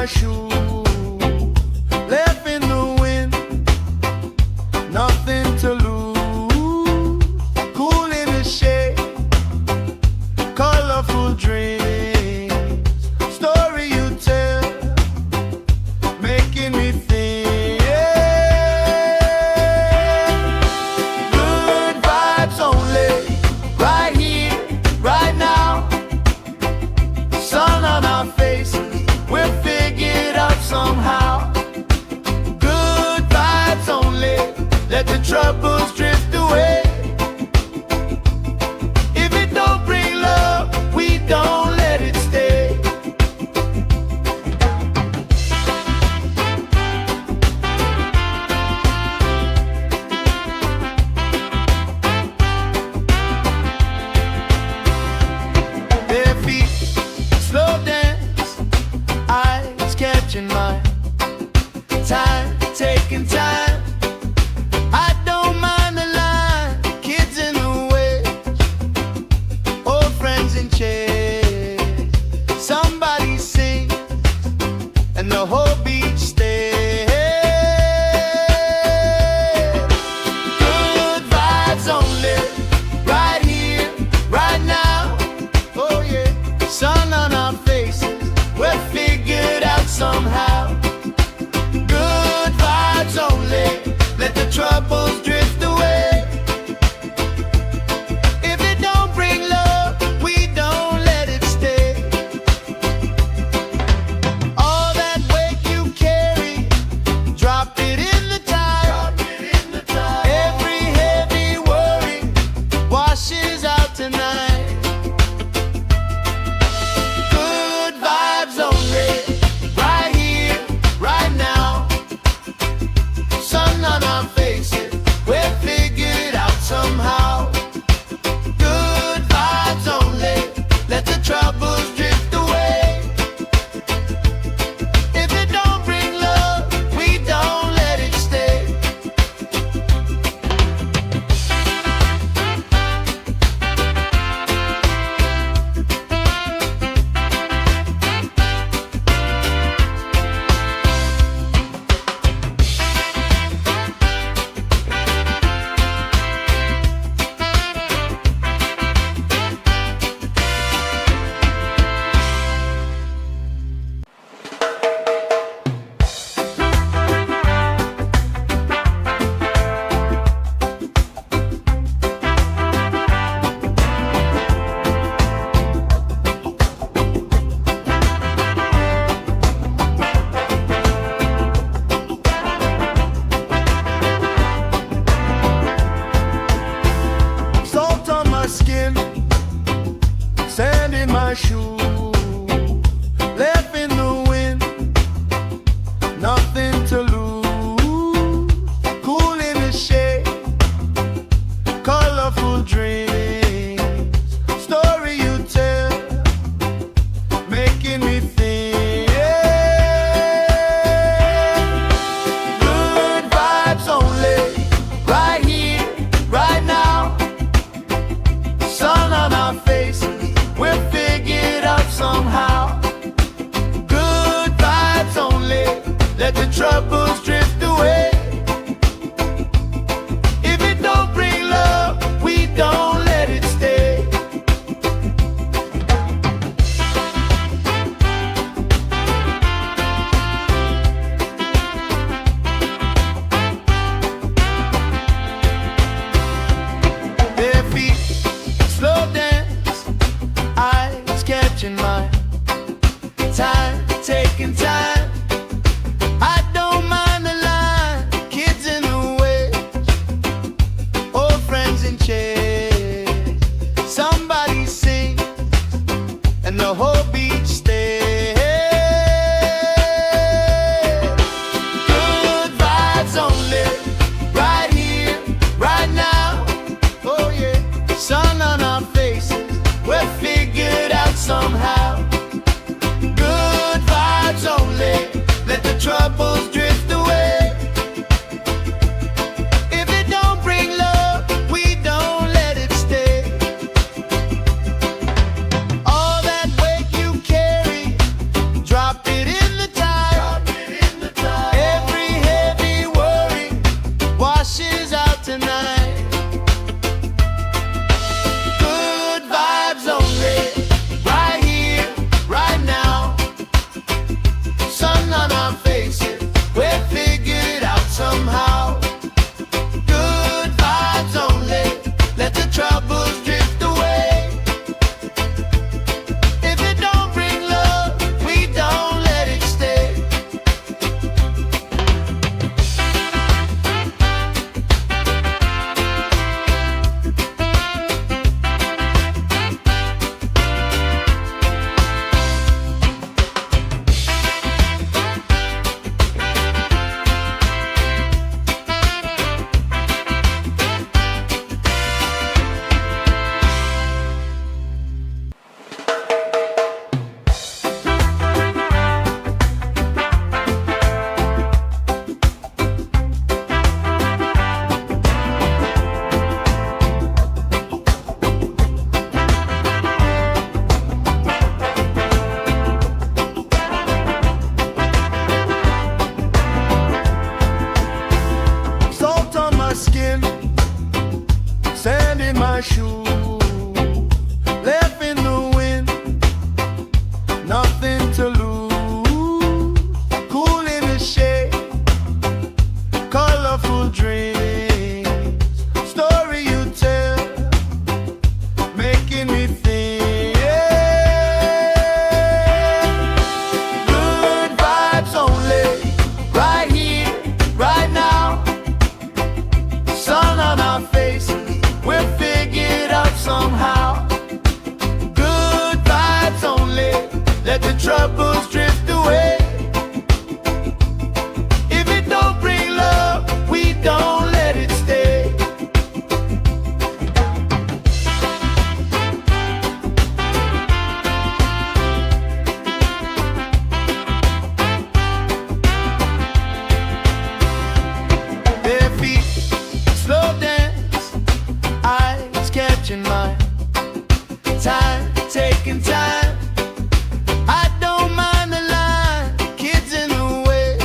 [SPEAKER 1] my shoes, left in the wind, nothing to lose. Cool in the shade, colorful dreams, story you tell, making me think. Good vibes only, right here, right now. Sun on our faces, we'll figure it out somehow. Good vibes only, let the troubles drift away. If it don't bring love, we don't let it stay. Bare feet, slow dance, eyes catching mine. Time, taking time. I don't mind the line, kids in the way, old friends in chairs. Somebody sings and the whole beach stays. Good vibes only, right here, right now. Oh yeah, sun on our faces, we're figured out somehow. Good vibes only, let the troubles drift away. If it don't bring love, we don't let it stay. All that weight you carry, drop it in the tide. Every heavy worry washes out tonight. Good vibes only, right here, right now. Sun on our faces, we're figured out somehow. Good vibes only, let the troubles drift away. If it don't bring love, we don't let it stay. Salt on my skin, sand in my shoes, left in the wind, nothing to lose. Cool in the shade, colorful dreams, story you tell, making me think. Good vibes only, right here, right now. Sun on our faces, we'll figure it out somehow. Good vibes only, let the troubles drift away. If it don't bring love, we don't let it stay. Bare feet, slow dance, eyes catching mine. Time, taking time. I don't mind the line, kids in the way, old friends in chairs. Somebody sings and the whole beach stays. Good vibes only, right here, right now. Oh yeah, sun on our faces, we're figured out somehow. Good vibes only, let the troubles drift away. If it don't bring love, we don't let it stay. All that weight you carry, troubles drift away. If it don't bring love, we don't let it stay. Their feet slow dance, eyes catching mine. Time, taking time. I don't mind the line. Kids in the way,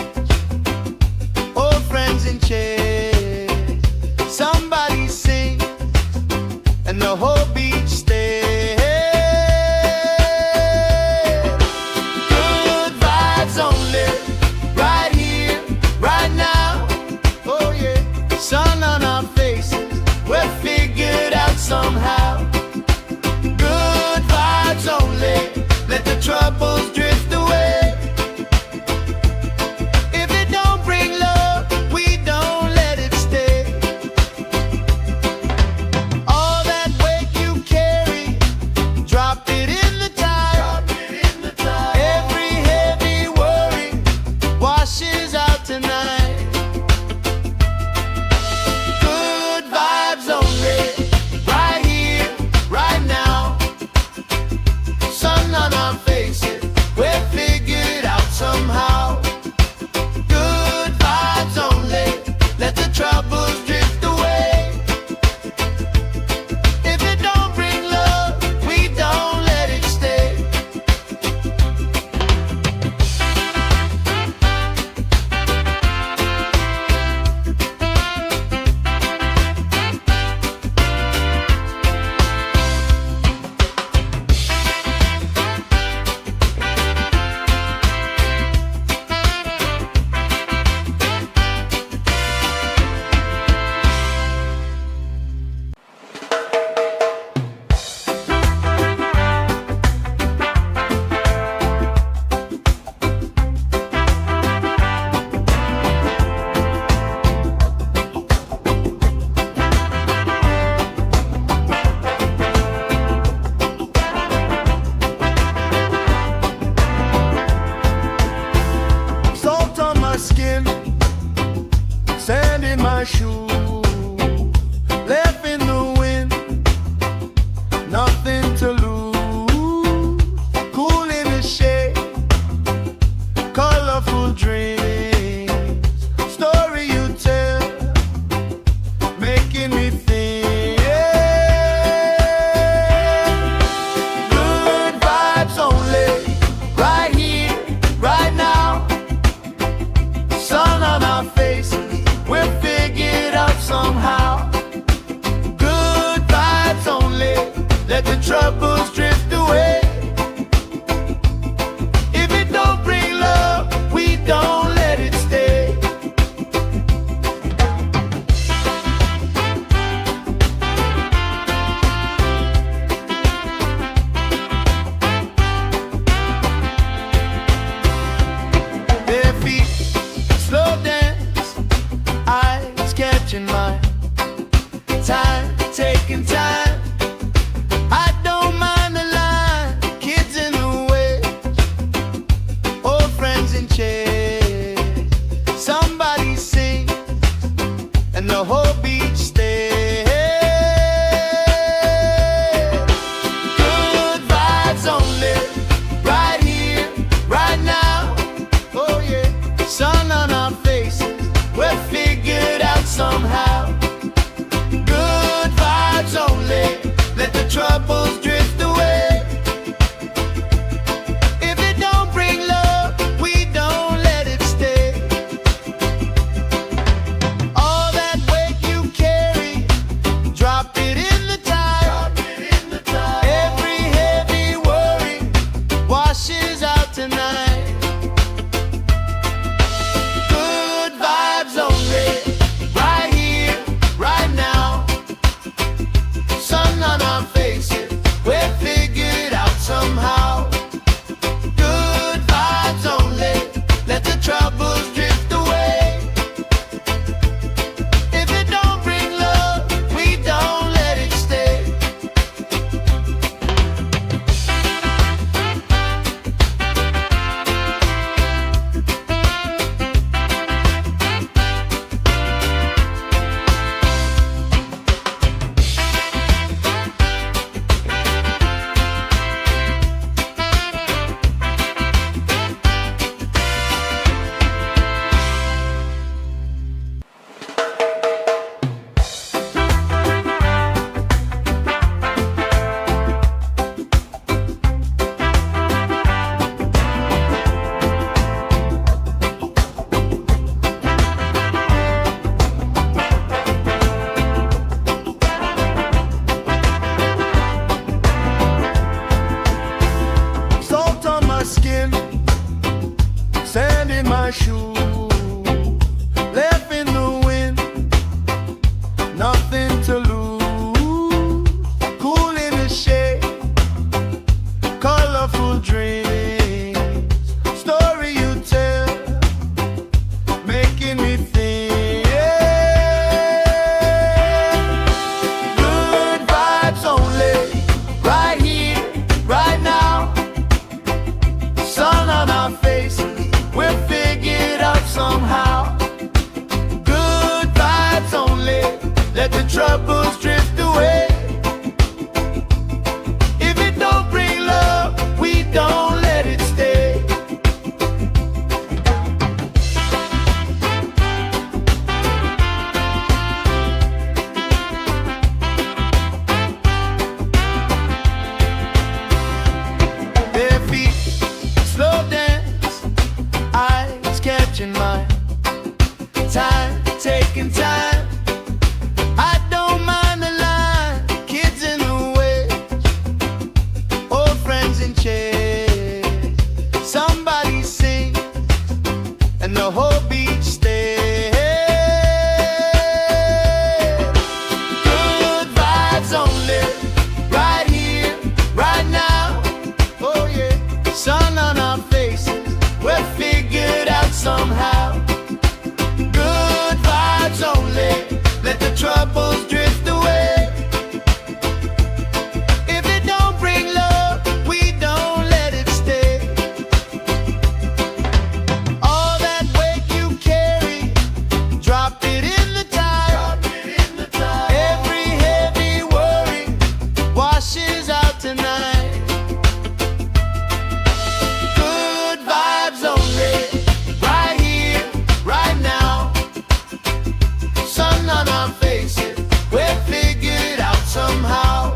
[SPEAKER 1] old friends in chairs. Somebody sings and the whole beach stays. Good vibes only, right here, right now. Oh yeah, sun on our faces, we're figured out somehow. Good vibes only, let the troubles drift away. If it don't bring love, we don't let it stay. All that weight you carry, drop it in the tide. Every heavy worry washes out tonight. Good vibes only, right here, right now. Sun on our faces, we're figured out somehow. Good vibes only, let the troubles drift away. If it don't bring love, we don't let it stay. Salt on my skin, sand in my shoes, left in the wind, nothing to lose. Cool in the shade, colorful dreams, story you tell, making me think. Good vibes only, right here, right now. Sun on our faces, we're figured out somehow. Good vibes only, let the troubles drift away. If it don't bring love, we don't let it stay. Their feet slow dance, eyes catching mine. Time, taking time. I don't mind my shoes, left in the wind, nothing to lose. Cool in the shade, colorful dreams, story you tell, making me think. Good vibes only, right here, right now. Sun on our faces, we'll figure it out somehow. Good vibes only, let the troubles drift away. If it don't bring love, we don't let it stay. Bare feet, slow dance, eyes catching mine. Time, taking time. I don't mind the line. Kids in the way, old friends in chairs. Somebody sing, and the whole beach stays. Good vibes only, right here, right now. Oh yeah, sun on our faces, we'll figure it out somehow. Good vibes only, let the troubles drift away. If it don't bring love, we don't let it stay. All that weight you carry, drop it in the tide. Every heavy worry washes out tonight. Good vibes only, right here, right now. Sun on our faces, we'll figure it out somehow.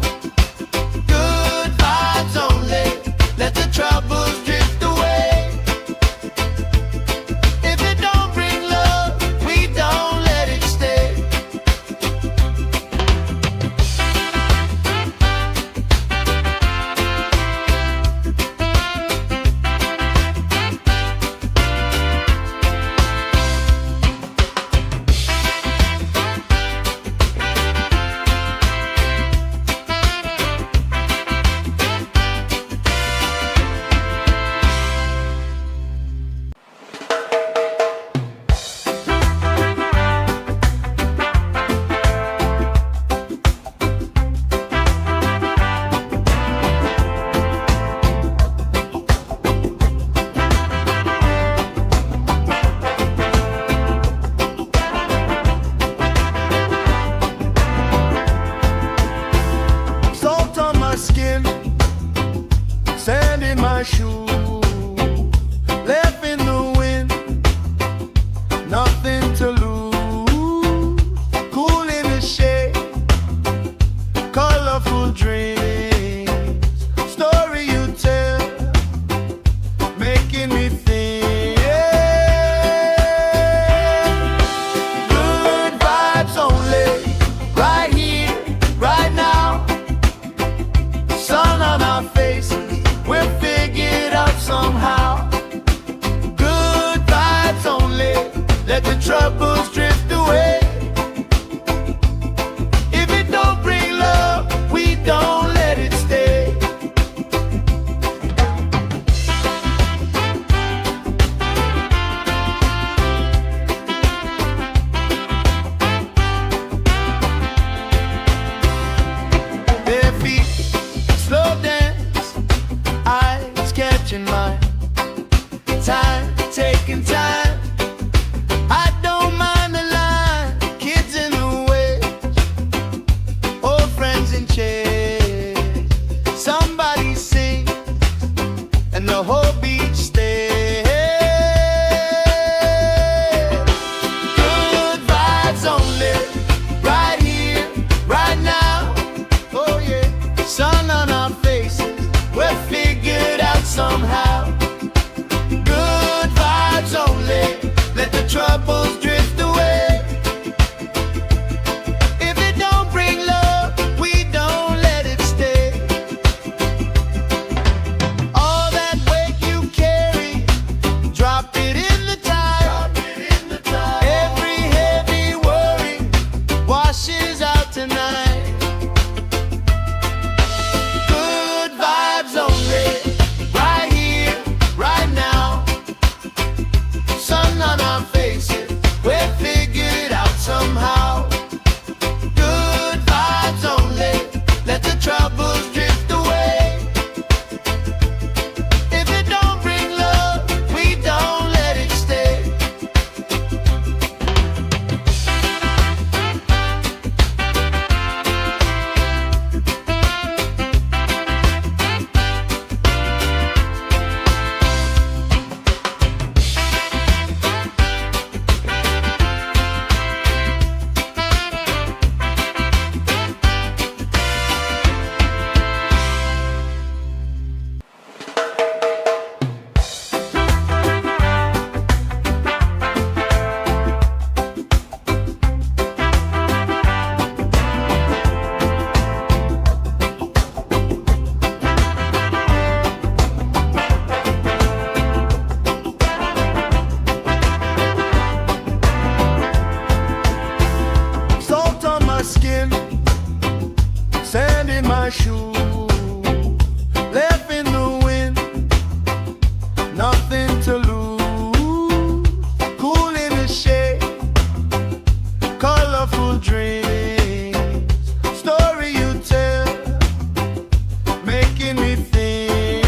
[SPEAKER 1] Good vibes only, let the troubles drift away. If it don't bring love, we don't let it stay. Salt on my skin, sand in my shoes, left in the wind, nothing to lose. Cool in the shade, colorful dreams, story you tell, making me think. Good vibes only, right here, right now. Sun on our faces, we'll figure it out somehow. Good vibes only, let the troubles drift away. If it don't bring love, we don't let it stay. Bare feet, slow dance, eyes catching mine. Time, taking time. I don't mind the making me think.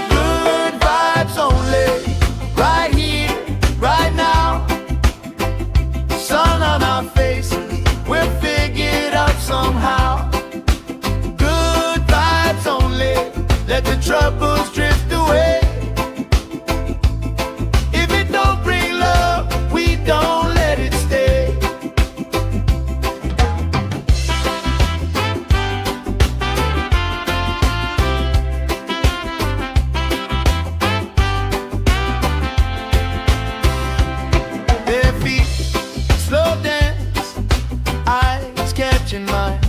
[SPEAKER 1] Good vibes only, right here, right now. Sun on our faces, we'll figure it out somehow. Good vibes only, let the troubles drift away. If it don't bring love, we don't let it stay. Their feet slow dance, eyes catching mine.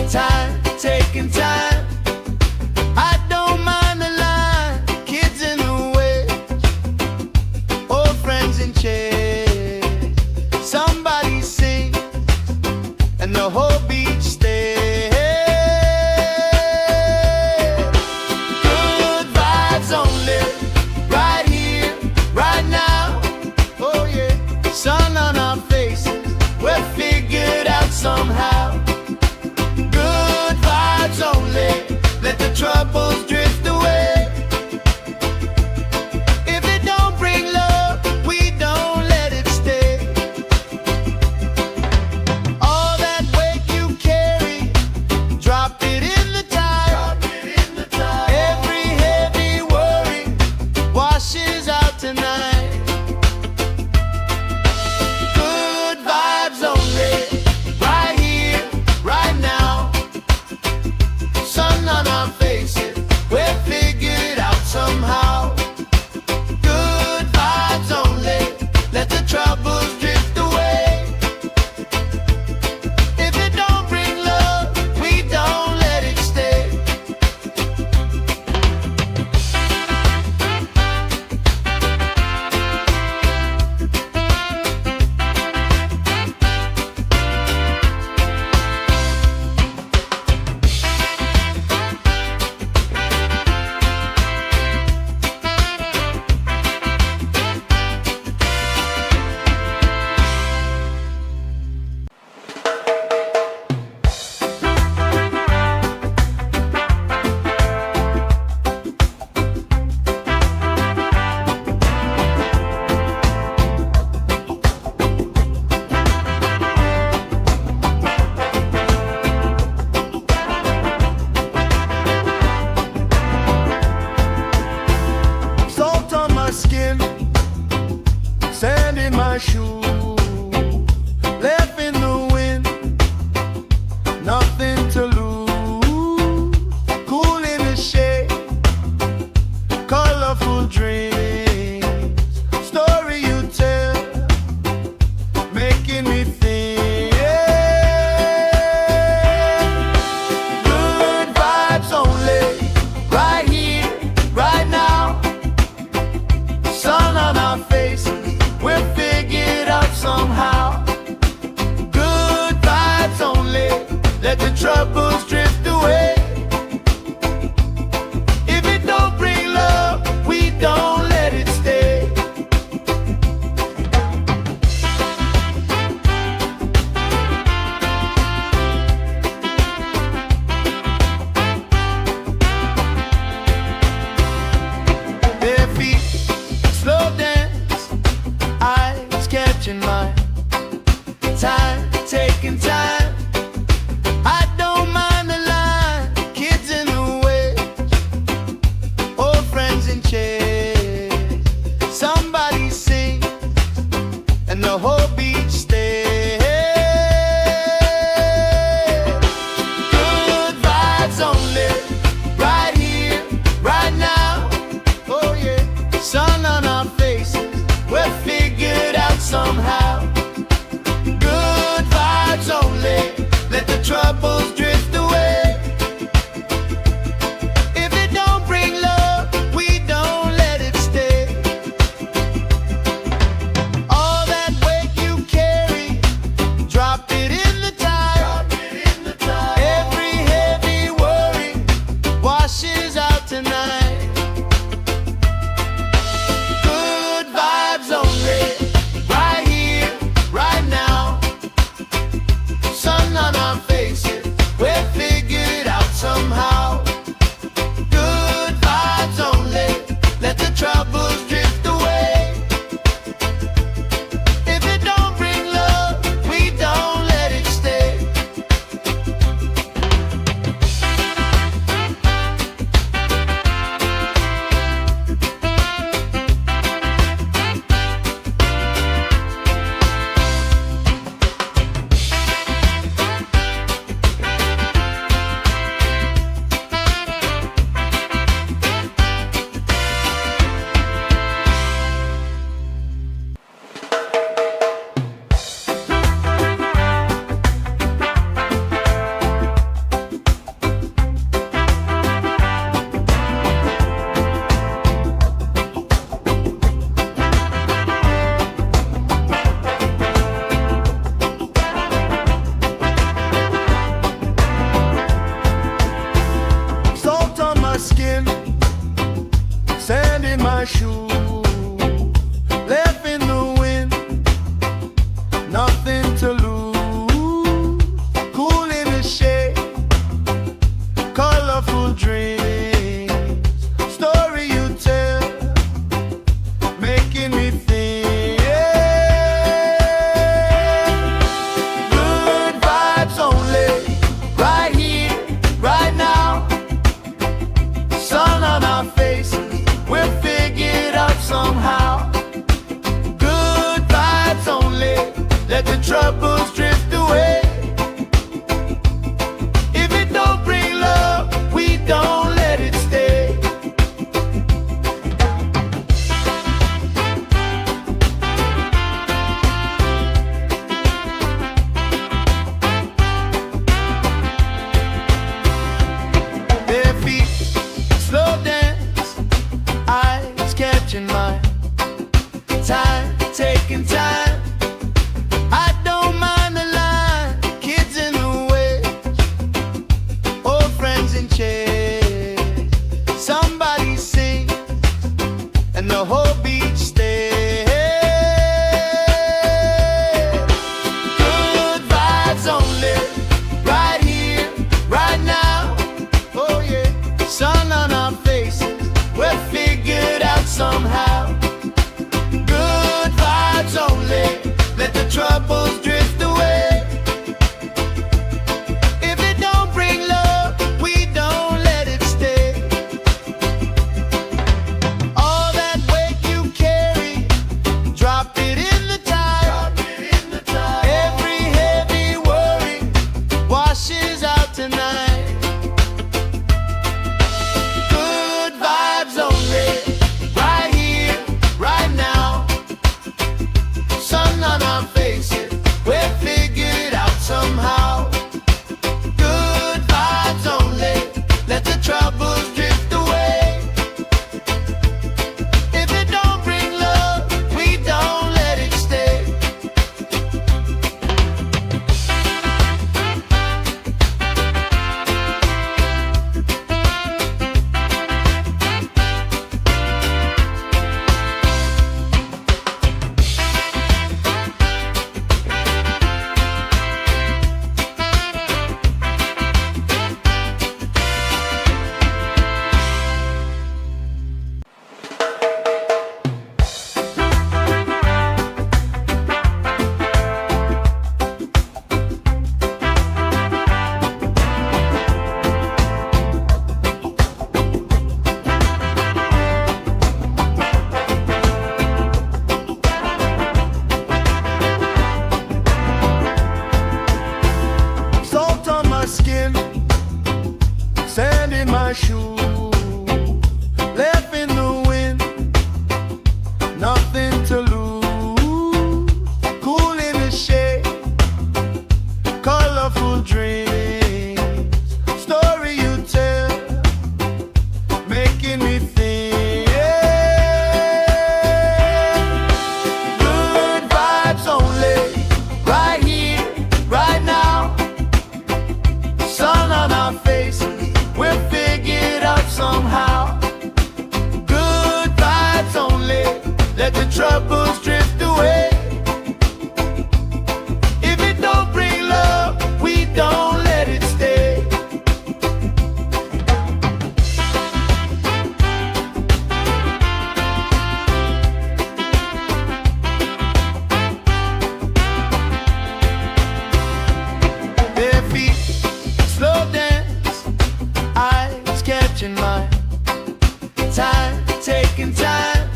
[SPEAKER 1] Time, taking time. I don't mind the line. Kids in the way, old friends in chairs. Somebody sings and the whole beach stays. Good vibes only, right here, right now. Oh yeah, sun on our faces, we're figured out somehow. Good vibes only, let the troubles drift away. If it don't bring love, we don't let it stay. All that weight you carry, drop it in the tide. Every heavy worry washes out tonight. Good vibes only, right here, right now. Sun on our faces, we'll figure it out somehow. Good vibes only, let the troubles drift away. If it don't bring love, we don't let it stay. Salt on my skin, sand in my shoes, left in the wind, nothing to lose. Cool in the shade, colorful dreams, story you tell, making me think. Good vibes only, right here, right now. Sun on our faces, we'll figure it out somehow. Good vibes only, let the troubles drift away. If it don't bring love, we don't let it stay. Their feet slow dance, eyes catching mine. Time, taking time. I don't mind the line. shoes, left in the wind, nothing to lose. Cool in the shade, colorful dreams, story you tell, making me think. Good vibes only, right here, right now. Sun on our faces, we'll figure it out somehow. Good vibes only, let the troubles drift away. If it don't bring love, we don't let it stay. Bare feet, slow dance, eyes catching mine. Time, taking time. I don't mind the line. Kids in the way, old friends in chairs. Somebody sings, and the whole beach stays. Good vibes only, right here, right now. Oh yeah, sun on our faces, we're figured out somehow. Good vibes only, let the troubles drift away. If it don't bring love, we don't let it stay. All that weight you carry, drop it in the tide. Every heavy worry washes out tonight. Good vibes only, right here, right now. Sun on our faces, we're figured out somehow. Good vibes only, let the troubles drift away. If it don't bring love, we don't let it stay. Salt on my skin, sand in my shoes, left in the wind, nothing to lose. Cool in the shade, colorful dreams, story you tell, making me think. Good vibes only, right here, right now. Sun on our faces, we'll figure it out somehow. Good vibes only, let the troubles drift away. If it don't bring love, we don't let it stay. Bare feet, slow dance, eyes catching mine. Time, taking time.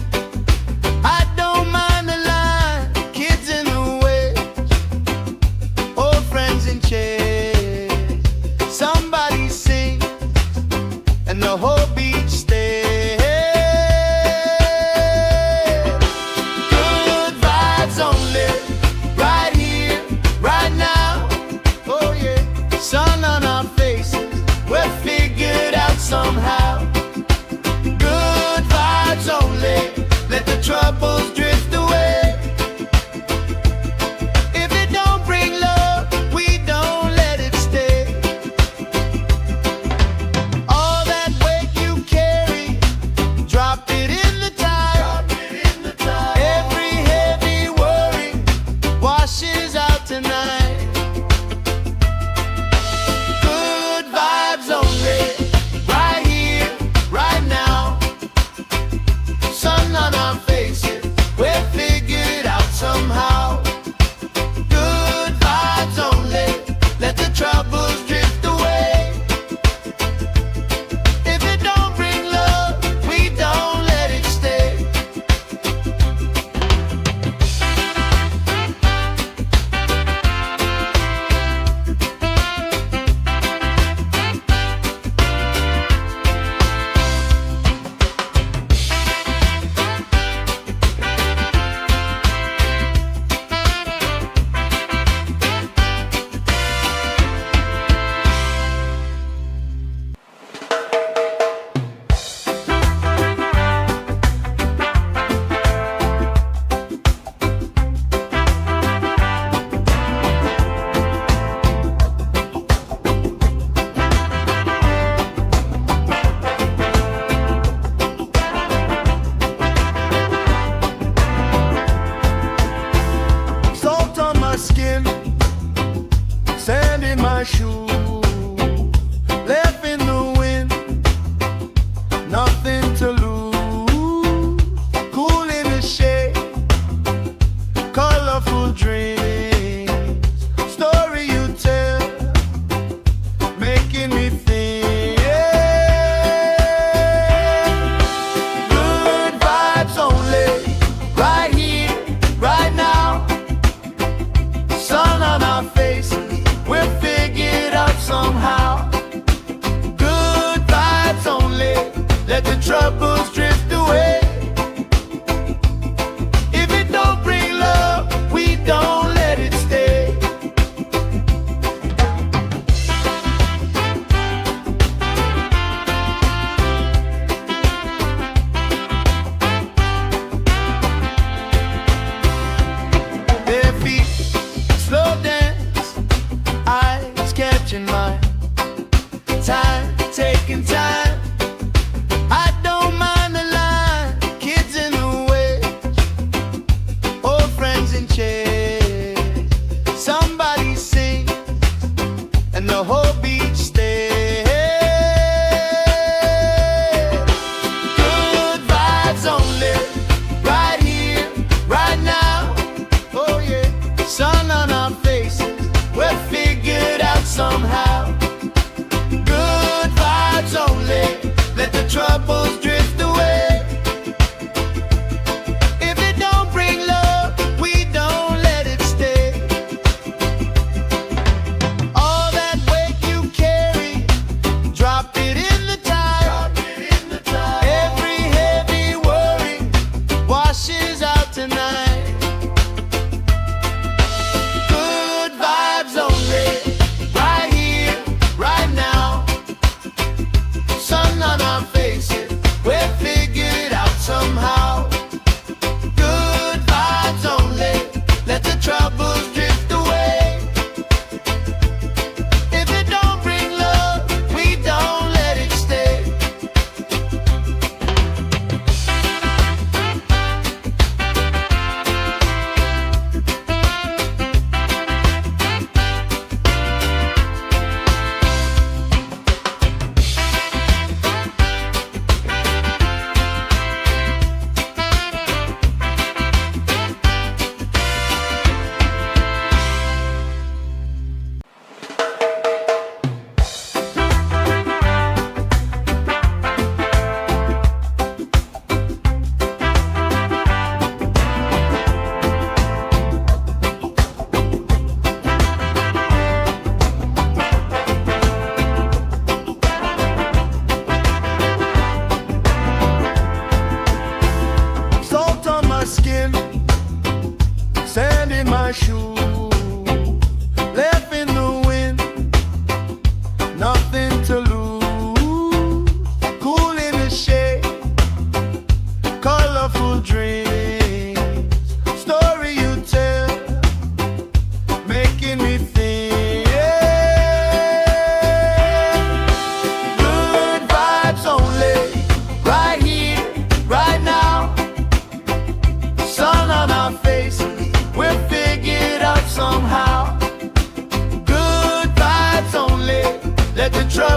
[SPEAKER 1] I don't mind the line. Kids in the way, old friends in chairs. Somebody sings, and the whole beach stays. Good vibes only, right here, right now. Oh yeah, sun on our faces, we're figured out somehow. Good vibes only, let the troubles drift away. If it don't bring love, we don't let it stay. All that weight you carry, drop it in the tide.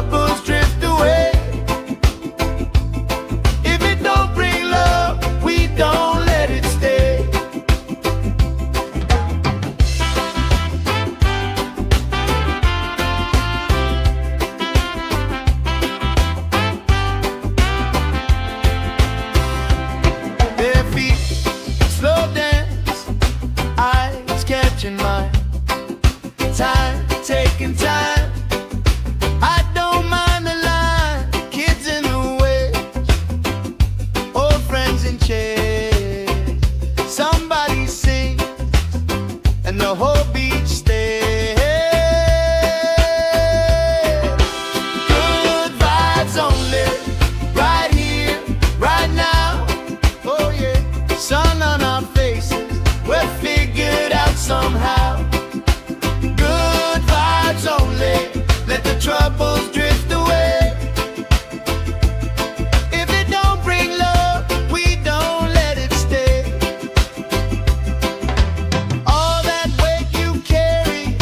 [SPEAKER 1] troubles drift away. If it don't bring love, we don't let it stay. Their feet slow dance, eyes catching mine. Time, taking time. I don't mind the line. Kids in the way, old friends in chairs. Somebody sings and the whole beach stays. Good vibes only, right here, right now. Oh yeah, sun on our faces, we're figured out somehow. Good vibes only, let the troubles drift away. If it don't bring love, we don't let it stay. All that weight you carry,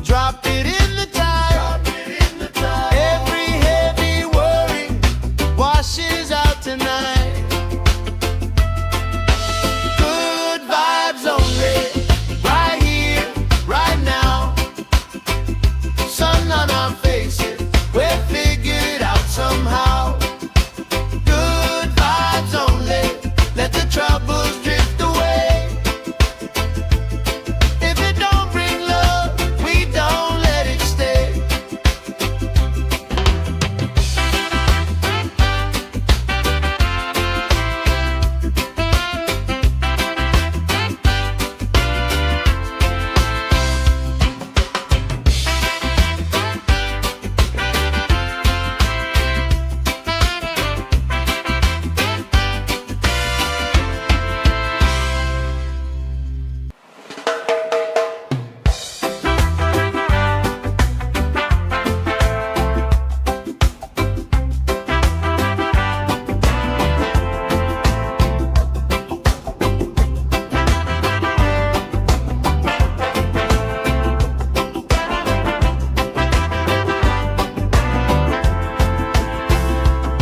[SPEAKER 1] drop it in the tide. Every heavy worry washes out tonight. Good vibes only, right here, right now. Sun on our faces, we're figured out somehow. Good vibes only, let the troubles drift away. If it don't bring love, we don't let it stay.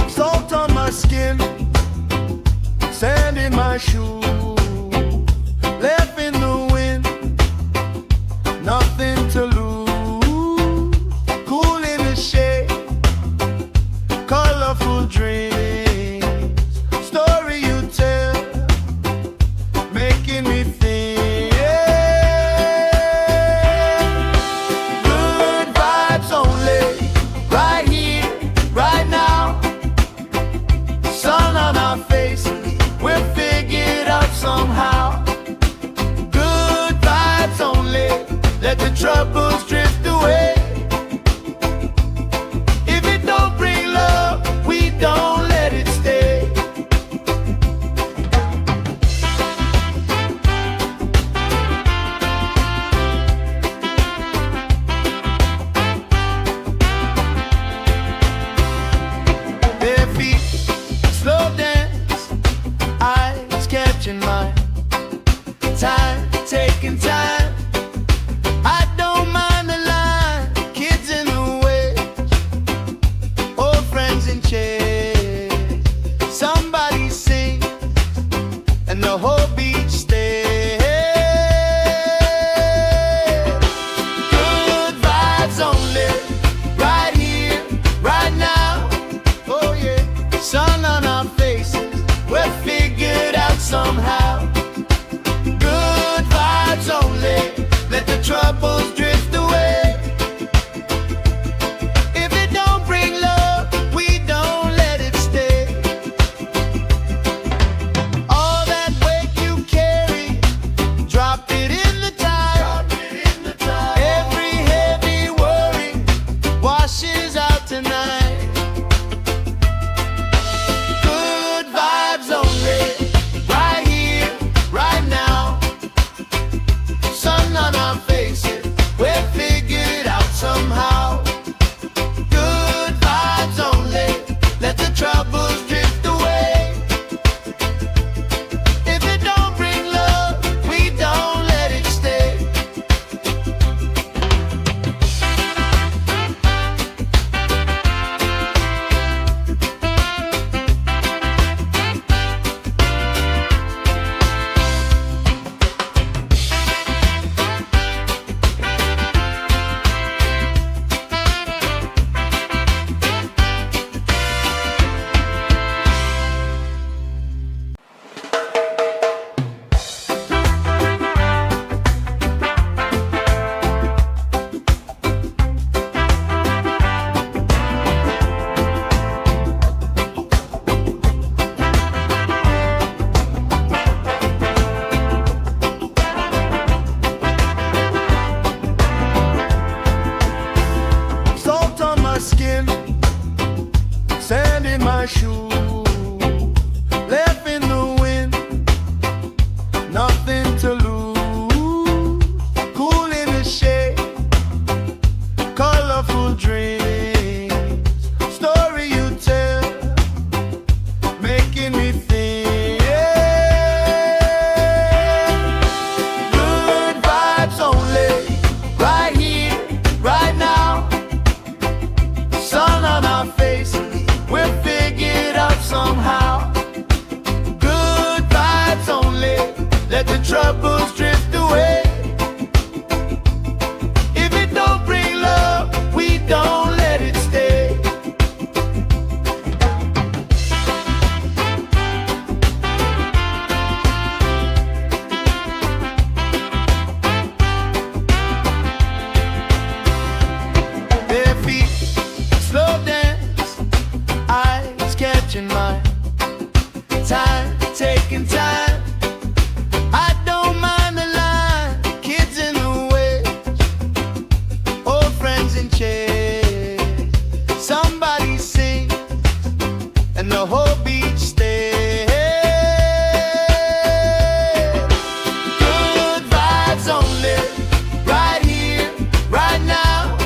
[SPEAKER 1] Salt on my skin, sand in my shoes, left in the wind, nothing to lose. Cool in the shade, colorful dreams, story you tell, making me think. Good vibes only, right here, right now. Sun on our faces, we're figured out somehow. Good vibes only, let the troubles drift away. If it don't bring love, we don't let it stay. Their feet slow dance, eyes catching mine. Time, taking time. I don't mind the line. Kids in the way, old friends in chairs. Somebody sings and the whole beach stays. Good vibes only, right here, right now. Oh yeah, sun on our faces, we're figured out somehow. Good vibes only, let the troubles drift away. If it don't bring love, we don't let it stay. All that weight you carry, drop it in the tide. Every heavy worry washes out tonight. Good vibes only, right here, right now. Sun on our faces, we're my shoe, left in the wind, nothing to lose. Cool in the shade, colorful dreams, story you tell, making me think. Good vibes only, right here, right now. Sun on our faces, we'll figure it out somehow. Good vibes only, let the troubles drift away. If it don't bring love, we don't let it stay. Bare feet, slow dance, eyes catching mine. Time, taking time. I don't mind the line. Kids in the way, old friends in chairs. Somebody sing, and the whole beach stays. Good vibes only, right here, right now.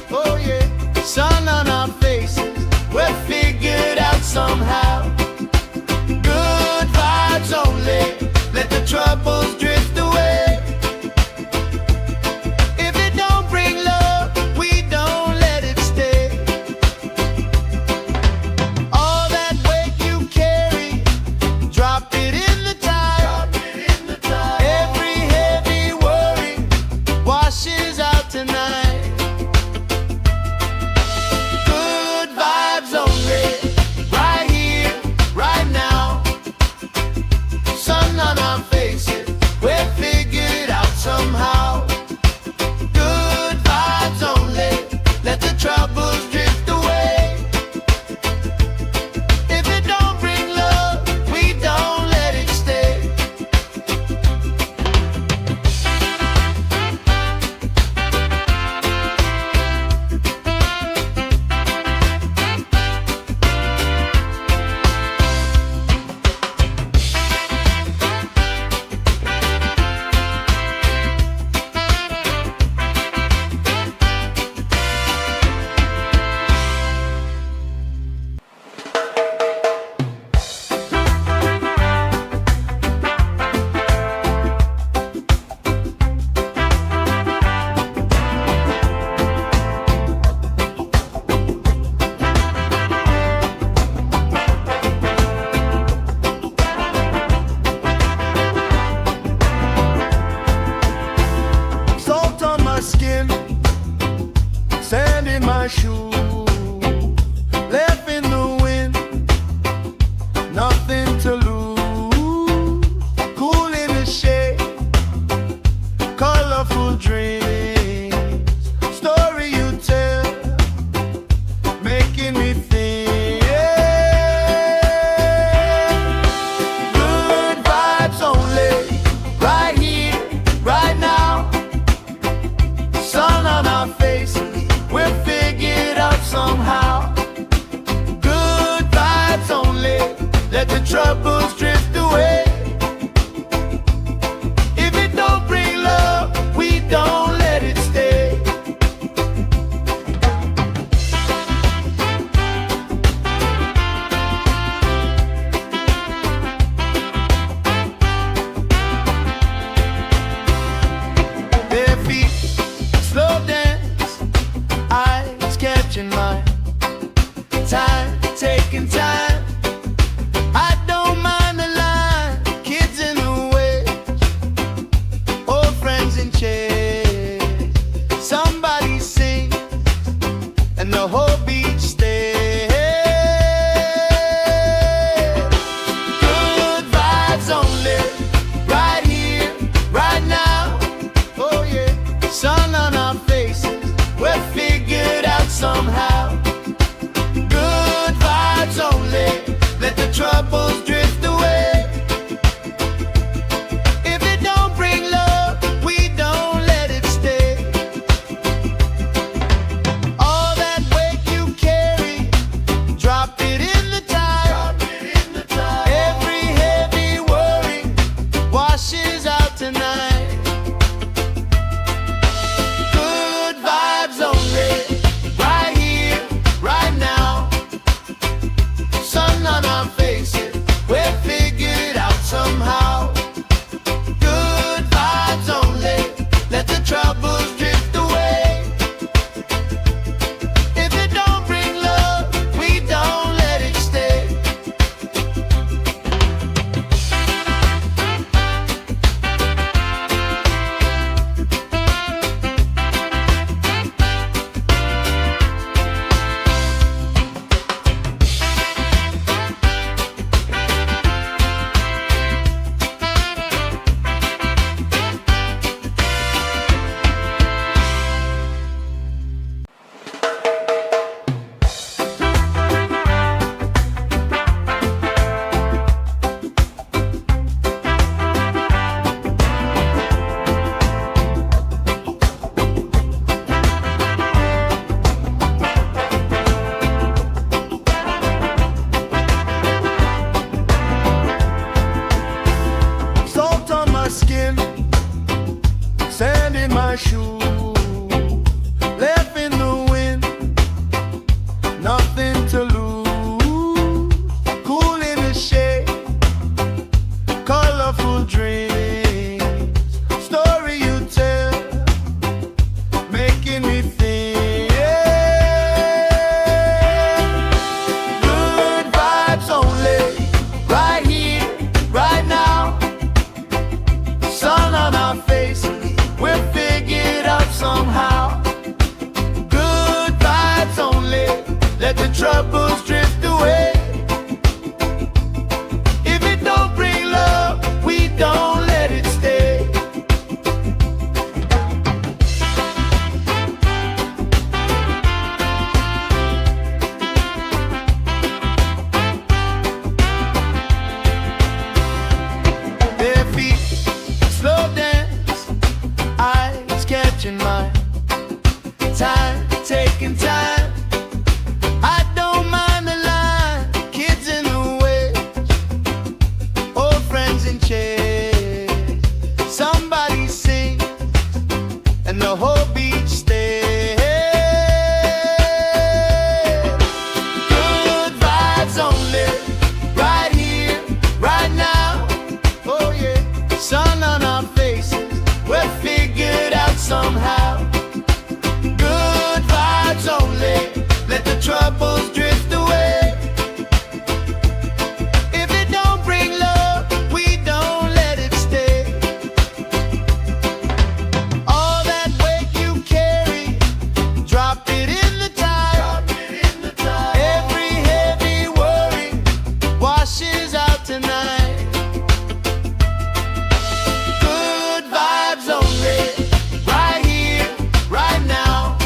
[SPEAKER 1] Oh yeah, sun on our faces, we're figured out somehow. Good vibes only, let the troubles drift away. If it don't bring love, we don't let it stay. All that weight you carry, drop it in the tide. Every heavy worry washes out tonight. Good vibes only, right here, right now. Sun on our faces, we're figured out somehow. Good vibes only, let the troubles drift away. If it don't bring love, we don't let it stay. Salt on my skin, sand in my shoe, left in the wind, nothing to lose. Cool in the shade, colorful dreams, story you tell, making me think. Good vibes only, right here, right now. Sun on our faces, we're figured out somehow. Good vibes only, let the troubles drift away. If it don't bring love, we don't let it stay. Bare feet, slow dance, eyes catching mine. Time, taking time. I don't mind the line. Kids in the way, old friends in chairs. Somebody sing, and the whole beach stays. Good vibes only, right here, right now. Oh yeah, sun on our faces, we're figured out somehow. Good vibes only. the troubles drift away. If it don't bring love, we don't let it stay. Their feet slow dance, eyes catching mine. Time, taking time. I don't mind the line. Kids in the way, old friends in chairs. Somebody sings and the whole beach stays. Good vibes only, right here, right now. Oh yeah, sun on our faces, we're figured out somehow. Only let the troubles drift away. If it don't bring love, we don't let it stay. All that weight you carry, drop it in the tide. Every heavy worry washes out tonight. Good vibes only, right here, right now.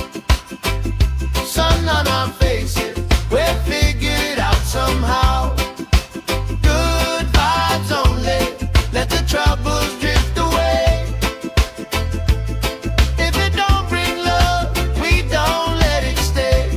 [SPEAKER 1] Sun on our faces, we're figured out somehow. Good vibes only, let the troubles drift away. If it don't bring love, we don't let it stay.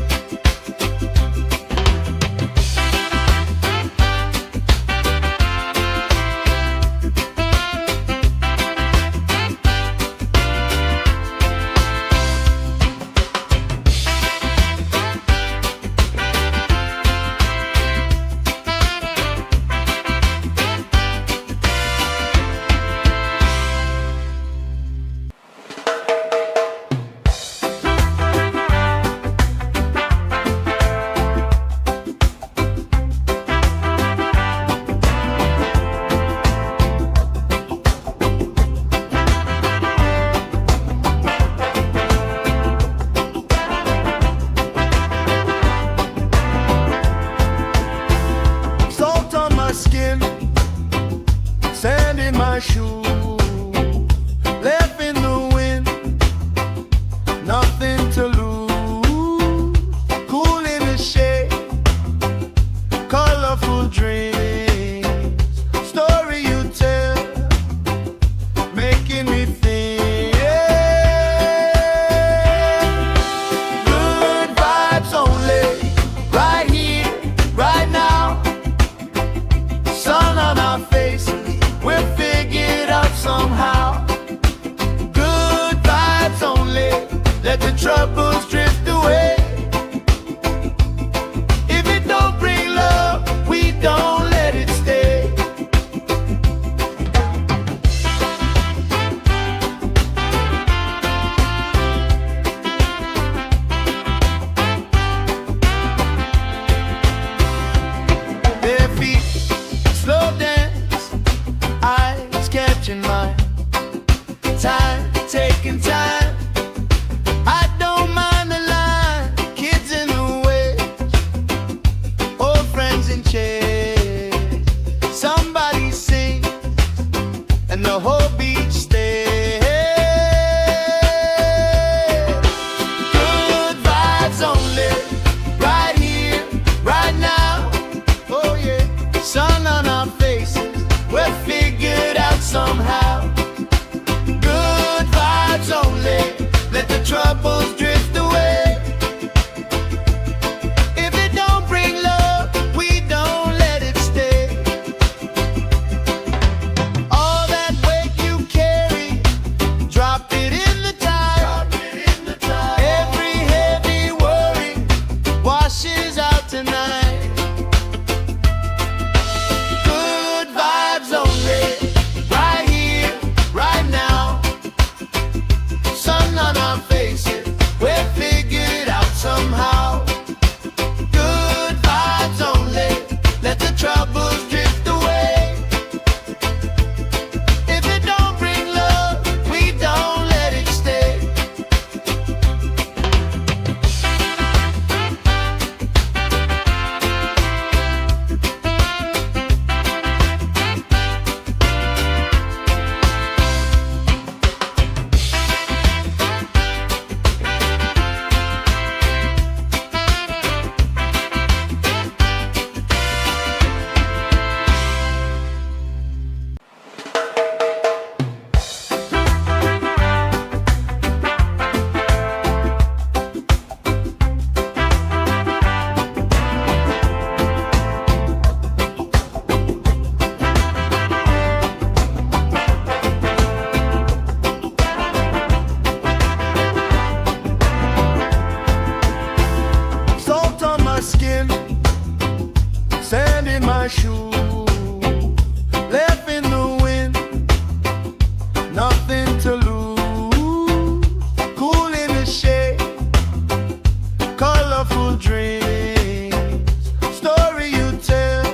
[SPEAKER 1] Salt on my skin, sand in my shoes, left in the wind, nothing to lose. Cool in the shade, colorful dreams, story you tell, making me think. Good vibes only, right here, right now. Sun on our faces, we're figured out somehow. Good vibes only, let the troubles drift away. If it don't bring love, we don't let it stay. Their feet slow dance, eyes catching mine. Time, taking time. I don't mind the line. Kids in the way, old friends in chairs. Somebody sings and the whole beach stays. Good vibes only, right here, right now. Oh yeah, sun on our faces, we're figured out somehow. Good vibes only, let the troubles drift away. If it don't bring love, we don't let it stay. All that weight you carry, drop it in the tide. Every heavy worry washes out tonight. Good vibes only, right here, right now. Sun on our faces, my shoe, left in the wind, nothing to lose. Cool in the shade, colorful dreams, story you tell,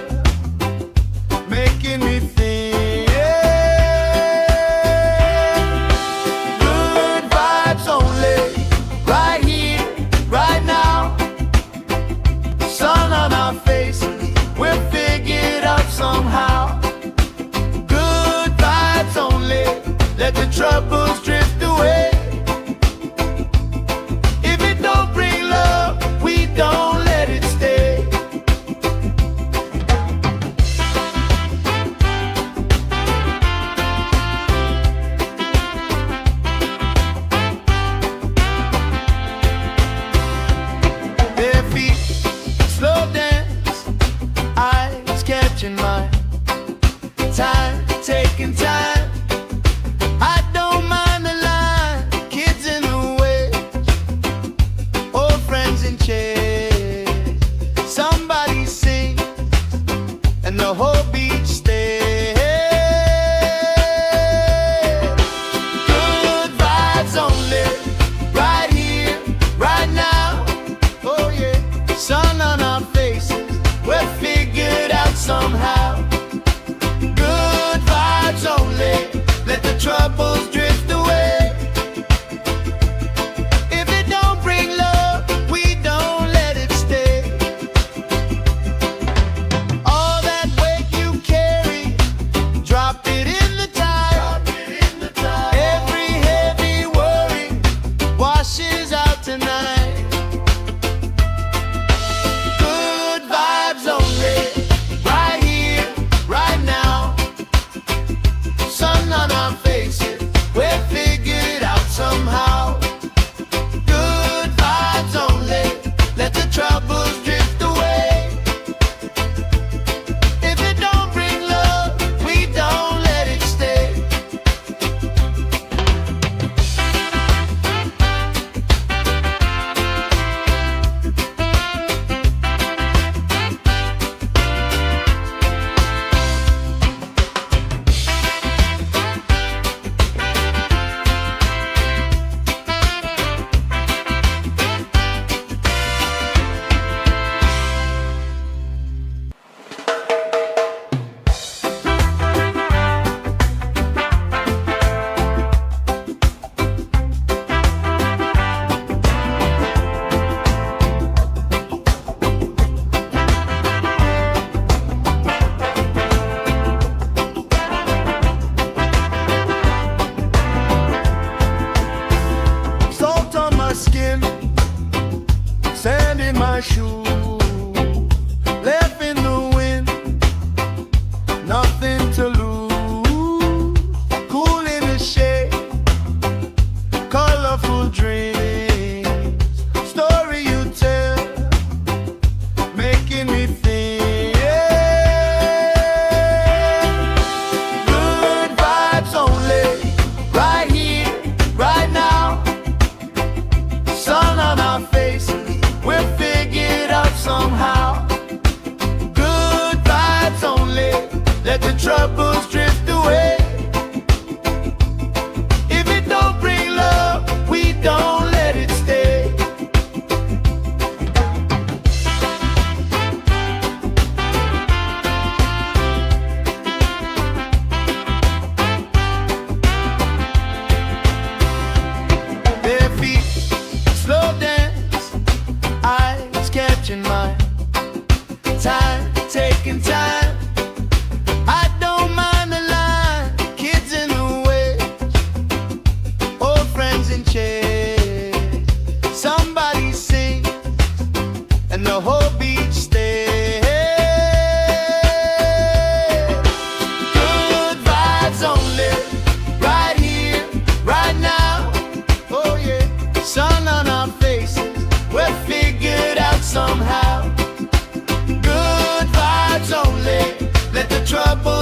[SPEAKER 1] making me think. Good vibes only, right here, right now. Sun on our faces, we'll figure it out somehow. Good vibes only, let the troubles drift away. If it don't bring love, we don't let it stay. Bare feet, slow dance, eyes catching mine. Time, taking time. I don't mind the line. Kids in the way, old friends in chairs. Somebody sing, and the whole beach stays. Good vibes only, right here, right now. Oh yeah, sun on our faces, we're figured out somehow. Good vibes only, let the troubles drift away. If it don't bring love, we don't let it stay. All that weight you carry, drop it in the tide. Every heavy worry washes out tonight. Good vibes only, right here, right now. Sun on our faces, we're figured out somehow. Good vibes only, let the troubles drift away. If it don't bring love, we don't let it stay. Salt on my skin, sand in my shoe, left in the wind, nothing to lose. Cool in the shade, colorful dreams, story you tell, making me think. Good vibes only, right here, right now. Sun on our faces, we'll figure it out somehow. Good vibes only, let the troubles drift away. If it don't bring love, we don't let it stay. Bare feet, slow dance, eyes catching mine. Time, taking time. I don't mind the line. Kids in the way, old friends in chairs. Somebody sing, and the whole beach stays. Good vibes only, right here, right now. Oh yeah, sun on our faces, we're figured out somehow. Good vibes only, let the trouble